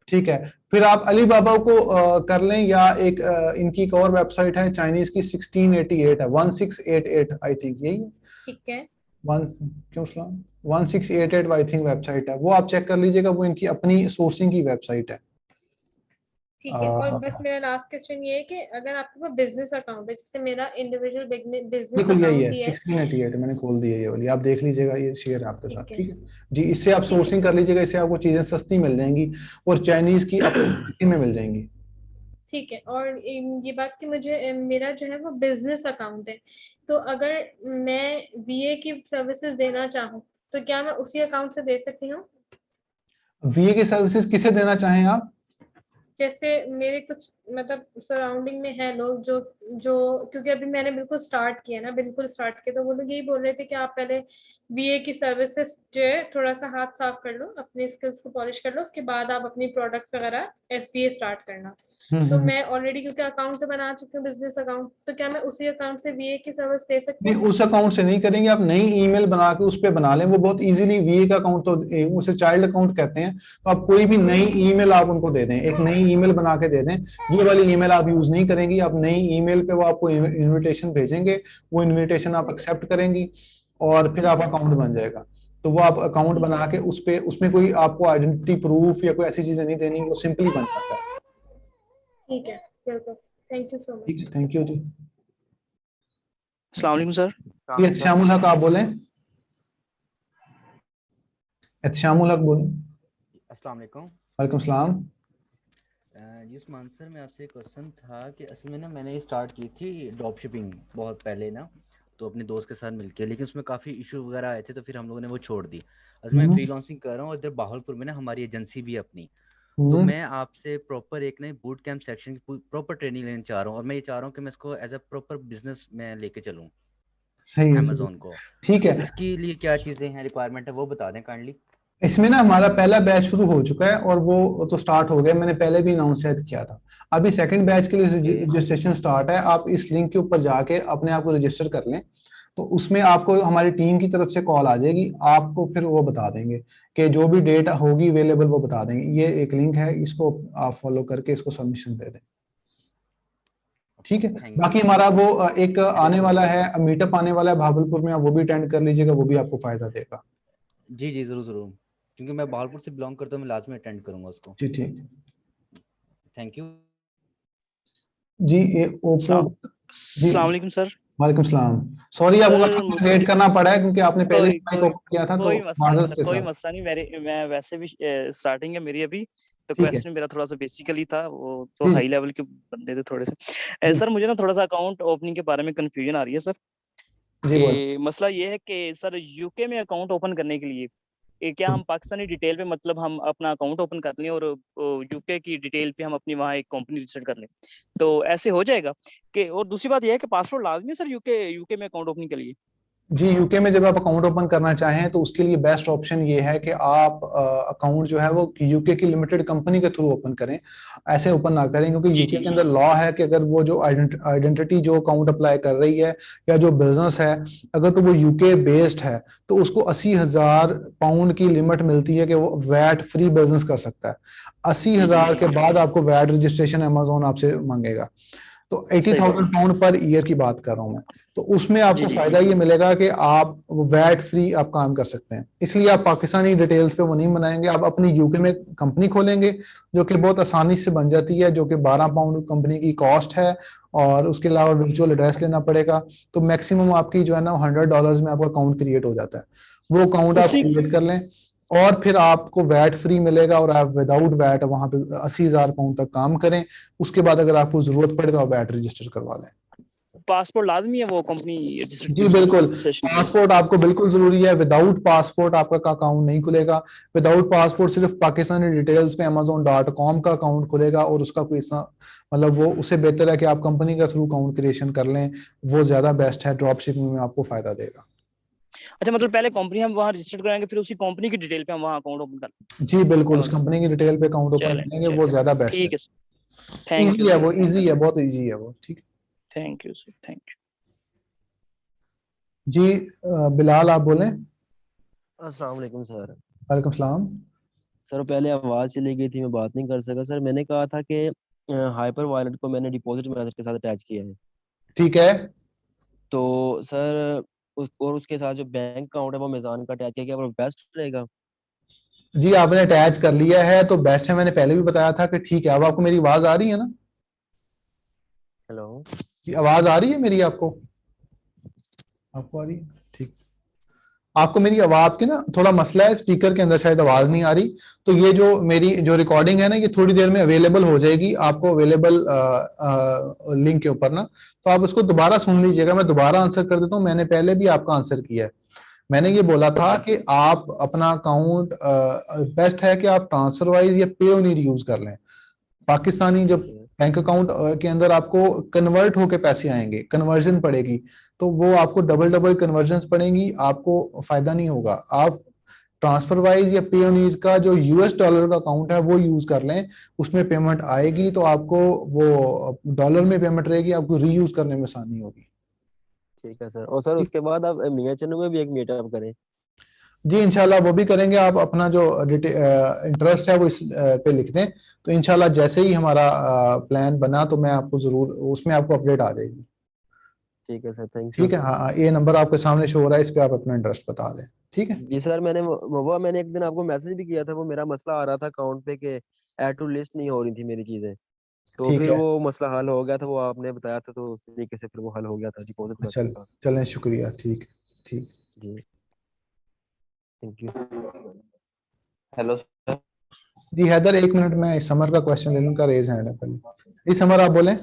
ठीक है, फिर आप अलीबाबा को कर लें, या एक इनकी एक और वेबसाइट है चाइनीज की 1688 है, 1688 आई थिंक, यही है ठीक है। वन, क्यों सलाम, 1688 आई थिंक वेबसाइट है, वो आप चेक कर लीजिएगा, वो इनकी अपनी सोर्सिंग की वेबसाइट है। ठीक है। और बस मेरा लास्ट क्वेश्चन ये है कि अगर आपके पास बिजनेस अकाउंट है, जैसे मेरा इंडिविजुअल बिजनेस बिल्कुल यही है, अकाउंट ही है, 1688 मैंने खोल दी है ये वाली, आप देख लीजिएगा, ये शेयर है आपके साथ, ठीक है। ठीक है जी। इससे आप सोर्सिंग कर लीजिएगा, इससे आपको चीजें सस्ती मिल जाएंगी और चाइनीज की अपनी में मिल जाएंगी। ठीक है। और ये बात कि मुझे मेरा जो है वो बिजनेस अकाउंट है, तो अगर मैं वीए की सर्विसेज देना चाहूँ तो क्या मैं उसी अकाउंट से दे सकती हूँ? वीए की सर्विसेज किसे देना चाहें आप? जैसे मेरे कुछ मतलब सराउंडिंग में है लोग जो जो क्योंकि अभी मैंने बिल्कुल स्टार्ट किया ना, बिल्कुल स्टार्ट किया, तो वो लोग यही बोल रहे थे कि आप पहले वीए की सर्विसेज जो है थोड़ा सा हाथ साफ कर लो, अपने स्किल्स को पॉलिश कर लो, उसके बाद आप अपनी प्रोडक्ट्स वगैरह एफबीए स्टार्ट करना। तो मैं ऑलरेडी क्योंकि अकाउंट से बना चुकी हूँ बिजनेस अकाउंट, तो क्या मैं उसी अकाउंट से वीए की सर्विस दे सकती नहीं, हूँ? उस अकाउंट से नहीं करेंगे, आप नई ईमेल बना के उस पे बना लें, वो बहुत इजीली, वीए का अकाउंट तो उसे चाइल्ड अकाउंट कहते हैं, तो आप कोई भी नई ईमेल आप उनको दे दें, एक नई ईमेल बना के दे दें, ये वाली ईमेल आप यूज नहीं करेंगी, आप नई ईमेल पे वो आपको इनविटेशन भेजेंगे, वो इनविटेशन आप एक्सेप्ट करेंगी और फिर आप अकाउंट बन जाएगा। तो वो आप अकाउंट बना के उस पे, उसमें कोई आपको आइडेंटिटी प्रूफ या कोई ऐसी चीजें नहीं देनी, वो सिंपली बन जाता है। ठीक है, बिल्कुल। थैंक यू सो ठीक मच। है, थैंक यू जी। अस्सलाम वालेकुम सर। ये एहतशामुल हक आप बोलें, एहतशामुल हक बोलें। अस्सलाम वालेकुम। वालेकुम सलाम। जी उस्मान सर, मैं आपसे एक क्वेश्चन था कि असल में ना मैंने स्टार्ट की थी ड्रॉप शिपिंग बहुत पहले ना, तो अपने दोस्त के साथ मिलके, लेकिन उसमें काफ़ी इशू वगैरह आए थे, तो फिर हम लोगों ने वो छोड़ दी। असल मैं फ्रीलांसिंग कर रहा हूँ इधर बहावलपुर में ना, हमारी एजेंसी भी है अपनी, तो मैं आपसे प्रॉपर एक नई बूट कैंप सेक्शन की प्रॉपर ट्रेनिंग लेना चाह रहा हूँ, और मैं ये चाह रहा हूँ कि मैं इसको एज अ प्रॉपर बिजनेस में लेके चलूँ सही है, अमेजोन को। ठीक है। इसके लिए क्या चीज़ें हैं, रिक्वायरमेंट है, वो बता दें काइंडली। इसमें ना हमारा पहला बैच शुरू हो चुका है और वो तो स्टार्ट हो गया, मैंने पहले भी अनाउंस किया था। अभी सेकंड बैच के लिए रजिस्ट्रेशन स्टार्ट है, आप इस लिंक के ऊपर जाके अपने आप को रजिस्टर कर लें, तो उसमें आपको हमारी टीम की तरफ से कॉल आ जाएगी, आपको फिर वो बता देंगे कि जो भी डेट होगी अवेलेबल वो बता देंगे। ये एक लिंक है, इसको आप फॉलो करके इसको सबमिशन दे दें, ठीक है। बाकी हमारा वो एक आने वाला है मीटअप, आने वाला है भागलपुर में, आप वो भी अटेंड कर लीजिएगा, वो भी आपको फायदा देगा। जी जी जरूर जरूर, क्योंकि मैं बहावलपुर से बिलोंग करता हूँ, मैं लाजमी अटेंड करूंगा उसको। जी ठीक, थैंक यू जी। ओप्पो, अस्सलाम वालेकुम सर। वालेकुम सलाम। सॉरी आपको वेट करना पड़ा है क्योंकि आपने पहले माइक ओपन किया था, तो कोई मसला नहीं माजरत सर, के कोई साथ। मसला नहीं। मैं वैसे भी स्टार्टिंग है मेरी अभी, तो ठीक है। क्वेश्चन मेरा थोड़ा सा बेसिकली था, वो तो हाई लेवल के बंदे थे थोड़े से। सर मुझे ना थोड़ा सा अकाउंट ओपनिंग के बारे में कंफ्यूजन आ रही है सर। जी कि मसला ये है कि सर यूके में अकाउंट ओपन करने के लिए क्या हम पाकिस्तानी डिटेल पे मतलब हम अपना अकाउंट ओपन कर लें और यूके की डिटेल पे हम अपनी वहाँ एक कंपनी रजिस्टर कर लें, तो ऐसे हो जाएगा? कि और दूसरी बात यह है कि पासपोर्ट लाजमी है सर यूके में अकाउंट ओपनिंग के लिए? जी, यूके में जब आप अकाउंट ओपन करना चाहें तो उसके लिए बेस्ट ऑप्शन ये है कि आप अकाउंट जो है वो यूके की लिमिटेड कंपनी के थ्रू ओपन करें, ऐसे ओपन ना करें, क्योंकि यूके के अंदर लॉ है कि अगर वो जो आइडेंटिटी जो अकाउंट अप्लाई कर रही है या जो बिजनेस है, अगर तो वो यूके बेस्ड है, तो उसको 80,000 पाउंड की लिमिट मिलती है कि वो वैट फ्री बिजनेस कर सकता है। 80,000 के बाद आपको वैट रजिस्ट्रेशन अमेजोन आपसे मांगेगा, तो 80,000 पाउंड पर ईयर की बात कर रहा हूं मैं। तो उसमें आपको फायदा ये मिलेगा कि आप वैट फ्री आप काम कर सकते हैं, इसलिए आप पाकिस्तानी डिटेल्स पे वो नहीं बनाएंगे, आप अपनी यूके में कंपनी खोलेंगे जो कि बहुत आसानी से बन जाती है, जो कि 12 पाउंड कंपनी की कॉस्ट है, और उसके अलावा वर्चुअल एड्रेस लेना पड़ेगा, तो मैक्सिमम आपकी जो है ना $100 में आपका अकाउंट क्रिएट हो जाता है। वो अकाउंट आप क्रिएट कर लें और फिर आपको वैट फ्री मिलेगा, और आप विदाउट वैट वहां पे 80,000 पाउंड तक काम करें। उसके बाद अगर आपको जरूरत पड़े तो आप वैट रजिस्टर करवा लें। पासपोर्ट लाजमी है वो कंपनी? जी बिल्कुल, पासपोर्ट आपको बिल्कुल जरूरी है, विदाउट पासपोर्ट आपका अकाउंट नहीं खुलेगा। विदाउट पासपोर्ट सिर्फ पाकिस्तानी डिटेल्स पे amazon.com का अकाउंट खुलेगा, और उसका कोई मतलब वो उससे बेहतर है कि आप कंपनी का थ्रू अकाउंट क्रिएशन कर लें, वो ज्यादा बेस्ट है, ड्रॉप शिपिंग में आपको फायदा देगा। अच्छा, मतलब पहले कंपनी हम वहाँ रजिस्टर कराएंगे, फिर उसी कंपनी की डिटेल पे हम वहाँ अकाउंट ओपन कर? जी बिल्कुल, उस कंपनी की डिटेल पे अकाउंट ओपन चलें, करेंगे, वो ज्यादा बेस्ट ठीक है। है, थैंक यू इजी है सर, वो, इजी है, बहुत इजी है वो, ठीक है। Thank you sir, thank you. जी बिलाल आप बोलें। अस्सलाम वालेकुम सर। वालेकुम सलाम। सर पहले आवाज़ चली गई थी, मैं बात नहीं कर सका। सर मैंने कहा था कि हाइपर वॉलेट को मैंने डिपॉजिट मैथड के साथ अटैच किया है। ठीक है। तो सर और उसके साथ जो बैंक अकाउंट है वो मिजान का अटैच किया गया, वो बेस्ट रहेगा? जी आपने अटैच कर लिया है तो बेस्ट है, मैंने पहले भी बताया था कि ठीक है। अब आपको मेरी आवाज आ रही है ना? हेलो। जी आवाज आ रही है मेरी आपको? आपको आ रही है? ठीक। आपको मेरी आवाज की ना थोड़ा मसला है, स्पीकर के अंदर शायद आवाज नहीं आ रही। तो ये जो मेरी जो रिकॉर्डिंग है ना, ये थोड़ी देर में अवेलेबल हो जाएगी आपको, अवेलेबल लिंक के ऊपर ना। तो आप उसको दोबारा सुन लीजिएगा। मैं दोबारा आंसर कर देता हूँ, मैंने पहले भी आपका आंसर किया है। मैंने ये बोला था कि आप अपना अकाउंट बेस्ट है कि आप ट्रांसफर वाइज या पेओनीर यूज कर लें। पाकिस्तानी जब बैंक अकाउंट के अंदर आपको कन्वर्ट होके पैसे आएंगे, कन्वर्जन पड़ेगी, तो वो आपको डबल डबल कन्वर्जन पड़ेंगी, आपको फायदा नहीं होगा। आप ट्रांसफर वाइज या पेओनीर का जो यूएस डॉलर का अकाउंट है वो यूज कर लें, उसमें पेमेंट आएगी तो आपको वो डॉलर में पेमेंट रहेगी, आपको रीयूज करने में आसानी होगी। ठीक है सर। और सर उसके बाद आप मियां चन्नू में भी एक मीटअप करें। जी इंशाल्लाह वो भी करेंगे। आप अपना जो इंटरेस्ट है वो इस पे लिख दें, तो इंशाल्लाह जैसे ही हमारा प्लान बना तो मैं आपको जरूर उसमें आपको अपडेट आ जाएगी। ठीक है सर, थैंक यू। ठीक है। हाँ ये नंबर आपके सामने शो हो रहा है, इस पे आप अपना इंटरेस्ट बता दें। ठीक है जी सर, मैंने एक दिन आपको मैसेज भी किया था, वो मेरा मसला आ रहा था अकाउंट पे कि ऐड टू लिस्ट नहीं हो रही थी मेरी चीजें। तो ठीक फिर है। वो मसला हल हो गया था, वो आपने बताया था, तो उस तरीके से फिर वो हल हो गया था डिपॉजिट मेथड का। चलें शुक्रिया। ठीक ठीक। जी थैंक यू। Hello sir. जी हैदर एक मिनट, मैं समर का क्वेश्चन ले लूँ, का रेज हैंड है पहले। जी समर आप बोलें।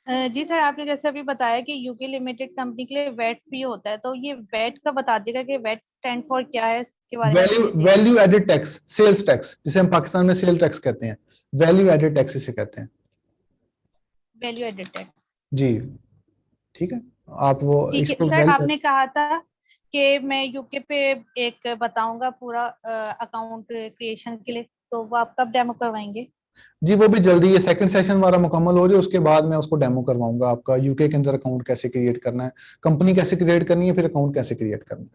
जी सर, आपने जैसे अभी बताया कि यूके लिमिटेड कंपनी के लिए वेट फ्री होता है, तो ये वेट का बता देगा कि वेट स्टैंड फॉर क्या है, इसके बारे में वैल्यू थोड़ी सी। Value added tax, sales tax, जिसे हम पाकिस्तान में सेल टैक्स कहते हैं, वैल्यू एडेड टैक्स इसे कहते हैं। Value added tax. जी ठीक है। आप वो ठीक है इसको सर, आपने कहा था कि मैं यूके पे एक बताऊंगा पूरा अकाउंट क्रिएशन के लिए, तो वो आप कब डेमो करवाएंगे? जी वो भी जल्दी, ये सेकंड सेशन हमारा मुकम्मल हो जाए उसके बाद मैं उसको डेमो करवाऊंगा, आपका यूके के अंदर अकाउंट कैसे क्रिएट करना है, कंपनी कैसे क्रिएट करनी है, फिर अकाउंट कैसे क्रिएट करना है।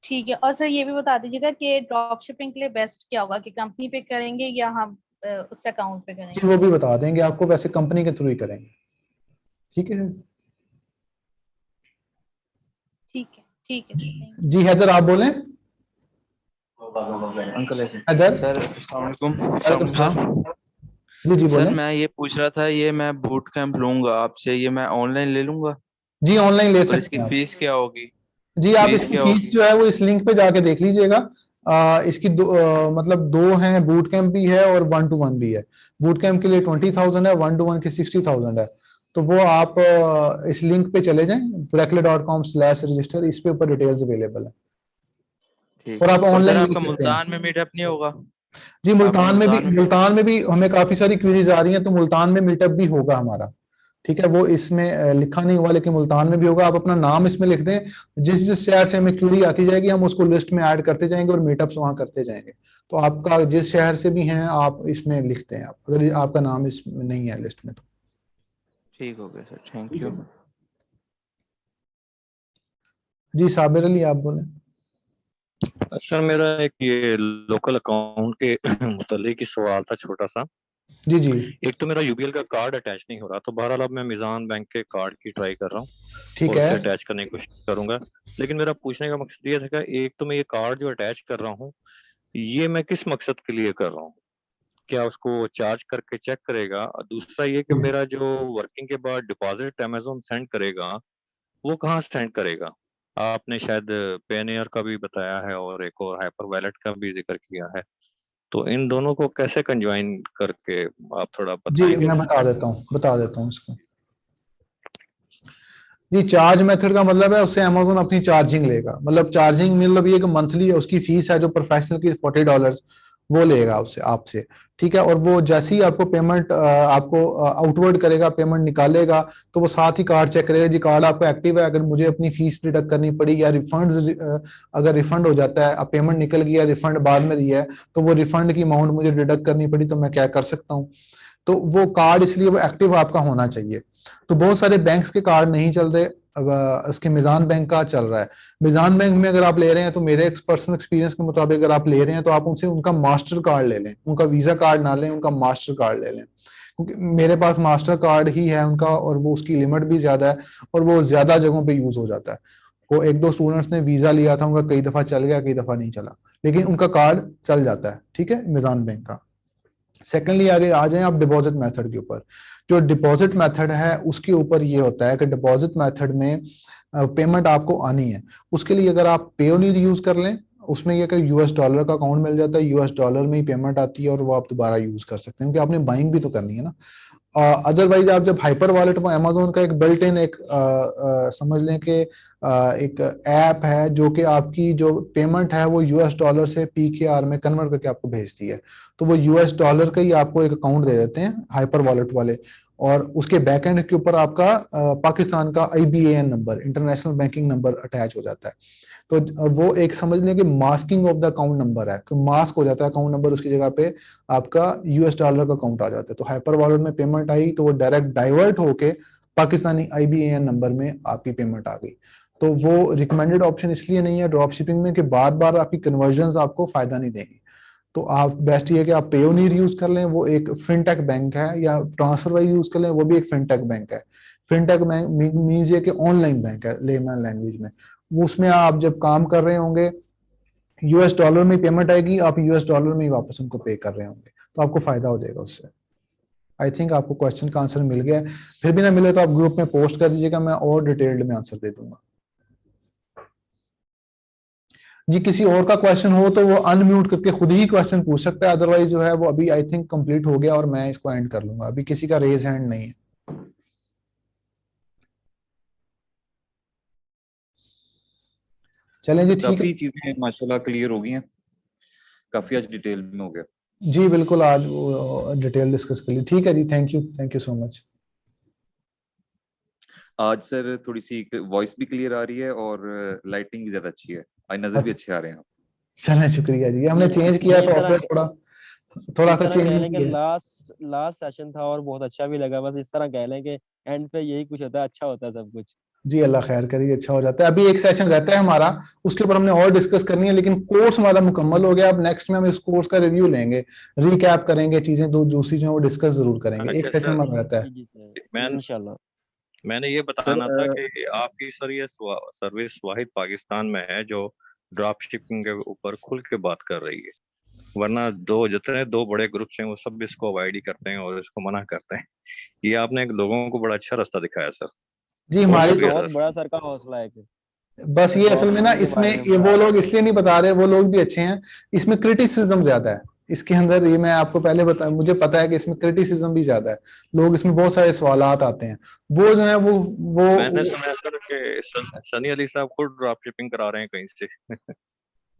ठीक है। और सर ये भी बता दीजिएगा कि ड्रॉप शिपिंग के लिए बेस्ट क्या होगा, कि कंपनी पे करेंगे या हम उस अकाउंट पे जी करेंगे? वो भी बता देंगे आपको, वैसे कंपनी के थ्रू ही करेंगे। ठीक है। ठीक है ठीक है सर। जी हैदर आप बोलें। अंकल हैदर। सर अस्सलाम वालेकुम वालेकुम सर। सलाम। जी जी सर बोलें। मैं ये पूछ रहा था, ये मैं बूट कैंप लूंगा आपसे, ये मैं ऑनलाइन ले लूंगा जी ऑनलाइन ले और सकते इसकी हैं आप। फीस क्या होगी? जी आप फीस इसकी क्या फीस होगी? जो है वो इस लिंक पे जाके देख लीजिएगा। इसकी मतलब दो हैं, बूट कैंप भी है और 1-to-1 भी है। बूट कैंप के लिए 20,000 है, 1-to-1 की 60,000 है। तो वो आप इस लिंक पे चले जाएं, bracklet.com/register, इस पे ऊपर डिटेल्स अवेलेबल है ठीक और है। आप और सर ऑनलाइन ले आपका सकते हैं। मुल्तान में मीटअप नहीं होगा? जी आपका मुल्तान में मीटअप? मुल्तान में भी हमें काफी सारी क्वेरीज आ रही हैं, तो मुल्तान में मीटअप भी होगा हमारा। ठीक है, वो इसमें लिखा नहीं हुआ लेकिन मुल्तान में भी होगा। आप अपना नाम इसमें लिख दें, जिस जिस शहर से हमें क्वेरी आती जाएगी हम उसको लिस्ट में ऐड करते जाएंगे और मीटअप्स वहां करते जाएंगे। तो आपका जिस शहर से भी हैं आप इसमें लिखते हैं, आप अगर आपका नाम इसमें नहीं है लिस्ट में तो। ठीक हो गया सर, थैंक ठीक यू। है। जी साबिर अली आप बोलें। सर मेरा एक ये लोकल अकाउंट के मुतालिक ही सवाल था छोटा सा। जी जी एक तो मेरा यूबीएल का कार्ड अटैच नहीं हो रहा, तो बहरहाल अब मैं मिजान बैंक के कार्ड की ट्राई कर रहा हूँ ठीक और है। उसे अटैच करने की कोशिश करूंगा। लेकिन मेरा पूछने का मकसद ये था कि एक तो मैं ये कार्ड जो अटैच कर रहा हूँ, ये मैं किस मकसद के लिए कर रहा हूँ? क्या उसको चार्ज करके चेक करेगा? और दूसरा ये कि मेरा जो वर्किंग के बाद डिपॉजिट अमेज़न सेंड करेगा, वो कहाँ सेंड करेगा? आपने शायद पेनेयर का भी बताया है और एक और हाइपर वॉलेट का भी जिक्र किया है, तो इन दोनों को कैसे कंजॉइन करके आप थोड़ा जी बताएंगे? मैं बता देता हूँ इसको। जी चार्ज मेथड का मतलब है उससे अमेज़न अपनी चार्जिंग लेगा, मतलब चार्जिंग मतलब ये कि मंथली उसकी फीस है जो प्रोफेशनल की $40 वो लेगा उससे आपसे। ठीक है। और वो जैसे ही आपको पेमेंट आपको आउटवर्ड करेगा, पेमेंट निकालेगा, तो वो साथ ही कार्ड चेक करेगा, जी कार्ड आपको एक्टिव है, अगर मुझे अपनी फीस डिडक्ट करनी पड़ी या रिफंड अगर रिफंड हो जाता है, अब पेमेंट निकल गया, रिफंड बाद में दिया है, तो वो रिफंड की अमाउंट मुझे डिडक्ट करनी पड़ी तो मैं क्या कर सकता हूँ। तो वो कार्ड इसलिए वो एक्टिव आपका होना चाहिए। तो बहुत सारे बैंक्स के कार्ड नहीं चल रहे, उसके मिजान बैंक का चल रहा है। मिजान बैंक में अगर आप ले रहे हैं तो मेरे पर्सनल एक्सपीरियंस के मुताबिक अगर आप ले रहे हैं तो आप उनसे उनका मास्टर कार्ड ले लें, उनका वीजा कार्ड ना लें, उनका मास्टर कार्ड ले लें, क्योंकि मेरे पास मास्टर कार्ड ही है उनका और वो उसकी लिमिट भी ज्यादा है और वो ज्यादा जगहों पे यूज हो जाता है। वो एक दो स्टूडेंट्स ने वीजा लिया था, उनका कई दफा चल गया, कई दफा नहीं चला, लेकिन उनका कार्ड चल जाता है, ठीक है, मिजान बैंक का। सेकेंडली आगे आ जाएं आप डिपॉजिट मेथड के ऊपर। जो डिपॉजिट मेथड है उसके ऊपर ये होता है कि डिपॉजिट मेथड में पेमेंट आपको आनी है। उसके लिए अगर आप पेयोनीर यूज कर लें, उसमें ये अगर यूएस डॉलर का अकाउंट मिल जाता है, यूएस डॉलर में ही पेमेंट आती है और वो आप दोबारा यूज कर सकते हैं, क्योंकि आपने बाइंग भी तो करनी है ना। अदरवाइज आप जब हाइपर वॉलेट, वो अमेजोन का एक बिल्ट इन एक समझ लें कि एक ऐप है जो कि आपकी जो पेमेंट है वो यूएस डॉलर से पीकेआर में कन्वर्ट करके आपको भेजती है। तो वो यूएस डॉलर का ही आपको एक अकाउंट दे देते हैं हाइपर वॉलेट वाले, और उसके बैकएंड के ऊपर आपका पाकिस्तान का IBAN number, international banking number attach हो जाता है। तो वो एक समझ लें कि masking of the account number है, कि मास्क हो जाता है अकाउंट नंबर, उसकी जगह पे आपका यूएस डॉलर का अकाउंट आ जाता है। तो हाइपर वॉलेट में पेमेंट आई तो वो डायरेक्ट डाइवर्ट होके पाकिस्तानी IBAN नंबर में आपकी पेमेंट आ गई। तो वो रिकमेंडेड ऑप्शन इसलिए नहीं है ड्रॉप शिपिंग में कि बार बार आपकी कन्वर्जन आपको फायदा नहीं देंगी। तो आप बेस्ट ये है कि आप पेयोनीर यूज कर लें, वो एक फिनटेक बैंक है, या ट्रांसफरवाइज यूज कर लें, वो भी एक फिनटेक बैंक है। फिनटेक मीन्स ये कि ऑनलाइन बैंक है लेमैन लैंग्वेज में। वो उसमें आप जब काम कर रहे होंगे यूएस डॉलर में पेमेंट आएगी, आप यूएस डॉलर में ही वापस उनको पे कर रहे होंगे, तो आपको फायदा हो जाएगा उससे। आई थिंक आपको क्वेश्चन का आंसर मिल गया है। फिर भी ना मिले तो आप ग्रुप में पोस्ट कर दीजिएगा, मैं और डिटेल्ड में आंसर दे दूंगा। जी किसी और का क्वेश्चन हो तो वो अनम्यूट करके खुद ही क्वेश्चन पूछ सकता है, अदरवाइज जो है वो अभी आई थिंक कंप्लीट हो गया और मैं इसको एंड कर लूंगा। अभी किसी का रेज हैंड नहीं है। चलें जी, ठीक है। काफी चीजें माशाल्लाह क्लियर हो गई हैं, काफी आज डिटेल में हो गया। जी बिल्कुल, आज वो डिटेल डिस्कस कर ली। ठीक है जी, थैंक यू सो मच। आज सर थोड़ी सी वॉइस भी क्लियर आ रही है और लाइटिंग भी ज्यादा अच्छी है, आज नजर भी अच्छे आ रहे हैं। चलें शुक्रिया जी, हमने चेंज किया सॉफ्टवेयर, थोड़ा सा चेंज कह लें कि किया। लास्ट सेशन था और बहुत अच्छा भी लगा। बस इस तरह कह लें कि एंड पे यही कुछ होता है, अच्छा होता है सब कुछ। जी अल्लाह खैर करिए, अच्छा हो जाता है। अभी एक सेशन रहता है हमारा, उसके ऊपर हमने और डिस्कस करनी है, लेकिन कोर्स हमारा मुकम्मल हो गया। अब नेक्स्ट में हम इस कोर्स का रिव्यू लेंगे, रिकैप करेंगे, चीजें दूसरी जो है वो डिस्कस जरूर करेंगे। एक सेशन हमारा रहता है इंशाल्लाह। मैंने ये बताना था कि आपकी सर ये सर्विस वाहिद पाकिस्तान में है जो ड्रॉप शिपिंग के ऊपर खुल के बात कर रही है, वरना जितने दो बड़े ग्रुप्स हैं वो सब इसको अवॉइड ही करते हैं और इसको मना करते हैं। ये आपने लोगों को बड़ा अच्छा रास्ता दिखाया सर। जी हमारी बहुत बड़ा सर का हौसला है कि बस ये असल में ना, इसमें ये वो लोग इसलिए नहीं बता रहे, वो लोग भी अच्छे हैं, इसमें क्रिटिसिज्म ज्यादा है इसके अंदर। ये मैं आपको पहले बता, मुझे पता है कि इसमें क्रिटिसिज्म भी ज्यादा है, लोग इसमें बहुत सारे सवालात आते हैं, वो जो है वो मैंने सुना सर कि सनी अली साहब खुद ड्रॉप शिपिंग करा रहे हैं कहीं से।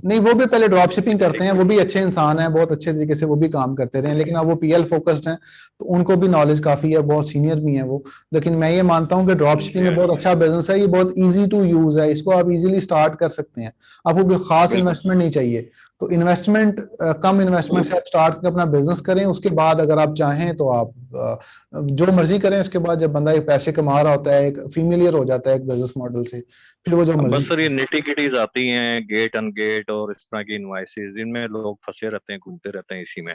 नहीं, वो भी पहले ड्रॉप शिपिंग करते हैं, वो भी अच्छे इंसान हैं, बहुत अच्छे तरीके से वो भी काम करते रहे, लेकिन अब वो PL फोकस्ड हैं तो उनको भी नॉलेज काफी है, बहुत सीनियर भी हैं वो। लेकिन मैं ये मानता हूँ कि ड्रॉप शिपिंग में बहुत अच्छा बिजनेस है, ये बहुत इजी टू यूज है, इसको आप इजीली स्टार्ट कर सकते हैं, आपको कोई खास इन्वेस्टमेंट नहीं चाहिए। तो इन्वेस्टमेंट कम इन्वेस्टमेंट से आप स्टार्ट करके अपना बिजनेस करें, उसके बाद अगर आप चाहें तो आप जो मर्जी करें। उसके बाद जब बंदा एक पैसे कमा रहा होता है, एक फेमिलियर हो जाता है एक बिजनेस मॉडल से, फिर वो जो बस सर ये निटी किटीज आती हैं, गेट अनगेट और इस तरह की इनवॉइसेस, इनमें लोग फंसे रहते हैं, घूमते रहते हैं इसी में।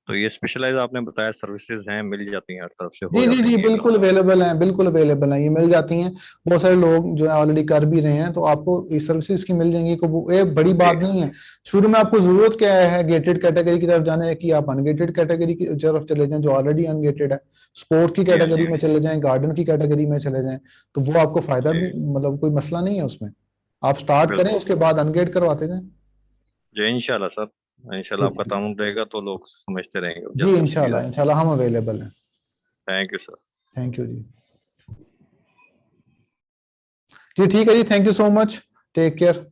तो ये स्पेशलाइज आपने बताया सर्विसेज हैं, मिल जाती हैं हर तरफ से, हो जी जी जाते जी हैं ये बिल्कुल अवेलेबल हैं, बिल्कुल अवेलेबल हैं, ये मिल जाती हैं। बहुत सारे लोग जो है ऑलरेडी कर भी रहे हैं, तो आपको इस सर्विसेज की मिल जाएंगी। को वो एक बड़ी बात नहीं है। शुरू में आपको जरूरत क्या है गेटेड कैटेगरी की तरफ जाने की, आप अनगेटेड कैटेगरी की तरफ चले जाएं जो ऑलरेडी अनगेटेड है, स्पोर्ट की कैटेगरी में चले जाएं, गार्डन की कैटेगरी में चले जाएं, तो वो आपको फायदा भी, मतलब कोई मसला नहीं है उसमें। आप स्टार्ट करें, उसके बाद अनगेट करवाते जाएं। जी इंशाल्लाह सर, इंशाल्लाह आपका ताउन रहेगा तो लोग समझते रहेंगे। जी इंशाल्लाह हम अवेलेबल हैं। Thank you sir. Thank you जी। जी ठीक है जी, thank you so much, take care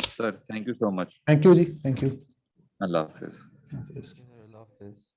sir thank you so much. Thank you जी, थैंक यू। अल्लाह हाफिज। अल्लाह हाफिज।